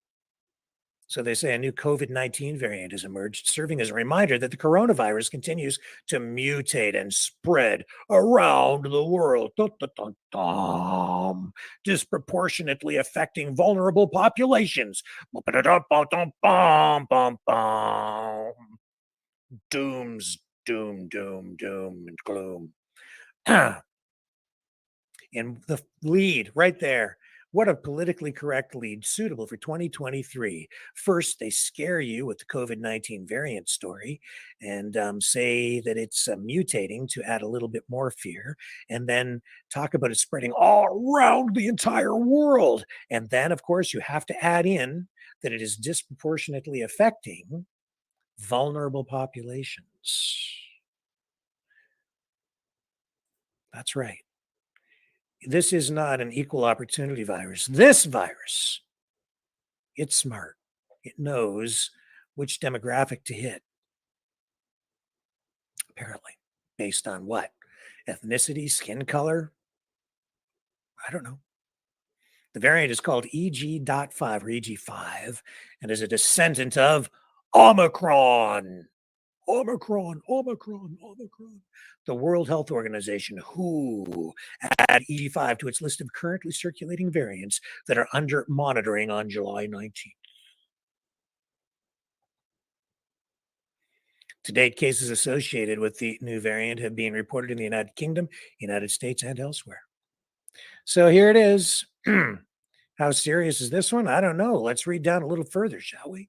So they say a new COVID-19 variant has emerged, serving as a reminder that the coronavirus continues to mutate and spread around the world, disproportionately affecting vulnerable populations. Dooms, doom, and gloom. In the lead right there, What a politically correct lead suitable for 2023. First, they scare you with the COVID-19 variant story and say that it's mutating to add a little bit more fear, and then talk about it spreading all around the entire world. And then, of course, you have to add in that it is disproportionately affecting vulnerable populations. That's right. This is not an equal opportunity virus. This virus, it's smart. It knows which demographic to hit. Apparently. Based on what? Ethnicity, skin color? I don't know. The variant is called EG.5 or EG5 and is a descendant of Omicron. Omicron. The World Health Organization, WHO, added EG5 to its list of currently circulating variants that are under monitoring on July 19th. To date, cases associated with the new variant have been reported in the United Kingdom, United States, and elsewhere. So here it is. How serious is this one? I don't know. Let's read down a little further, shall we?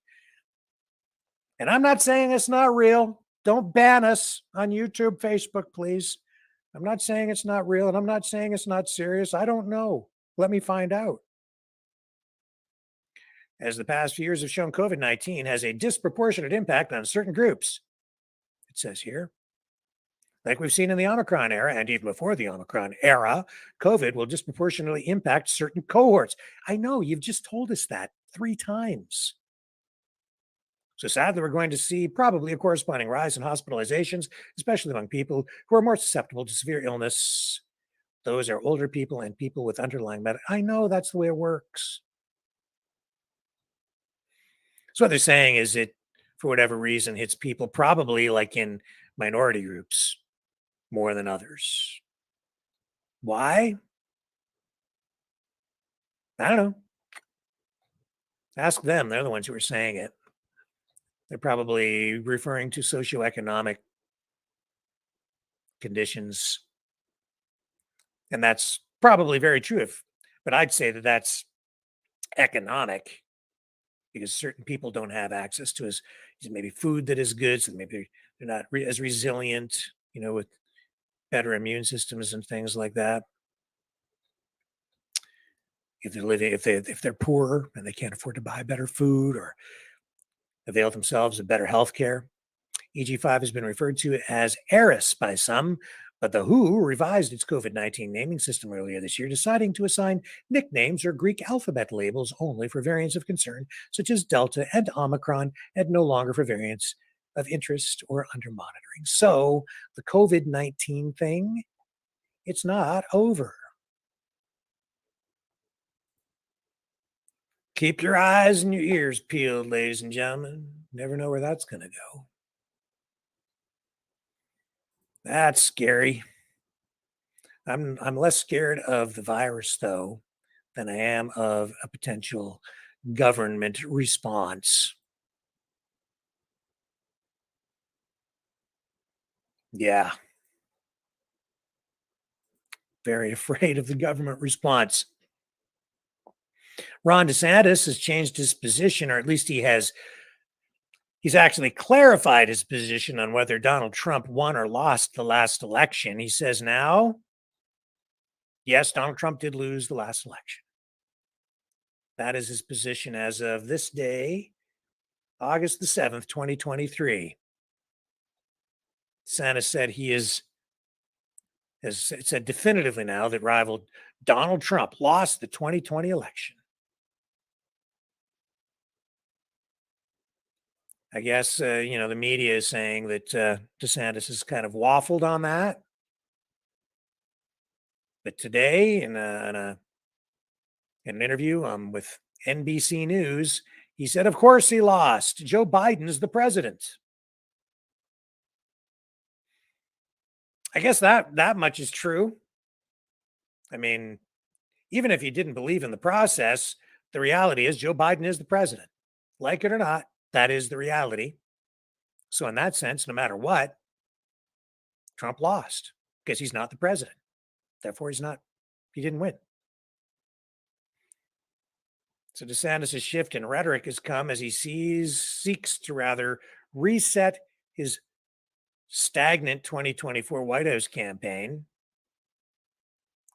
And I'm not saying it's not real. Don't ban us on YouTube, Facebook, please. I'm not saying it's not real, and I'm not saying it's not serious. I don't know. Let me find out. As the past few years have shown, COVID-19 has a disproportionate impact on certain groups. It says here, like we've seen in the Omicron era and even before the Omicron era, COVID will disproportionately impact certain cohorts. I know, you've just told us that 3 times. So sadly, we're going to see probably a corresponding rise in hospitalizations, especially among people who are more susceptible to severe illness. Those are older people and people with underlying medical. I know that's the way it works. So what they're saying is it, for whatever reason, hits people probably like in minority groups more than others. Why? I don't know. Ask them. They're the ones who are saying it. They're probably referring to socioeconomic conditions. And that's probably very true. But I'd say that that's economic because certain people don't have access to as maybe food that is good. So maybe they're not as resilient, with better immune systems and things like that. If they're living, if they're poor and they can't afford to buy better food or avail themselves of better health care. EG5 has been referred to as Eris by some, but the WHO revised its COVID-19 naming system earlier this year, deciding to assign nicknames or Greek alphabet labels only for variants of concern, such as Delta and Omicron, and no longer for variants of interest or under monitoring. So the COVID-19 thing, it's not over. Keep your eyes and your ears peeled, ladies and gentlemen. Never know where that's going to go. That's scary. I'm less scared of the virus, though, than I am of a potential government response. Yeah. Very afraid of the government response. Ron DeSantis has changed his position, or at least he's actually clarified his position on whether Donald Trump won or lost the last election. He says now, yes, Donald Trump did lose the last election. That is his position as of this day, August the 7th, 2023. DeSantis said he has said definitively now that rival Donald Trump lost the 2020 election. I guess, the media is saying that DeSantis has kind of waffled on that. But today, in an interview with NBC News, he said, of course he lost. Joe Biden is the president. I guess that much is true. I mean, even if you didn't believe in the process, the reality is Joe Biden is the president. Like it or not, that is the reality. So in that sense, no matter what, Trump lost because he's not the president. Therefore, he didn't win. So DeSantis' shift in rhetoric has come as he seeks to rather reset his stagnant 2024 White House campaign.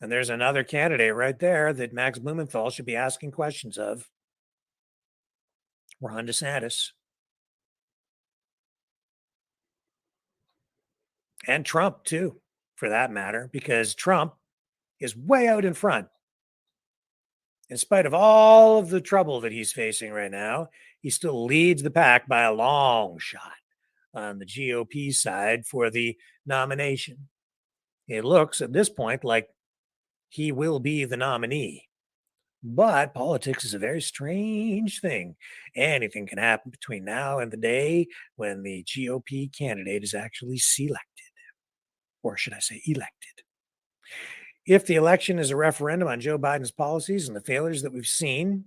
And there's another candidate right there that Max Blumenthal should be asking questions of. Ron DeSantis. And Trump, too, for that matter, because Trump is way out in front. In spite of all of the trouble that he's facing right now, he still leads the pack by a long shot on the GOP side for the nomination. It looks at this point like he will be the nominee. But politics is a very strange thing. Anything can happen between now and the day when the GOP candidate is actually selected. Or should I say elected? If the election is a referendum on Joe Biden's policies and the failures that we've seen,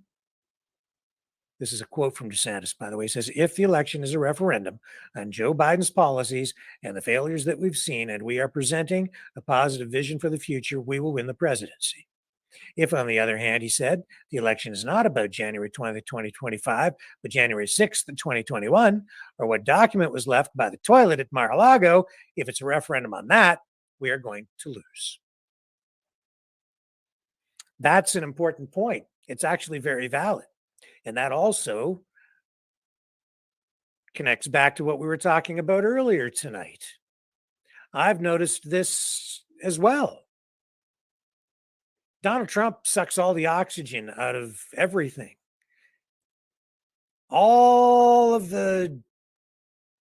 this is a quote from DeSantis, by the way, says, if the election is a referendum on Joe Biden's policies and the failures that we've seen, and we are presenting a positive vision for the future, we will win the presidency. If, on the other hand, he said, the election is not about January 20th, 2025, but January 6th, 2021, or what document was left by the toilet at Mar-a-Lago, if it's a referendum on that, we are going to lose. That's an important point. It's actually very valid. And that also connects back to what we were talking about earlier tonight. I've noticed this as well. Donald Trump sucks all the oxygen out of everything. All of the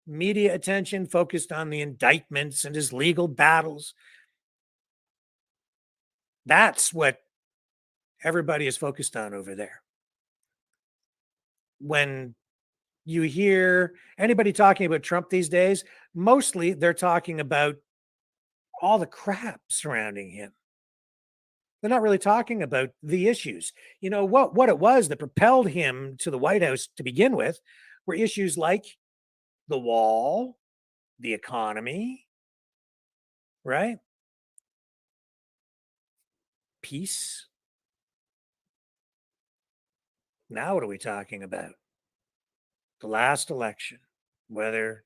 media attention focused on the indictments and his legal battles. That's what everybody is focused on over there. When you hear anybody talking about Trump these days, mostly they're talking about all the crap surrounding him. They're not really talking about the issues. You know, what it was that propelled him to the White House to begin with were issues like the wall, the economy, right? Peace. Now what are we talking about? The last election, whether,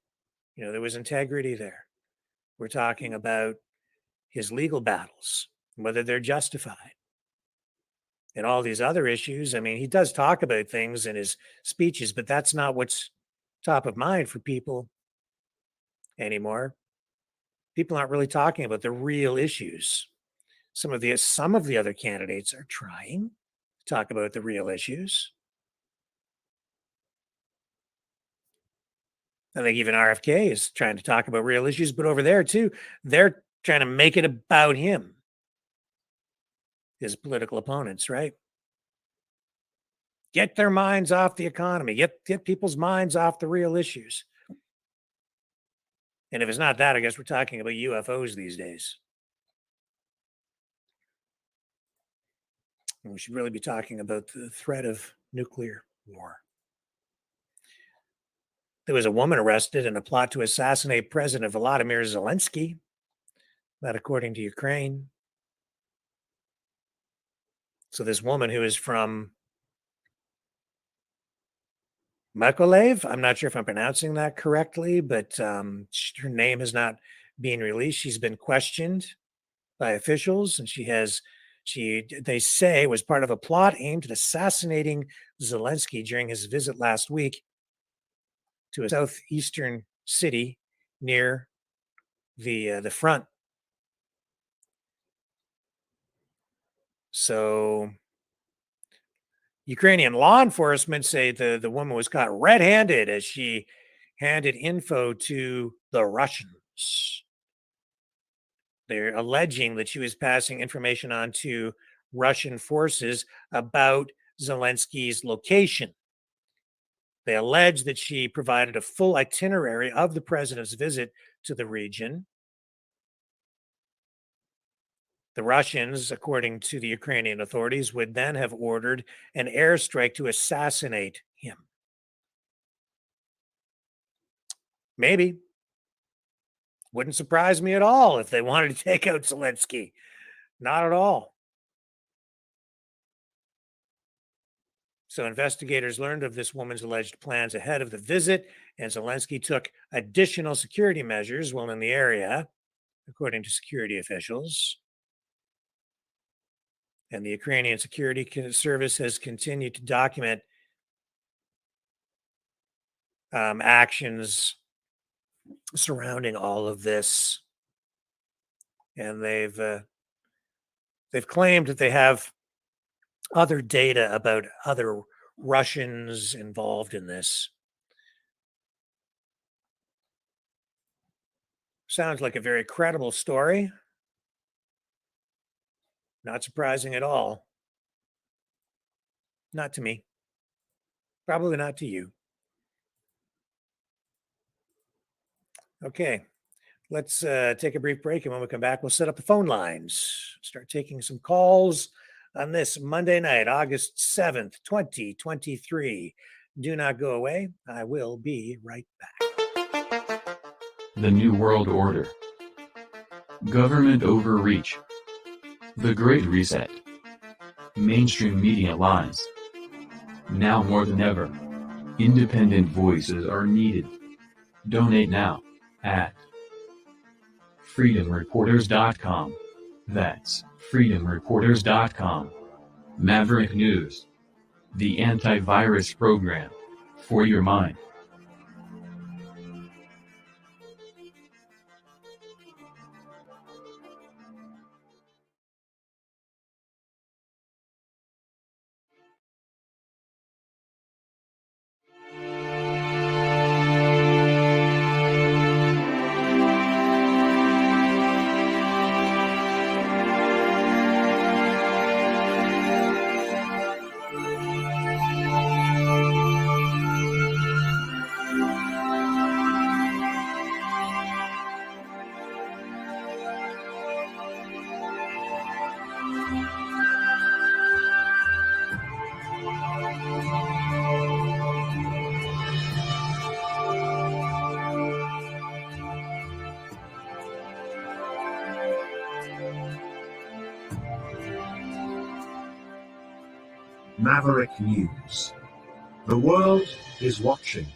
there was integrity there. We're talking about his legal battles, whether they're justified. And all these other issues. I mean, he does talk about things in his speeches, but that's not what's top of mind for people anymore. People aren't really talking about the real issues. Some of the other candidates are trying to talk about the real issues. I think even RFK is trying to talk about real issues, but over there too, they're trying to make it about him, his political opponents, right? Get their minds off the economy, get people's minds off the real issues. And if it's not that, I guess we're talking about UFOs these days. And we should really be talking about the threat of nuclear war. There was a woman arrested in a plot to assassinate President Volodymyr Zelensky. That according to Ukraine. So this woman who is from Mykolaiv, I'm not sure if I'm pronouncing that correctly, but her name has not been released. She's been questioned by officials, and they say was part of a plot aimed at assassinating Zelensky during his visit last week to a southeastern city near the front. So Ukrainian law enforcement say the woman was caught red-handed as she handed info to the Russians. They're alleging that she was passing information on to Russian forces about Zelensky's location. They allege that she provided a full itinerary of the president's visit to the region. The Russians, according to the Ukrainian authorities, would then have ordered an airstrike to assassinate him. Maybe. Wouldn't surprise me at all if they wanted to take out Zelensky. Not at all. So investigators learned of this woman's alleged plans ahead of the visit, and Zelensky took additional security measures while in the area, according to security officials. And the Ukrainian Security Service has continued to document actions surrounding all of this, and they've claimed that they have other data about other Russians involved in this. Sounds like a very credible story. Not surprising at all. Not to me. Probably not to you. Okay, let's take a brief break, and when we come back, we'll set up the phone lines. Start taking some calls on this Monday night, August 7th, 2023. Do not go away. I will be right back. The New World Order. Government overreach. The Great Reset. Mainstream media lies. Now more than ever, independent voices are needed. Donate now at freedomreporters.com. That's freedomreporters.com. Maverick News. The antivirus program for your mind. Maverick News. The world is watching.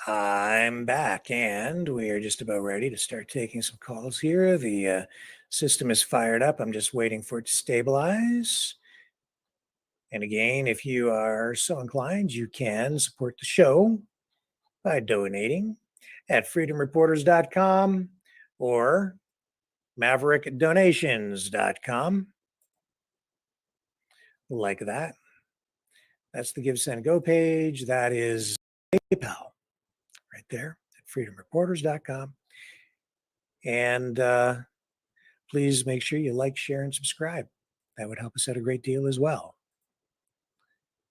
I'm back, and we are just about ready to start taking some calls here. The system is fired up. I'm just waiting for it to stabilize. And again, if you are so inclined, you can support the show by donating at freedomreporters.com or maverickdonations.com. Like that. That's the Give, Send, Go page. That is PayPal right there at freedomreporters.com. And please make sure you like, share, and subscribe. That would help us out a great deal as well.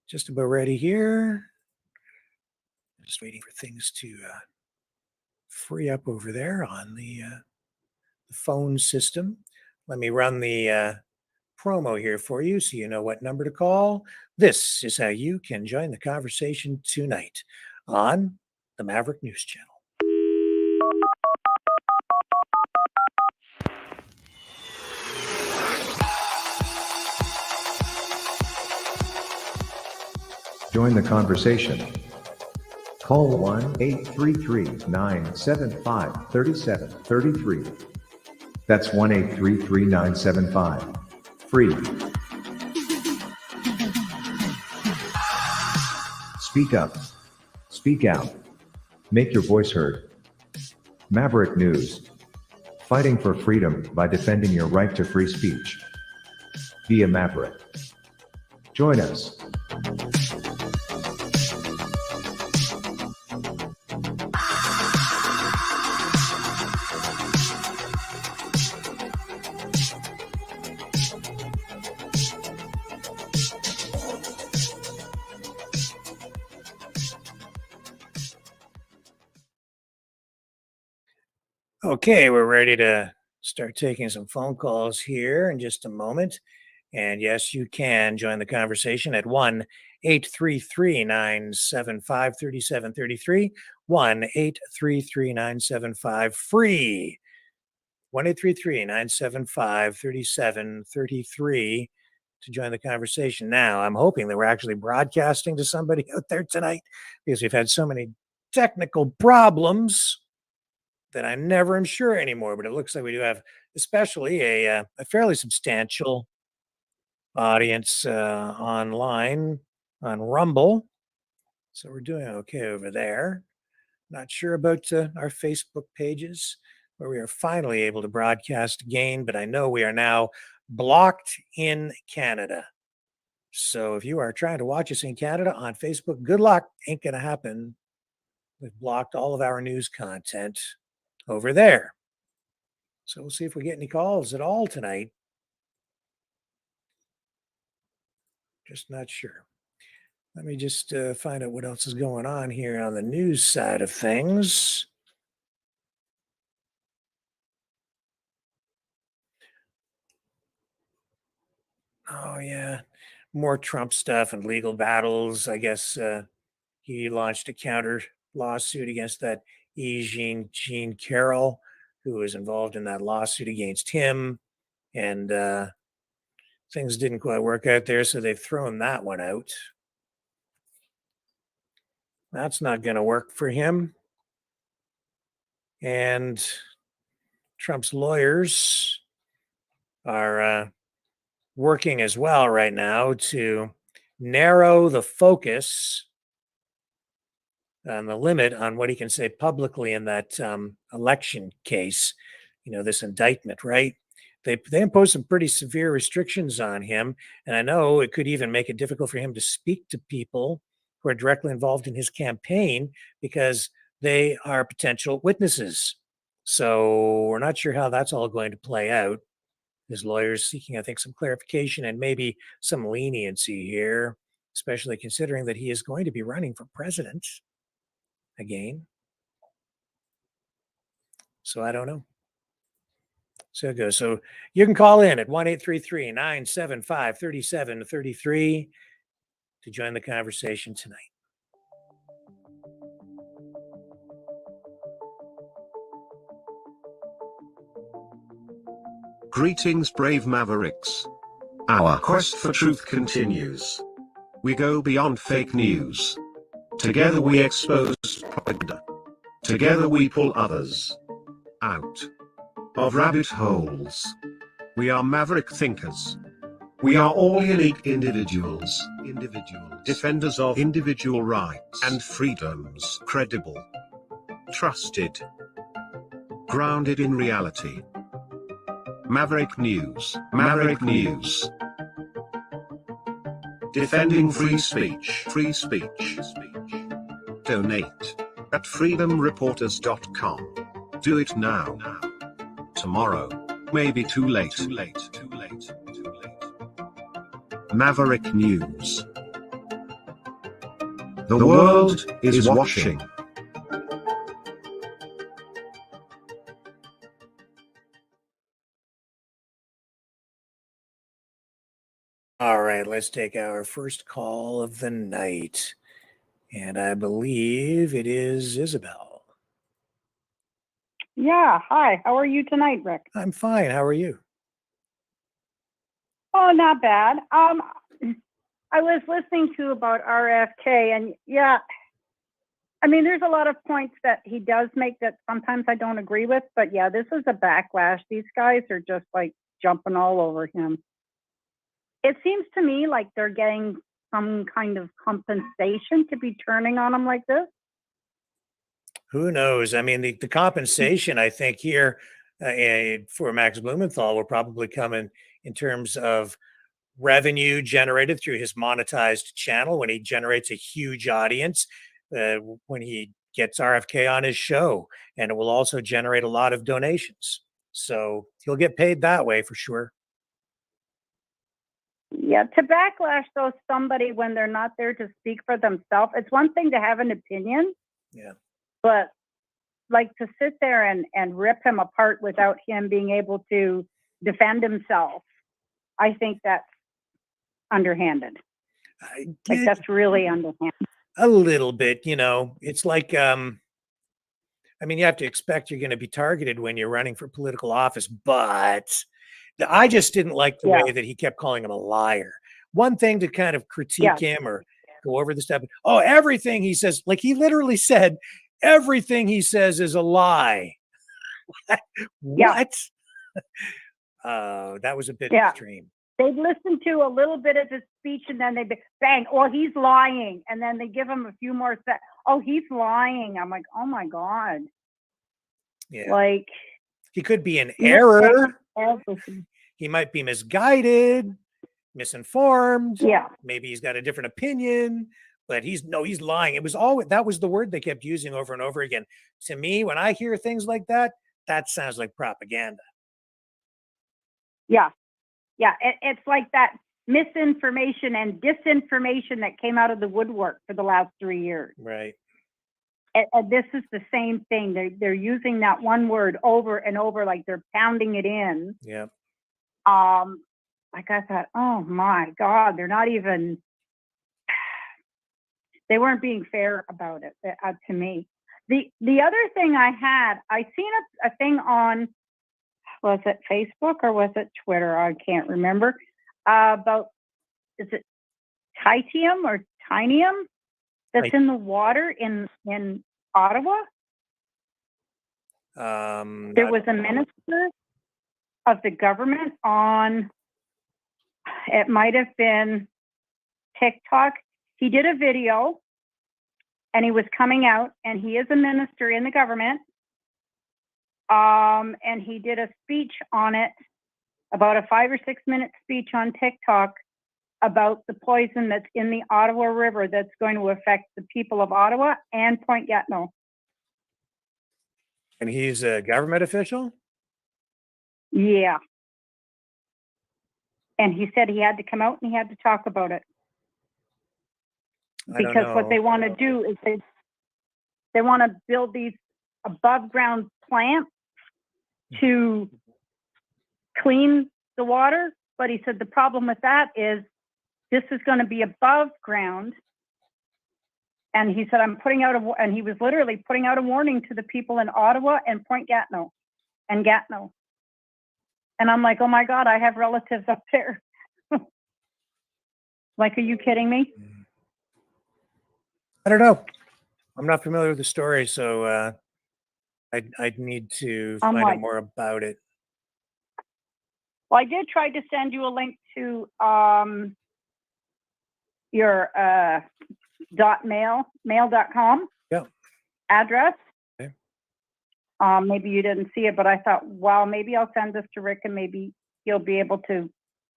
Just about ready here. Just waiting for things to free up over there on the phone system. Let me run the promo here for you so you know what number to call. This is how you can join the conversation tonight on the Maverick News Channel. Join the conversation. Call 1-833-975-3733. That's 1-833-975. Free. Speak up. Speak out. Make your voice heard. Maverick News. Fighting for freedom by defending your right to free speech. Be a Maverick. Join us. Okay, we're ready to start taking some phone calls here in just a moment. And yes, you can join the conversation at 1-833-975-3733, 1-833-975-FREE. 1-833-975-3733 to join the conversation. Now, I'm hoping that we're actually broadcasting to somebody out there tonight because we've had so many technical problems that I never am sure anymore. But it looks like we do have, especially a fairly substantial audience online on Rumble. So we're doing okay over there. Not sure about our Facebook pages where we are finally able to broadcast again, but I know we are now blocked in Canada. So if you are trying to watch us in Canada on Facebook, good luck. Ain't going to happen. We've blocked all of our news content over there. So we'll see if we get any calls at all tonight. Just not sure. Let me just find out what else is going on here on the news side of things. Oh, yeah. More Trump stuff and legal battles. I guess he launched a counter lawsuit against that Jean Carroll, who was involved in that lawsuit against him. And things didn't quite work out there, so they've thrown that one out. That's not going to work for him. And Trump's lawyers are working as well right now to narrow the focus and the limit on what he can say publicly in that election case, this indictment, right? They impose some pretty severe restrictions on him. And I know it could even make it difficult for him to speak to people who are directly involved in his campaign because they are potential witnesses. So we're not sure how that's all going to play out. His lawyers seeking, I think, some clarification and maybe some leniency here, especially considering that he is going to be running for president again. So I don't know. So it goes. So you can call in at 1-833-975-3733 to join the conversation tonight. Greetings, brave Mavericks. Our quest for truth continues. We go beyond fake news. Together we expose propaganda. Together we pull others out of rabbit holes. We are maverick thinkers. We are all unique individuals, defenders of individual rights and freedoms, credible, trusted, grounded in reality. Maverick News, Maverick News. Defending free speech, free speech. Donate at freedomreporters.com. Do it now. Tomorrow may be too late. Maverick News. The world is watching. All right, let's take our first call of the night. And I believe it is Isabel. Yeah, hi. How are you tonight, Rick? I'm fine. How are you? Oh, not bad. I was listening to about RFK, and yeah, I mean, there's a lot of points that he does make that sometimes I don't agree with, but yeah, this is a backlash. These guys are just like jumping all over him. It seems to me like they're getting some kind of compensation to be turning on him like this. Who knows? I mean, the compensation, I think, here for Max Blumenthal will probably come in terms of revenue generated through his monetized channel when he generates a huge audience, when he gets RFK on his show, and it will also generate a lot of donations. So he'll get paid that way for sure. Yeah, to backlash though somebody when they're not there to speak for themselves, it's one thing to have an opinion. Yeah. But like to sit there and rip him apart without him being able to defend himself, I think that's underhanded. Like that's really underhanded. A little bit, it's like I mean, you have to expect you're going to be targeted when you're running for political office, but I just didn't like the way that he kept calling him a liar. One thing to kind of critique him or go over the stuff. Oh, everything he says, like he literally said, everything he says is a lie. What? That was a bit extreme. They'd listen to a little bit of his speech and then they'd be, bang, oh, he's lying. And then they give him a few more seconds. Oh, he's lying. I'm like, oh my God. Yeah. Like, he could be in error. Everything. He might be misguided, misinformed. Yeah. Maybe he's got a different opinion, but he's lying. It was that was the word they kept using over and over again. To me, when I hear things like that, that sounds like propaganda. Yeah. Yeah. It's like that misinformation and disinformation that came out of the woodwork for the last 3 years. Right. And this is the same thing. They're using that one word over and over, like they're pounding it in. Yeah. Like I thought, oh my God, they're not even, they weren't being fair about it to me. The other thing I seen a thing on, was it Facebook or was it Twitter? I can't remember. About, is it titium or tinium that's in the water in Ottawa? There was a minister of the government on, it might have been TikTok. He did a video and he was coming out, and he is a minister in the government. And he did a speech on it, about a 5 or 6 minute speech on TikTok about the poison that's in the Ottawa River that's going to affect the people of Ottawa and Point Gatineau. And he's a government official? Yeah. And he said he had to come out and he had to talk about it. Because what they want to do is they want to build these above ground plants to clean the water. But he said the problem with that is this is going to be above ground. And he said, and he was literally putting out a warning to the people in Ottawa and Point Gatineau and Gatineau. And I'm like, oh my God, I have relatives up there. Like, are you kidding me? I don't know. I'm not familiar with the story, so I'd need to find out more about it. Well, I did try to send you a link to your mail.com address. Okay. Maybe you didn't see it, but I thought, well, maybe I'll send this to Rick and maybe he'll be able to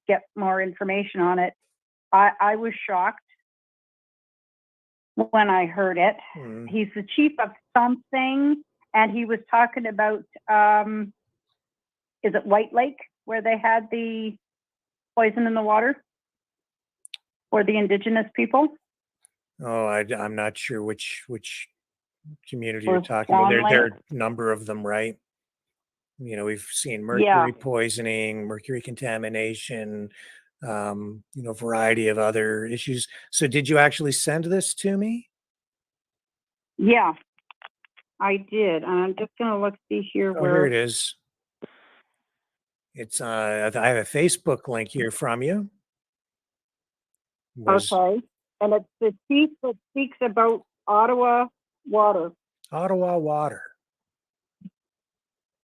get more information on it. I was shocked when I heard it. He's the chief of something, and he was talking about, is it White Lake, where they had the poison in the water for the Indigenous people? Oh, I'm not sure which community you're talking about. There are a number of them, right? You know, we've seen mercury poisoning, mercury contamination, variety of other issues. So did you actually send this to me? Yeah, I did. I'm just going to see here where. Here it is. It's I have a Facebook link here from you. Okay. And it's the chief that speaks about Ottawa water. Ottawa water.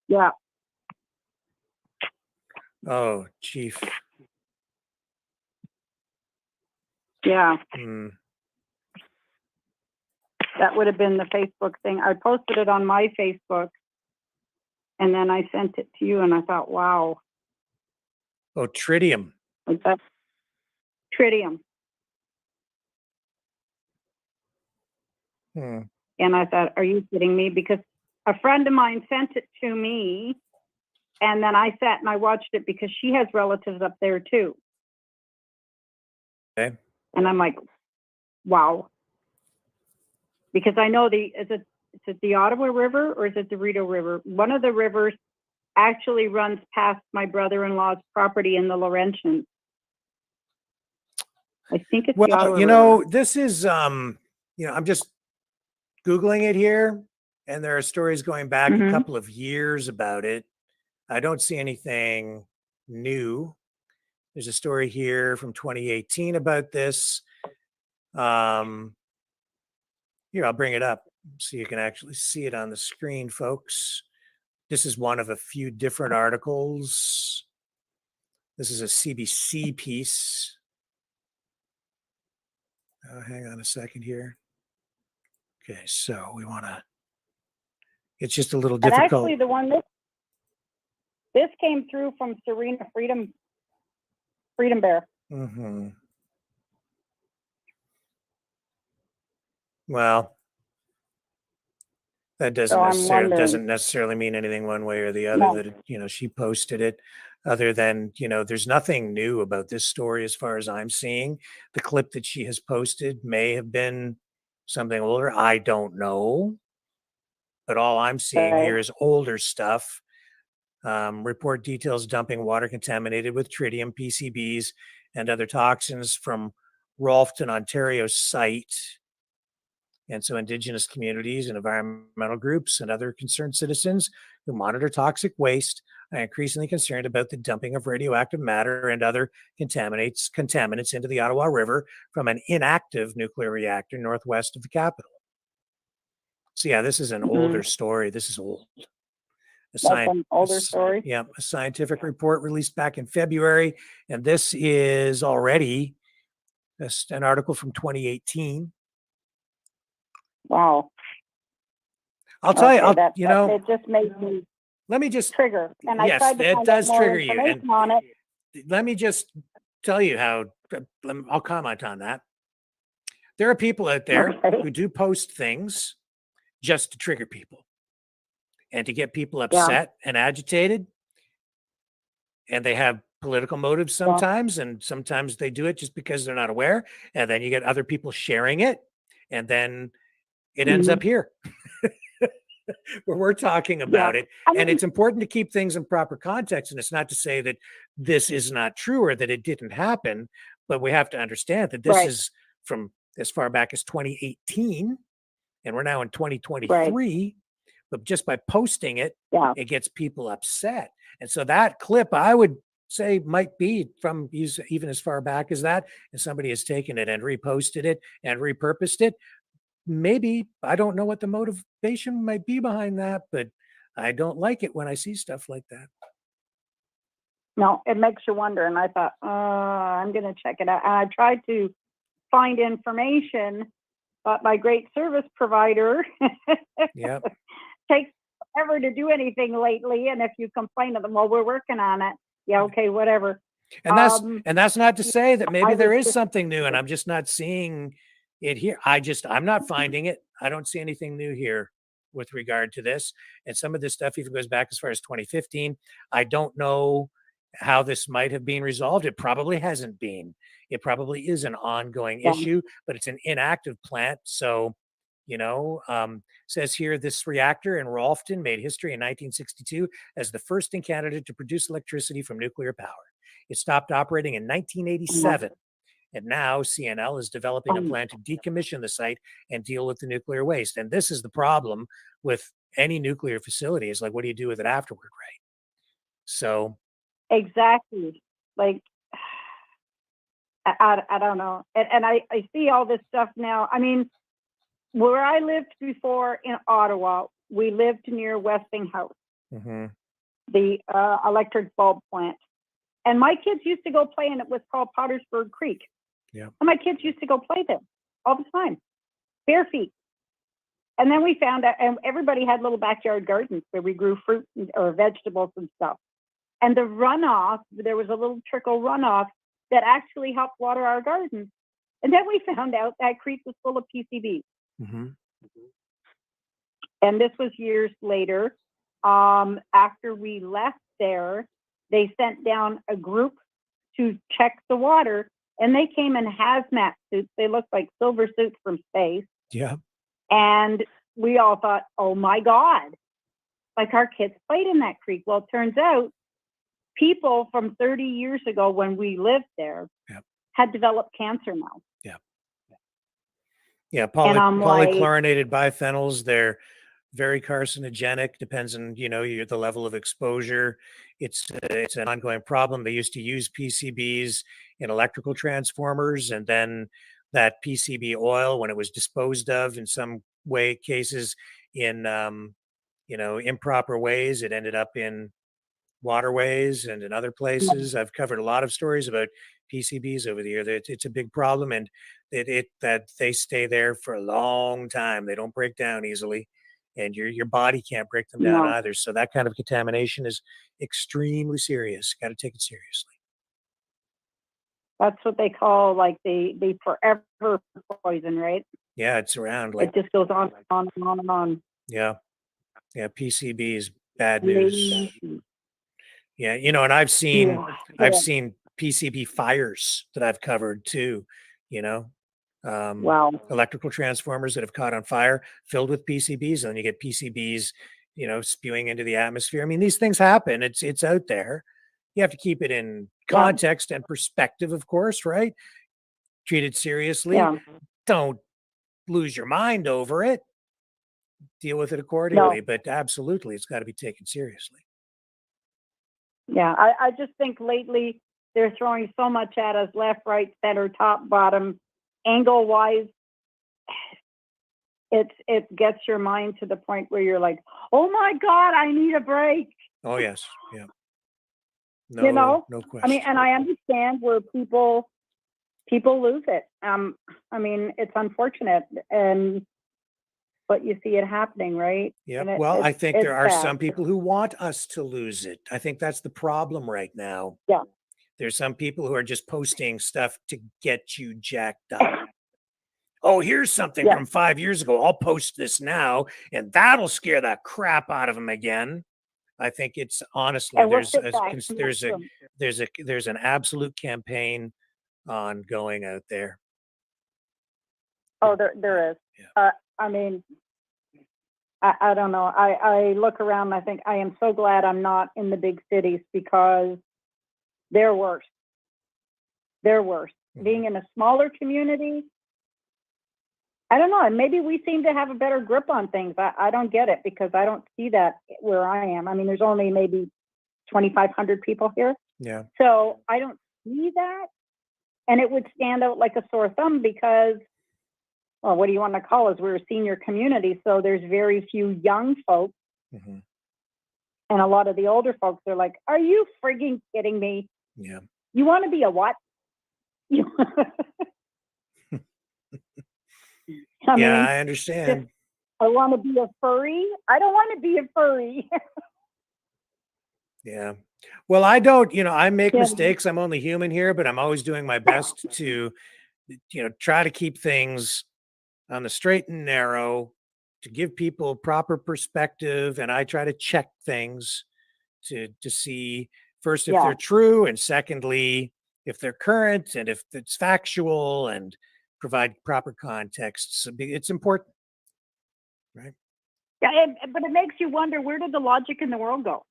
Yeah. Oh, chief. Yeah. That would have been the Facebook thing. I posted it on my Facebook and then I sent it to you and I thought, wow. Oh, tritium. Like that's tritium. And I thought, are you kidding me? Because a friend of mine sent it to me and then I sat and I watched it because she has relatives up there too. Okay. And I'm like, wow. Because I know is it the Ottawa River or is it the Rideau River? One of the rivers actually runs past my brother-in-law's property in the Laurentians. I think it's the Ottawa River. River. This is I'm just Googling it here, and there are stories going back a Mhm. couple of years about it. I don't see anything new. There's a story here from 2018 about this. Here, I'll bring it up so you can actually see it on the screen, folks. This is one of a few different articles. This is a CBC piece. Hang on a second here. Okay, so we want to, it's just a little And difficult. actually, the one this came through from Serena Freedom Bear. Mm-hmm. Well, that So I'm wondering. doesn't necessarily mean anything one way or the other. No. That she posted it, other than there's nothing new about this story as far as I'm seeing. The clip that she has posted may have been something older. I don't know, but all I'm seeing here is older stuff. Report details dumping water contaminated with tritium, PCBs, and other toxins from Rolfton, Ontario site. And so Indigenous communities and environmental groups and other concerned citizens who monitor toxic waste are increasingly concerned about the dumping of radioactive matter and other contaminants into the Ottawa River from an inactive nuclear reactor northwest of the capital. So yeah, this is an older story. This is old. That's an older story. Yeah, a scientific report released back in February, and this is already an article from 2018. Wow. I'll tell you, it just made me. Let me just trigger, and I yes, tried to it find does out more trigger you. And information on it. let me just tell you how. I'll comment on that. There are people out there who do post things just to trigger people and to get people upset and agitated, and they have political motives sometimes, and sometimes they do it just because they're not aware, and then you get other people sharing it, and then it ends up here where we're talking about it. And it's important to keep things in proper context, and it's not to say that this is not true or that it didn't happen, but we have to understand that this is from as far back as 2018, and we're now in 2023. But just by posting it, it gets people upset. And so that clip, I would say, might be from even as far back as that, and somebody has taken it and reposted it and repurposed it. Maybe, I don't know what the motivation might be behind that, but I don't like it when I see stuff like that. No, it makes you wonder. And I thought, I'm going to check it out. And I tried to find information, but my great service provider takes forever to do anything lately. And if you complain to them, well, we're working on it. Yeah, okay, whatever. And that's not to say that maybe there is something new and I'm just not seeing it here. I'm not finding it. I don't see anything new here with regard to this. And some of this stuff even goes back as far as 2015. I don't know how this might have been resolved. It probably hasn't been. It probably is an ongoing issue, but it's an inactive plant. So, says here, this reactor in Rolfton made history in 1962 as the first in Canada to produce electricity from nuclear power. It stopped operating in 1987. And now CNL is developing a plan to decommission the site and deal with the nuclear waste. And this is the problem with any nuclear facility, is like, what do you do with it afterward, right? So. Exactly. Like, I don't know. And I see all this stuff now. I mean, where I lived before in Ottawa, we lived near Westinghouse, the electric bulb plant. And my kids used to go play in it. Was called Pottersburg Creek. Yeah. And my kids used to go play there all the time, bare feet. And then we found out, and everybody had little backyard gardens where we grew fruit or vegetables and stuff. And the runoff, there was a little trickle runoff that actually helped water our gardens. And then we found out that creek was full of PCBs. And this was years later. After we left there, they sent down a group to check the water, and they came in hazmat suits. They looked like silver suits from space. Yeah. And we all thought, oh my God, like our kids played in that creek. Well, it turns out people from 30 years ago when we lived there had developed cancer now. Yeah, polychlorinated biphenyls, they're very carcinogenic. Depends on the level of exposure. It's an ongoing problem. They used to use PCBs in electrical transformers, and then that PCB oil, when it was disposed of in some cases in improper ways, it ended up in waterways and in other places. I've covered a lot of stories about PCBs over the year. It's a big problem, and that they stay there for a long time. They don't break down easily, and your body can't break them down No. either. So that kind of contamination is extremely serious. Got to take it seriously. That's what they call like the forever poison, right? Yeah, it's around like It just goes on and on and on and on. yeah, PCB is bad news. Yeah, and I've seen PCB fires that I've covered too. Wow. Electrical transformers that have caught on fire filled with PCBs, and then you get PCBs, spewing into the atmosphere. I mean, these things happen. It's out there. You have to keep it in context and perspective, of course, right? Treat it seriously. Yeah. Don't lose your mind over it. Deal with it accordingly. No. But absolutely, it's got to be taken seriously. Yeah, I just think lately they're throwing so much at us, left, right, center, top, bottom, angle wise. It gets your mind to the point where you're like, oh my God, I need a break. Oh yes, yeah. No, no question. I mean, and I understand where people lose it. I mean, it's unfortunate, but you see it happening, right? Yeah. Well, I think there are some people who want us to lose it. I think that's the problem right now. Yeah. There's some people who are just posting stuff to get you jacked up. Oh, here's something from 5 years ago. I'll post this now, and that'll scare the crap out of them again. I think it's honestly there's an absolute campaign ongoing out there. Oh, there is. Yeah. I mean, I don't know. I look around and I think I am so glad I'm not in the big cities because they're worse. They're worse. Mm-hmm. Being in a smaller community, I don't know. And maybe we seem to have a better grip on things. I don't get it because I don't see that where I am. I mean, there's only maybe 2,500 people here. Yeah. So I don't see that. And it would stand out like a sore thumb because, well, what do you want to call us? We're a senior community. So there's very few young folks. Mm-hmm. And a lot of the older folks are like, are you frigging kidding me? Yeah. You want to be a what? I understand. I want to be a furry. I don't want to be a furry. Yeah. Well, I don't, I make mistakes. I'm only human here, but I'm always doing my best to, try to keep things on the straight and narrow, to give people proper perspective. And I try to check things to see first if they're true, and secondly, if they're current and if it's factual, and provide proper context. So it's important, right? Yeah, but it makes you wonder, where did the logic in the world go?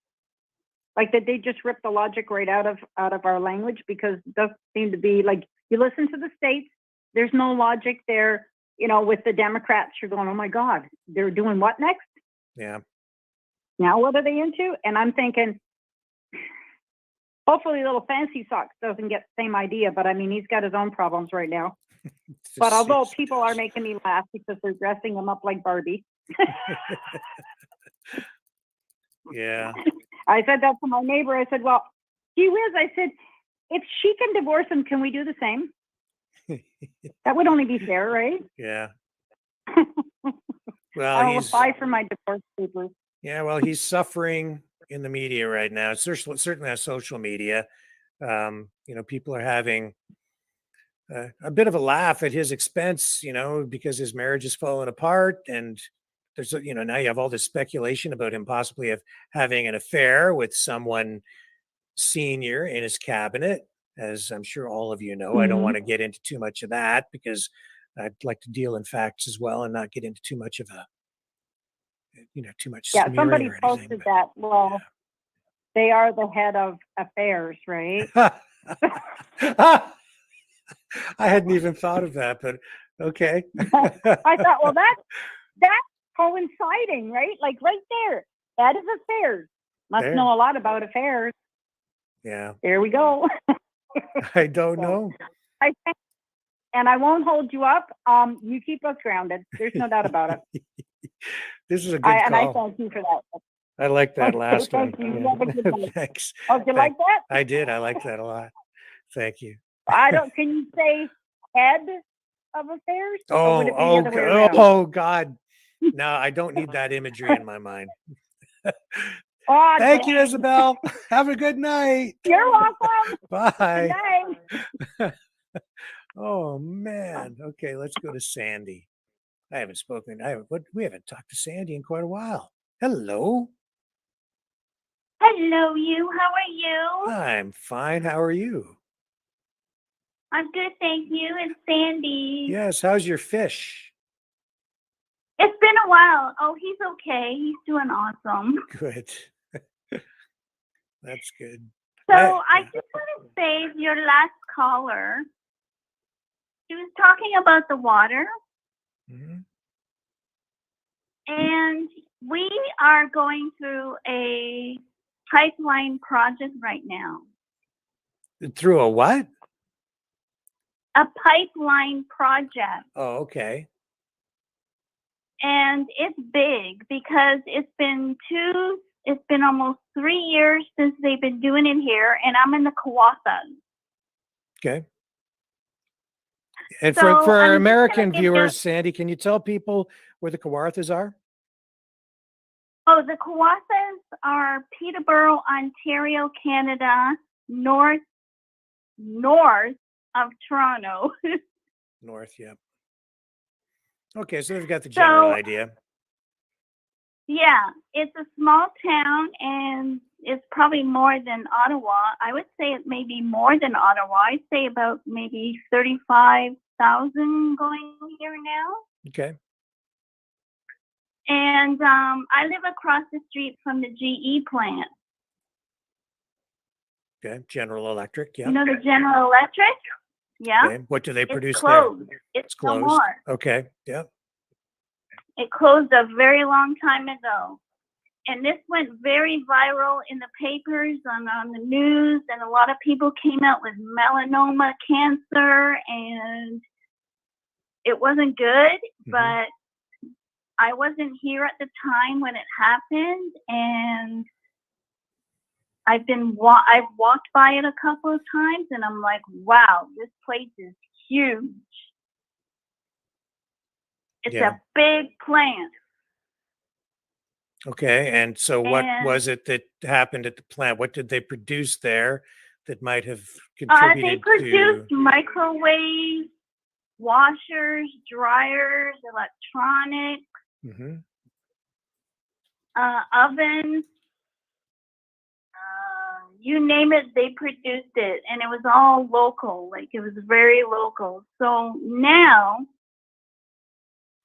Like, did they just rip the logic right out of our language? Because it doesn't seem to be like, you listen to the states, there's no logic there. With the Democrats, you're going, oh my God, they're doing what next? Yeah. Now what are they into? And I'm thinking, hopefully little Fancy Socks doesn't get the same idea, but I mean, he's got his own problems right now. But although people are making me laugh because they're dressing him up like Barbie. Yeah. I said that to my neighbor. I said, well, gee whiz. I said, if she can divorce him, can we do the same? That would only be fair, right? Yeah. Well, I'll apply for my divorce papers. Yeah, well, he's suffering in the media right now. Certainly on social media. People are having a bit of a laugh at his expense, because his marriage is falling apart, and there's now you have all this speculation about him possibly having an affair with someone senior in his cabinet, as I'm sure all of you know. Mm-hmm. I don't want to get into too much of that because I'd like to deal in facts as well and not get into too much of too much. Yeah, somebody posted that. Well, they are the head of affairs, right? I hadn't even thought of that, but okay. I thought, well, that's coinciding, right? Like right there. That is affairs. Must There. know a lot about affairs. Yeah. There we go. I don't know. And I won't hold you up. You keep us grounded. There's no doubt about it. This is a good And I call. thank you for that. I like that Okay, last one. thank you. You Yeah. have a good night. Thanks. Oh, did you like that? I did. I liked that a lot. Thank you. Can you say head of affairs? Or would it be the other way around? Oh God. No, I don't need that imagery in my mind. Oh, Thank you, Isabel. Have a good night. You're welcome. Bye. Good night. Oh man. Okay, let's go to Sandy. I haven't spoken. We haven't talked to Sandy in quite a while. Hello. Hello, you. How are you? I'm fine. How are you? I'm good, thank you. It's Sandy. Yes. How's your fish? It's been a while. Oh, he's okay. He's doing awesome. Good. That's good. So I just want to say, your last caller, she was talking about the water. Mhm. And we are going through a pipeline project right now. Through a what? A pipeline project. Oh, okay. And it's big because it's been almost 3 years since they've been doing it here, and I'm in the Kawathas. Okay. And So for I'm our just gonna American give you- viewers, Sandy, can you tell people where the Kawarthas are? Oh, the Kawathas are Peterborough, Ontario, Canada, north of Toronto. North, yep. Okay, so they've got the general So- idea. Yeah, it's a small town, and it's probably more than Ottawa. I would say it may be more than Ottawa. I'd say about maybe 35,000 going here now. Okay. And I live across the street from the GE plant. Okay. General Electric, yeah. You know the General Electric? Yeah. Okay. What do they produce It's closed. there? It's closed. no more. Okay. Yeah. It closed a very long time ago. And this went very viral in the papers, on the news, and a lot of people came out with melanoma cancer, and it wasn't good, but I wasn't here at the time when it happened, and I've walked by it a couple of times, and I'm like, wow, this place is huge. It's a big plant. Okay. And so what And- was it that happened at the plant? What did they produce there that might have They contributed produced to? microwaves, washers, dryers, electronics, Mhm. ovens, you name it, they produced it, and it was all local. Like, it was very local. So now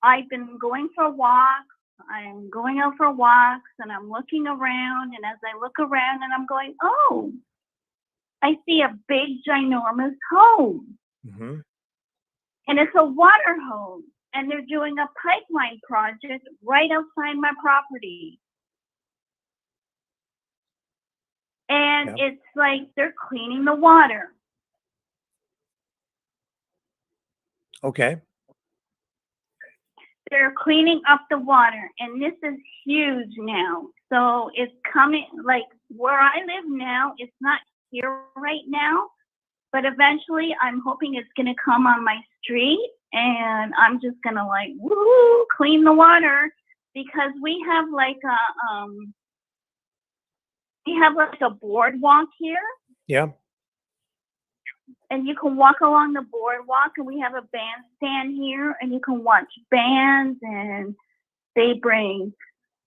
I've been going for walks. I'm going out for walks, and I'm looking around, and as I look around, and I'm going, oh, I see a big, ginormous hose, Mhm. and it's a water hose, and they're doing a pipeline project right outside my property. And it's like they're cleaning the water. Okay. They're cleaning up the water, and this is huge now. So it's coming, like where I live now, it's not here right now, but eventually I'm hoping it's going to come on my street, and I'm just going to like, woo, clean the water, because we have like a boardwalk here. Yeah. And you can walk along the boardwalk, and we have a bandstand here, and you can watch bands, and they bring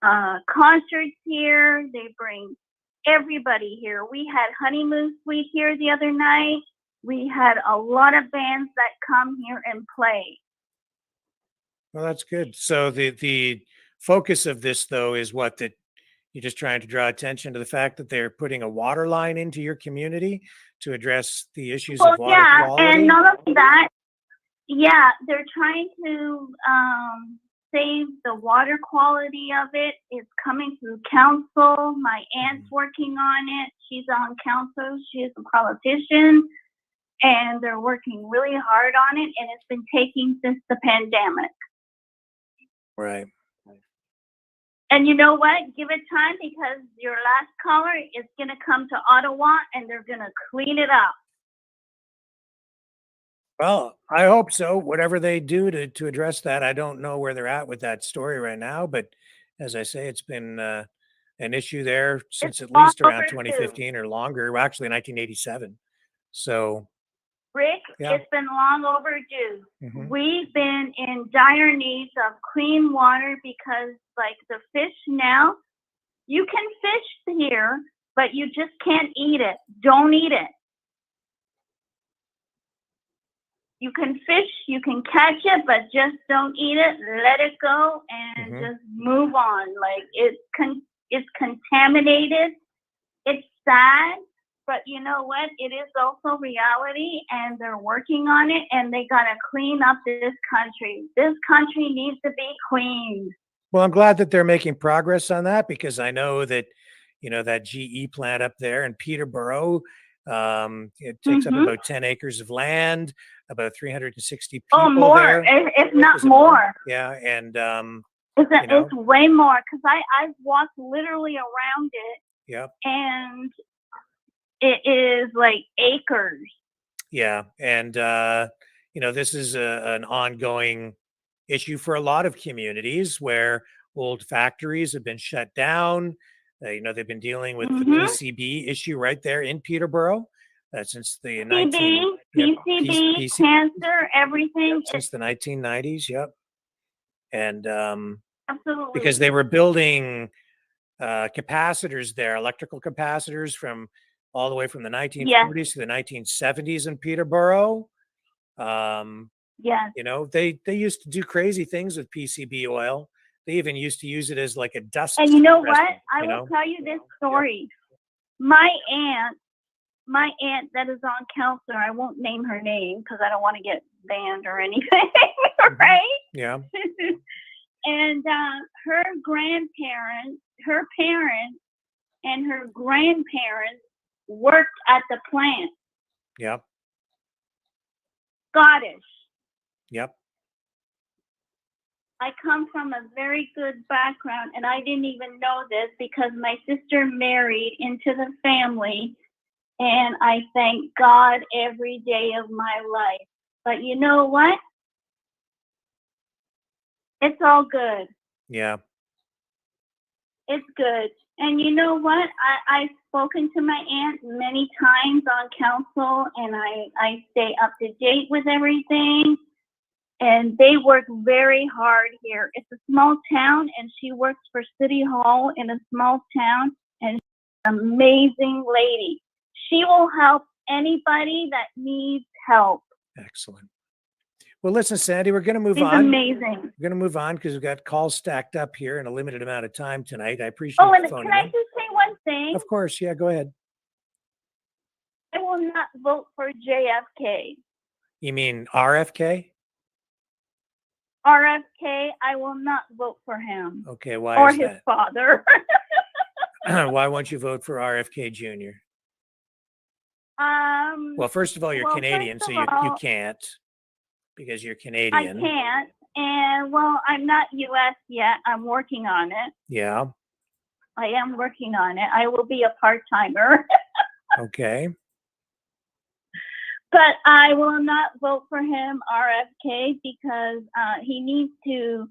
concerts here. They bring everybody here. We had Honeymoon Suite here the other night. We had a lot of bands that come here and play. Well, that's good. So the focus of this, though, is what, that you're just trying to draw attention to the fact that they're putting a water line into your community to address the issues of water quality. And not only that, they're trying to save the water quality of it. It's coming through council. My aunt's working on it. She's on council. She's a politician, and they're working really hard on it. And it's been taking since the pandemic. Right. And you know what? Give it time, because your last caller is going to come to Ottawa and they're going to clean it up. Well, I hope so. Whatever they do to address that, I don't know where they're at with that story right now. But as I say, it's been an issue there since at least around 2015 or longer. Well, actually, 1987. So, Rick, yeah. It's been long overdue. Mhm. We've been in dire needs of clean water, because like the fish now, you can fish here, but you just can't eat it. Don't eat it. You can fish, you can catch it, but just don't eat it. Let it go and just move on. Like it's contaminated. It's sad, but you know what? It is also reality, and they're working on it, and they got to clean up this country. This country needs to be cleaned. Well, I'm glad that they're making progress on that, because I know that, that GE plant up there in Peterborough, it takes up about 10 acres of land, about 360 people Oh, more, there. if not Is it more. Yeah, and It's way more, because I've walked literally around it, yep. and it is like acres. Yeah, and this is an ongoing issue for a lot of communities where old factories have been shut down. They've been dealing with the PCB issue right there in Peterborough since the PCB, cancer, everything. Since the 1990s. Yep, and Absolutely. because they were building capacitors there, electrical capacitors from all the way from the 1940s to the 1970s in Peterborough. Yes. They used to do crazy things with PCB oil. They even used to use it as like a dust. And you know what? suppressant, I will tell you this story. My aunt that is on council, I won't name her name because I don't want to get banned or anything, right? Yeah. And her grandparents, her parents, and her grandparents worked at the plant. Yep. Scottish. Yep. I come from a very good background, and I didn't even know this because my sister married into the family, and I thank God every day of my life. But you know what? It's all good. Yeah. It's good. And you know what? I've spoken to my aunt many times on council, and I stay up to date with everything. And they work very hard here. It's a small town, and she works for City Hall in a small town, and she's an amazing lady. She will help anybody that needs help. Excellent. Well, listen, Sandy, we're going to move She's on. amazing. We're going to move on because we've got calls stacked up here in a limited amount of time tonight. I appreciate Oh, and you can phoning I in. just say one thing? Of course. Yeah, go ahead. I will not vote for JFK. You mean RFK? RFK, I will not vote for him. Okay, why or is his that? father. Why won't you vote for RFK Jr.? Well, first of all, you're Canadian, so you can't because you're Canadian. I can't. And well, I'm not US yet. I'm working on it. Yeah. I am working on it. I will be a part-timer. Okay. But I will not vote for him, RFK, because he needs to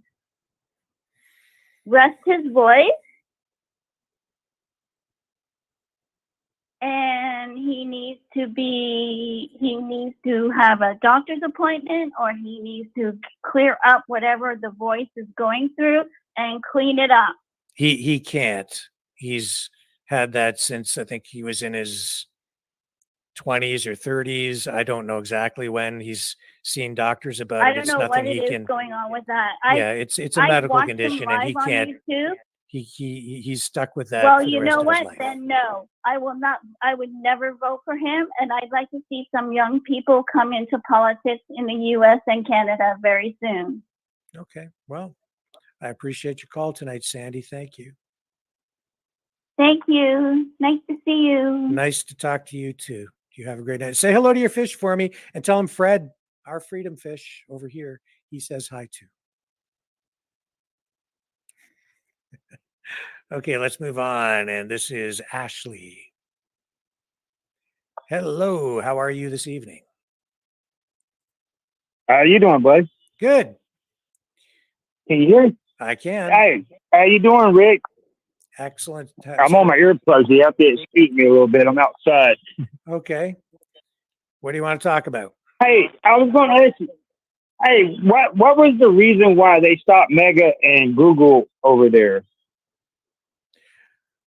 rest his voice. And he needs to have a doctor's appointment, or he needs to clear up whatever the voice is going through and clean it up. He can't. He's had that since I think he was in his 20s or 30s. I don't know exactly when he's seen doctors about it. I don't It's know nothing what he it can. is going on with that. Yeah, it's a medical condition, and he can't. He's stuck with that. Well, for the you rest know of his what? life. Then no, I will not. I would never vote for him. And I'd like to see some young people come into politics in the U.S. and Canada very soon. Okay. Well, I appreciate your call tonight, Sandy. Thank you. Thank you. Nice to see you. Nice to talk to you too. You have a great night. Say hello to your fish for me and tell him Fred, our freedom fish over here, he says hi to. Okay, let's move on. And this is Ashley. Hello, how are you this evening? How you doing, bud? Good. Can you hear me? I can. Hey, how you doing, Rick? Excellent. I'm on my earplugs. You have to excuse me a little bit. I'm outside. Okay. What do you want to talk about? Hey, I was going to ask you. Hey, what was the reason why they stopped Mega and Google over there?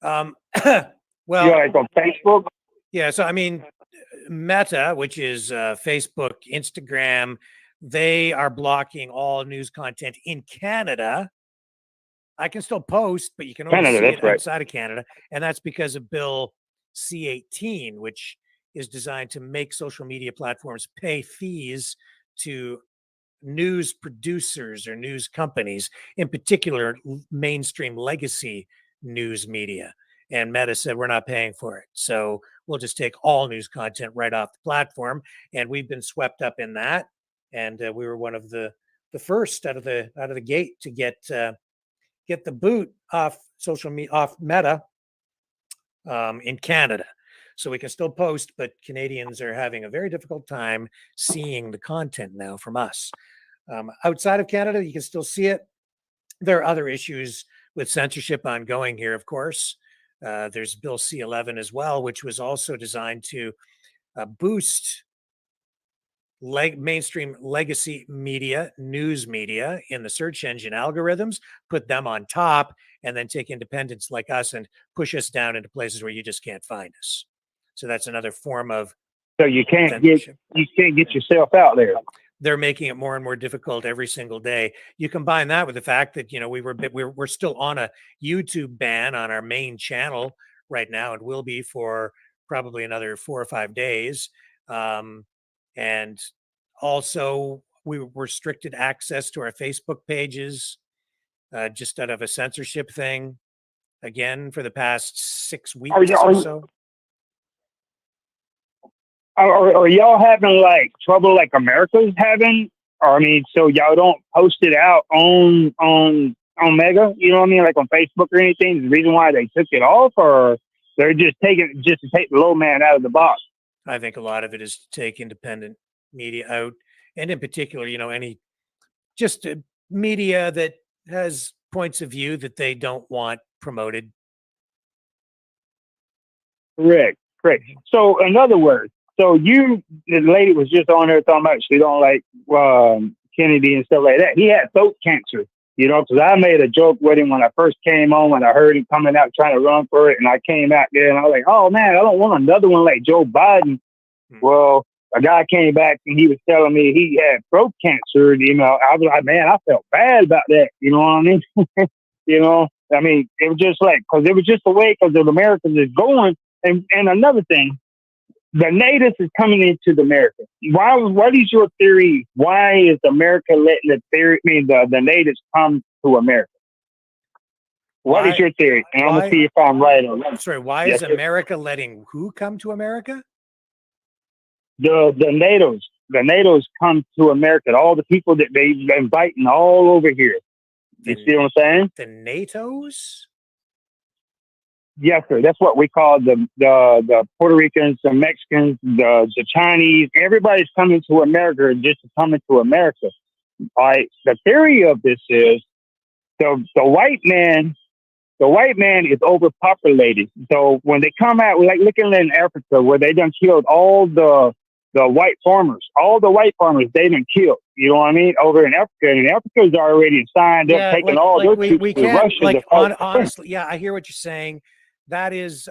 Well, like on Facebook. Yeah. So I mean, Meta, which is Facebook, Instagram, they are blocking all news content in Canada. I can still post, but you can only see it outside of Canada. And that's because of Bill C-18, which is designed to make social media platforms pay fees to news producers or news companies, in particular, mainstream legacy news media. And Meta said, we're not paying for it. So we'll just take all news content right off the platform. And we've been swept up in that. And we were one of the first out of the gate to get the boot off social media, off Meta in Canada. So we can still post, but Canadians are having a very difficult time seeing the content now from us. Outside of Canada, you can still see it. There are other issues with censorship ongoing here, of course. There's Bill C-11 as well, which was also designed to boost mainstream legacy media, news media in the search engine algorithms, put them on top, and then take independents like us and push us down into places where you just can't find us. So that's another form of so you can't get yourself out there. They're making it more and more difficult every single day. You combine that with the fact that we're still on a YouTube ban on our main channel right now, and will be for probably another 4 or 5 days. And also, we restricted access to our Facebook pages just out of a censorship thing, again, for the past 6 weeks or so. Are y'all having like trouble like America's having? Or I mean, so y'all don't post it out on Mega, you know what I mean, like on Facebook or anything? The reason why they took it off, or they're just taking it just to take the low man out of the box? I think a lot of it is to take independent media out, and in particular, any just media that has points of view that they don't want promoted. Correct. So in other words, the lady was just on there talking about she don't like Kennedy and stuff like that. He had throat cancer, because I made a joke with him when I first came on, when I heard him coming out trying to run for it, and I came out there and I was like, oh man, I don't want another one like Joe Biden. Well, a guy came back and he was telling me he had throat cancer. I was like, man, I felt bad about that. You know what I mean? I mean, it was just like, because it was just the way, because the Americans is going. And another thing, the natives is coming into America. What is your theory? Why is America letting the natives come to America? What is your theory? And I'm gonna see if I'm right or wrong. Sorry, why is America letting who come to America? The natives come to America. All the people that they've inviting all over here. You see what I'm saying? The NATOs? Yes, sir. That's what we call the Puerto Ricans, the Mexicans, the Chinese. Everybody's coming to America just to come into America. All right. The theory of this is the white man is overpopulated. So when they come out, like looking in Africa, where they done killed all the white farmers, they done killed. You know what I mean? Over in Africa, and Africa's already signed up, taking all their troops we to can't, Russia. Honestly, yeah, I hear what you're saying. That is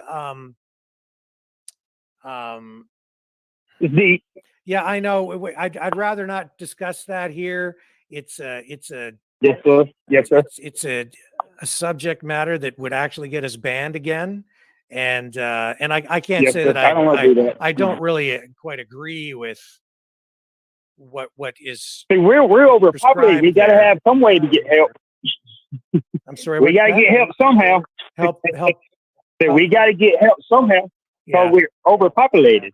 deep. Yeah, I know. I'd rather not discuss that here. It's a yes, sir. Yes, sir. It's a subject matter that would actually get us banned again, and I can't say that I don't really quite agree with what is. See, we're overpopulated. We got to have some way to get help. I'm sorry. We got to get help somehow. Help. We got to get help somehow because we're overpopulated.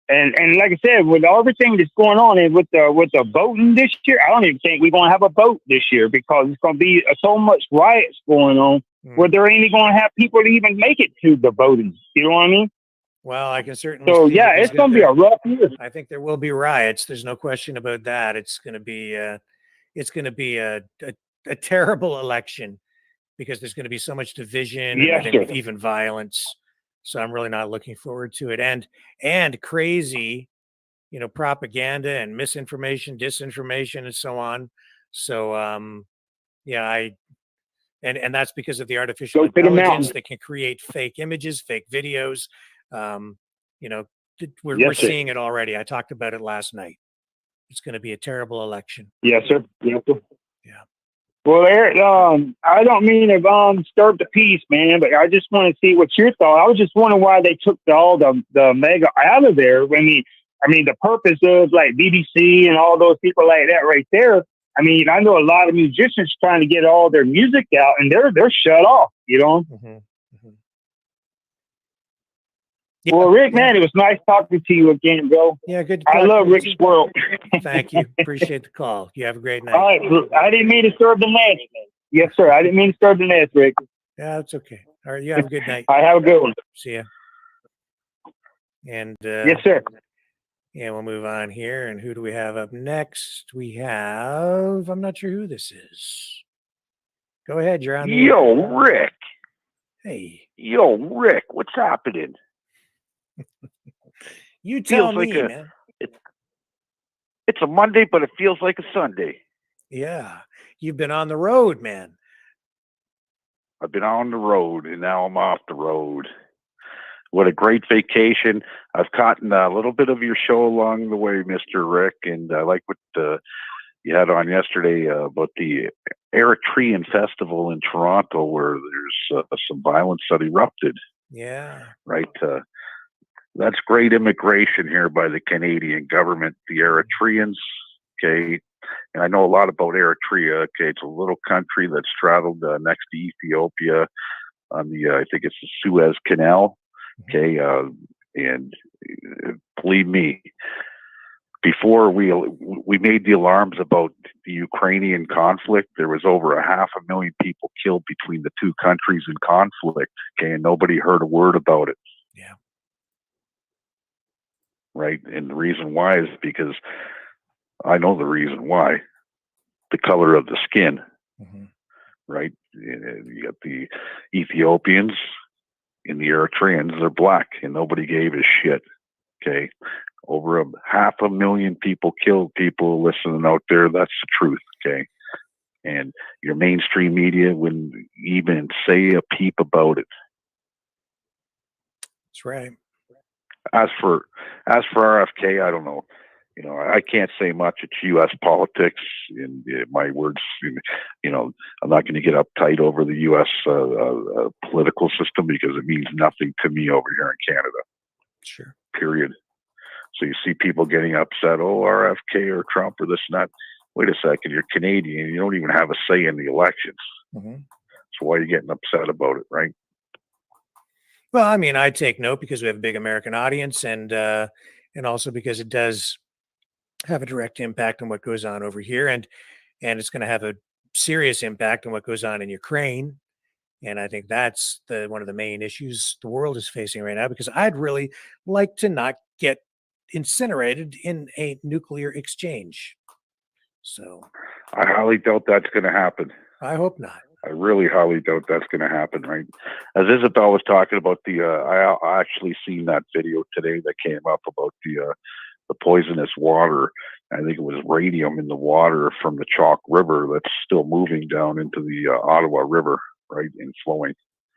And like I said, with everything that's going on and with the voting this year, I don't even think we're going to have a vote this year because it's going to be so much riots going on where they're ain't going to have people to even make it to the voting. You know what I mean? Well, I can certainly. So yeah, it's going to be a rough year. I think there will be riots. There's no question about that. It's going to be a terrible election because there's going to be so much division and I think even violence. So I'm really not looking forward to it. And crazy, propaganda and misinformation, disinformation, and so on. So and that's because of the artificial intelligence that can create fake images, fake videos. We're seeing it already. I talked about it last night. It's going to be a terrible election. Yes, sir. Yes, sir. Yeah. Well, Eric, I don't mean to disturb the peace, man, but I just want to see what your thought. I was just wondering why they took all the mega out of there. I mean, the purpose of like BBC and all those people like that right there. I mean, I know a lot of musicians trying to get all their music out, and they're shut off. Yeah, well, Rick, man, it was nice talking to you again, bro. Yeah, good. I love Rick's world. Thank you. Appreciate the call. You have a great night. All right. I didn't mean to serve the nest. Yes, sir. I didn't mean to serve the nest, Rick. Yeah, that's okay. All right. You have a good night. I have a good one. See ya. And yes, sir. Yeah, we'll move on here. And who do we have up next? We have, I'm not sure who this is. Go ahead. You're on the Yo, Rick. Hey. Yo, Rick. What's happening? You tell me, man. It's a Monday, but it feels like a Sunday. Yeah. You've been on the road, man. I've been on the road, and now I'm off the road. What a great vacation. I've caught a little bit of your show along the way, Mr. Rick, and I like what you had on yesterday about the Eritrean festival in Toronto where there's some violence that erupted. Yeah. Right. That's great immigration here by the Canadian government, the Eritreans. Okay. And I know a lot about Eritrea. Okay. It's a little country that's straddled next to Ethiopia on the, I think it's the Suez Canal. Okay. And believe me, before we made the alarms about the Ukrainian conflict, there was over 500,000 people killed between the two countries in conflict. Okay. And nobody heard a word about it. Yeah. Right. And the reason why is because I know the reason why. The color of the skin. Right. You got the Ethiopians and the Eritreans, they're black and nobody gave a shit. Okay. Over 500,000 people killed people listening out there. That's the truth. Okay. And your mainstream media wouldn't even say a peep about it. That's right. As for RFK, I don't know. I can't say much. It's U.S. politics. In my words, I'm not going to get uptight over the U.S. Political system because it means nothing to me over here in Canada. Sure. Period. So you see people getting upset. Oh, RFK or Trump or this and that. Wait a second. You're Canadian. You don't even have a say in the elections. So why are you getting upset about it, right? Well, I mean, I take note because we have a big American audience, and also because it does have a direct impact on what goes on over here, and it's going to have a serious impact on what goes on in Ukraine. And I think that's one of the main issues the world is facing right now, because I'd really like to not get incinerated in a nuclear exchange. So I highly doubt that's going to happen. I hope not. I really highly doubt that's going to happen, right? As Isabel was talking about I actually seen that video today that came up about the poisonous water. I think it was radium in the water from the Chalk River that's still moving down into the Ottawa River, right, and flowing.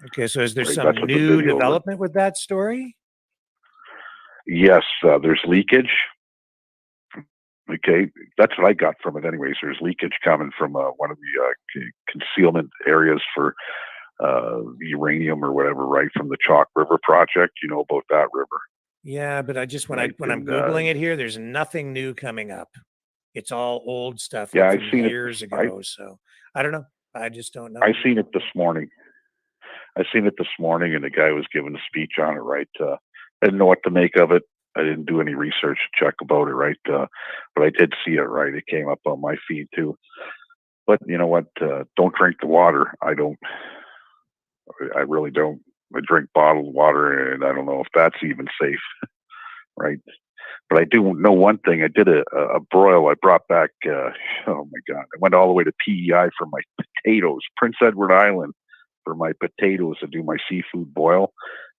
Okay, so is there some new development with that story? Yes, there's leakage. Okay, that's what I got from it anyways. There's leakage coming from one of the concealment areas for uranium or whatever, right, from the Chalk River project. You know about that river. Yeah, but I just when I'm Googling it here, there's nothing new coming up. It's all old stuff Yeah, from I've seen it. years ago. So I don't know. I just don't know. I seen it this morning. And the guy was giving a speech on it, right? I didn't know what to make of it. I didn't do any research to check about it, right? But I did see it, right? It came up on my feed too. But you know what? Don't drink the water. I really don't. I drink bottled water, and I don't know if that's even safe, right? But I do know one thing. I did a broil. I brought back, oh my God, I went all the way to PEI for my potatoes, Prince Edward Island, for my potatoes to do my seafood boil.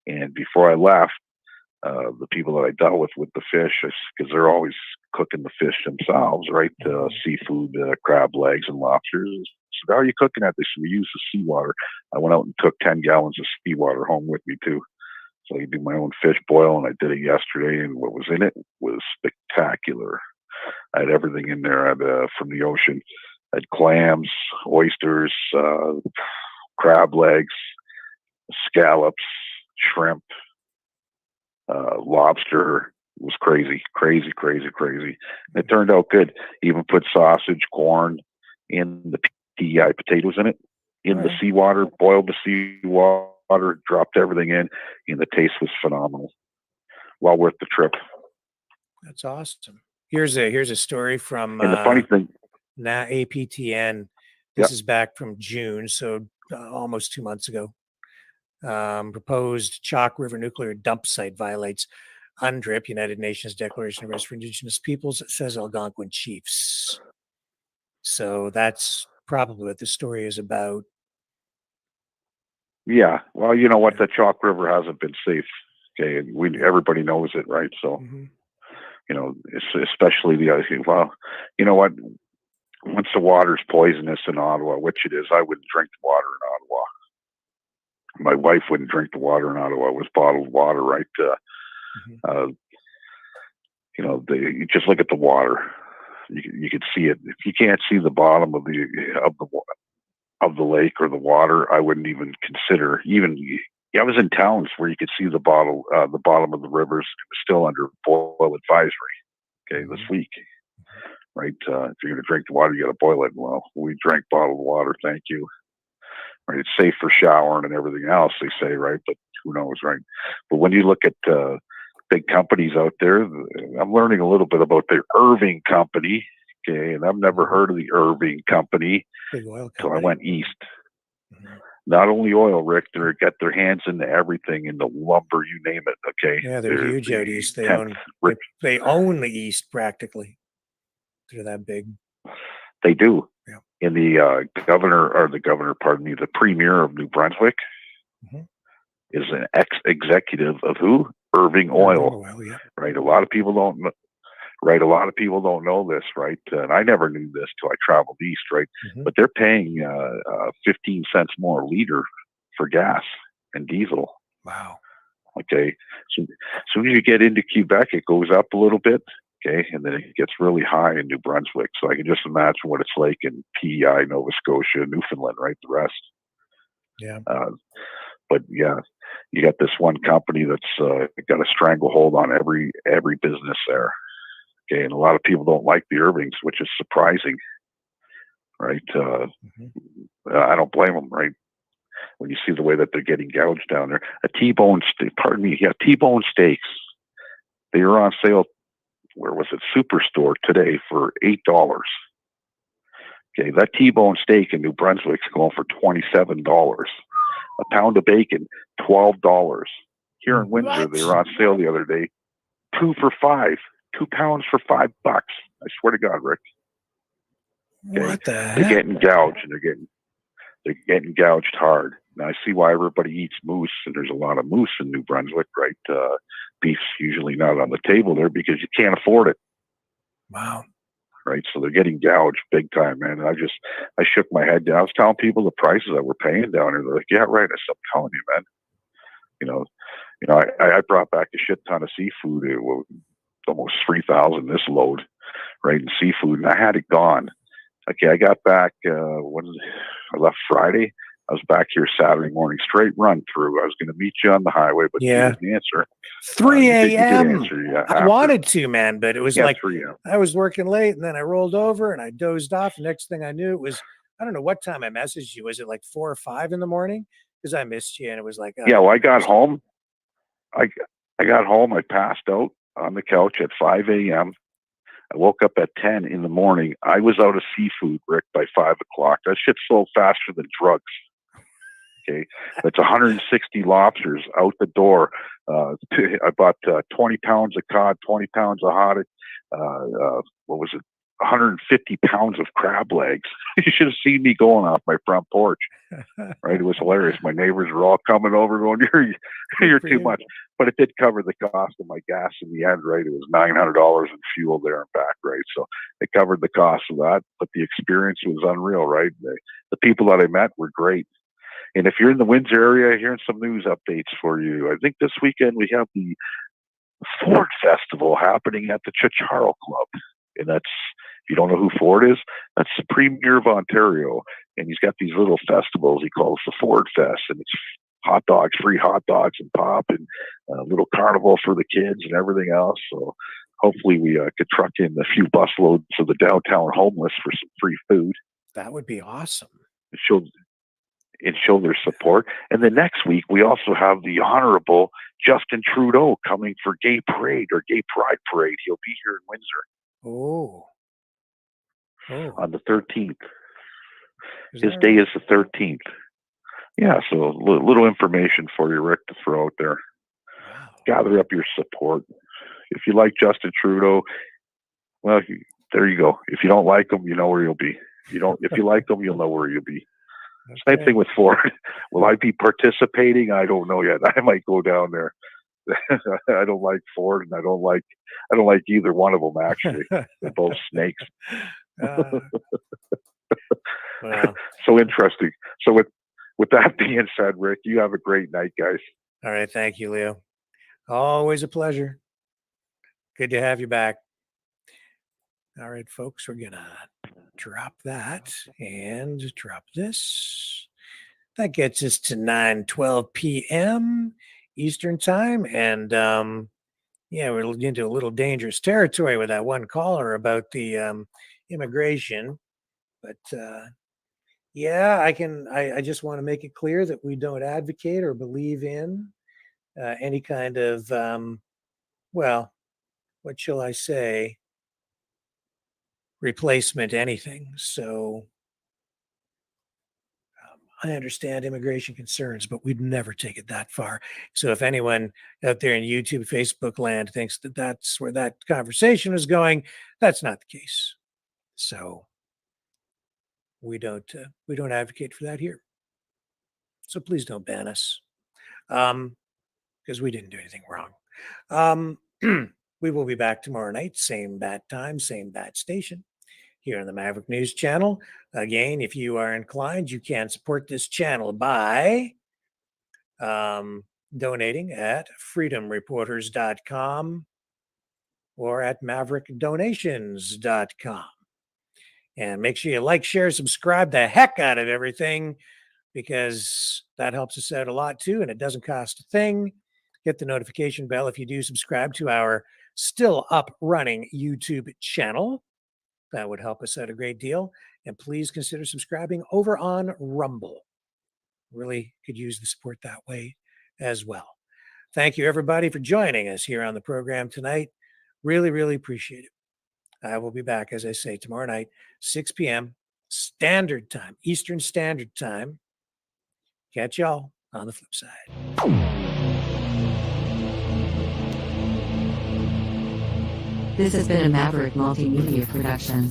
And before I left, the people that I dealt with the fish, because they're always cooking the fish themselves, right? Seafood, crab legs and lobsters. So how are you cooking that? They said, we use the seawater. I went out and took 10 gallons of seawater home with me too. So I do my own fish boil, and I did it yesterday, and what was in it was spectacular. I had everything in there. I had, from the ocean. I had clams, oysters, crab legs, scallops, shrimp, lobster. It was crazy. It turned out good. Even put sausage, corn in the PEI potatoes in it, in the seawater, boiled the seawater, dropped everything in, and the taste was phenomenal. Well worth the trip. That's awesome. Here's a story from And the funny thing, APTN. This is back from June, so almost 2 months ago. Proposed Chalk River nuclear dump site violates UNDRIP, United Nations Declaration of Rights for Indigenous Peoples, says Algonquin chiefs. So that's probably what the story is about. yeah. Well, you know what? The Chalk River hasn't been safe. Okay, and everybody knows it, right? So, you know, especially the other thing. Well, you know what? Once the water's poisonous in Ottawa, which it is, I wouldn't drink the water in Ottawa. My wife wouldn't drink the water in Ottawa. It was bottled water, right? You know, you just look at the water. You could see it. If you can't see the bottom of the lake or the water, I wouldn't even consider. Even I was in towns where you could see the bottom of the rivers. It was still under boil advisory. Okay, this week, right? If you're going to drink the water, you got to boil it. Well, we drank bottled water. Thank you. Right, it's safe for showering and everything else, they say, right? But who knows, right? But when you look at big companies out there, I'm learning a little bit about the Irving Company, okay? And I've never heard of the Irving Company until I went east. Not only oil, Rick, they got their hands into everything, in the lumber, you name it, okay? Yeah, they're huge out east. They own the east practically. They're that big. They do. Yeah. And the the premier of New Brunswick is an ex-executive of who? Irving Oil. Right. A lot of people don't know. Right. A lot of people don't know this, right? And I never knew this till I traveled east, right? But they're paying 15 cents more a liter for gas and diesel. Wow. Okay. So as soon as you get into Quebec, it goes up a little bit. Okay, and then it gets really high in New Brunswick. So I can just imagine what it's like in PEI, Nova Scotia, Newfoundland, right? The rest. Yeah. But yeah, you got this one company that's got a stranglehold on every business there. Okay, and a lot of people don't like the Irvings, which is surprising, right? I don't blame them, right? When you see the way that they're getting gouged down there, T-bone steaks. They were on sale. Where was it? Superstore today for $8. Okay, that T-bone steak in New Brunswick's going for $27. A pound of bacon, $12. Here in Windsor, they were on sale the other day, 2 for $5. 2 pounds for $5. I swear to God, Rick. Okay? What the heck? They're getting gouged, and they're getting gouged hard. Now I see why everybody eats moose, and there's a lot of moose in New Brunswick, right? Beef's usually not on the table there because you can't afford it. Wow. Right. So they're getting gouged big time, man. And I shook my head down. I was telling people the prices that we're paying down here. They're like, yeah, right. I said, I'm telling you, man. You know, I brought back a shit ton of seafood. It was almost 3,000 this load, right? In seafood, and I had it gone. Okay, I got back I left Friday. I was back here Saturday morning, straight run through. I was going to meet you on the highway, but Yeah. you didn't answer. 3 You a.m. did answer, yeah, I after. wanted to, man, but it was Yeah, like 3 a.m. I was working late and then I rolled over and I dozed off. Next thing I knew, it was, I don't know what time I messaged you. Was it like 4 or 5 in the morning? Because I missed you and it was like, Yeah, well, I got home. I got home. I passed out on the couch at 5 a.m. I woke up at 10 in the morning. I was out of seafood, Rick, by 5 o'clock. That shit sold faster than drugs. Okay. That's 160 lobsters out the door. I bought 20 pounds of cod, 20 pounds of haddock, what was it? 150 pounds of crab legs. You should have seen me going off my front porch. Right? It was hilarious. My neighbors were all coming over going, you're too much. But it did cover the cost of my gas in the end, right? It was $900 in fuel there and back, right? So it covered the cost of that. But the experience was unreal, right? The people that I met were great. And if you're in the Windsor area, here's some news updates for you. I think this weekend we have the Ford Festival happening at the Chicharo Club. And that's, if you don't know who Ford is, that's the Premier of Ontario. And he's got these little festivals he calls the Ford Fest. And it's hot dogs, free hot dogs and pop, and a little carnival for the kids and everything else. So hopefully we could truck in a few busloads of the downtown homeless for some free food. That would be awesome. And show their support. And then next week, we also have the Honorable Justin Trudeau coming for Gay Parade or Gay Pride Parade. He'll be here in Windsor. Oh. On the 13th. His day is the 13th. Yeah, so a little information for you, Rick, to throw out there. Wow. Gather up your support. If you like Justin Trudeau, well, there you go. If you don't like him, you know where you'll be. If you like him, you'll know where you'll be. Okay. Same thing with Ford. Will I be participating? I don't know yet. I might go down there. I don't like Ford, and I don't like either one of them. Actually, they're both snakes. Well. So interesting. So with that being said, Rick, you have a great night, guys. All right, thank you, Leo. Always a pleasure. Good to have you back. All right, folks, we're gonna drop that and drop this. That gets us to 9:12 p.m. Eastern time. And yeah, we're into a little dangerous territory with that one caller about the immigration. But yeah, I just want to make it clear that we don't advocate or believe in any kind of, well, what shall I say? Replacement anything. So I understand immigration concerns, but we'd never take it that far. So if anyone out there in YouTube, Facebook land thinks that that's where that conversation is going, that's not the case. So we don't advocate for that here. So please don't ban us, because we didn't do anything wrong. We will be back tomorrow night, same bat time, same bat station, here on the Maverick News Channel. Again, if you are inclined, you can support this channel by donating at freedomreporters.com or at maverickdonations.com. And make sure you like, share, subscribe the heck out of everything, because that helps us out a lot too, and it doesn't cost a thing. Hit the notification bell if you do subscribe to our still up running YouTube channel. That would help us out a great deal. And please consider subscribing over on Rumble. Really could use the support that way as well. Thank you, everybody, for joining us here on the program tonight. Really, really appreciate it. I will be back, as I say, tomorrow night, 6 p.m. Standard Time, Eastern Standard Time. Catch y'all on the flip side. This has been a Maverick Multimedia production.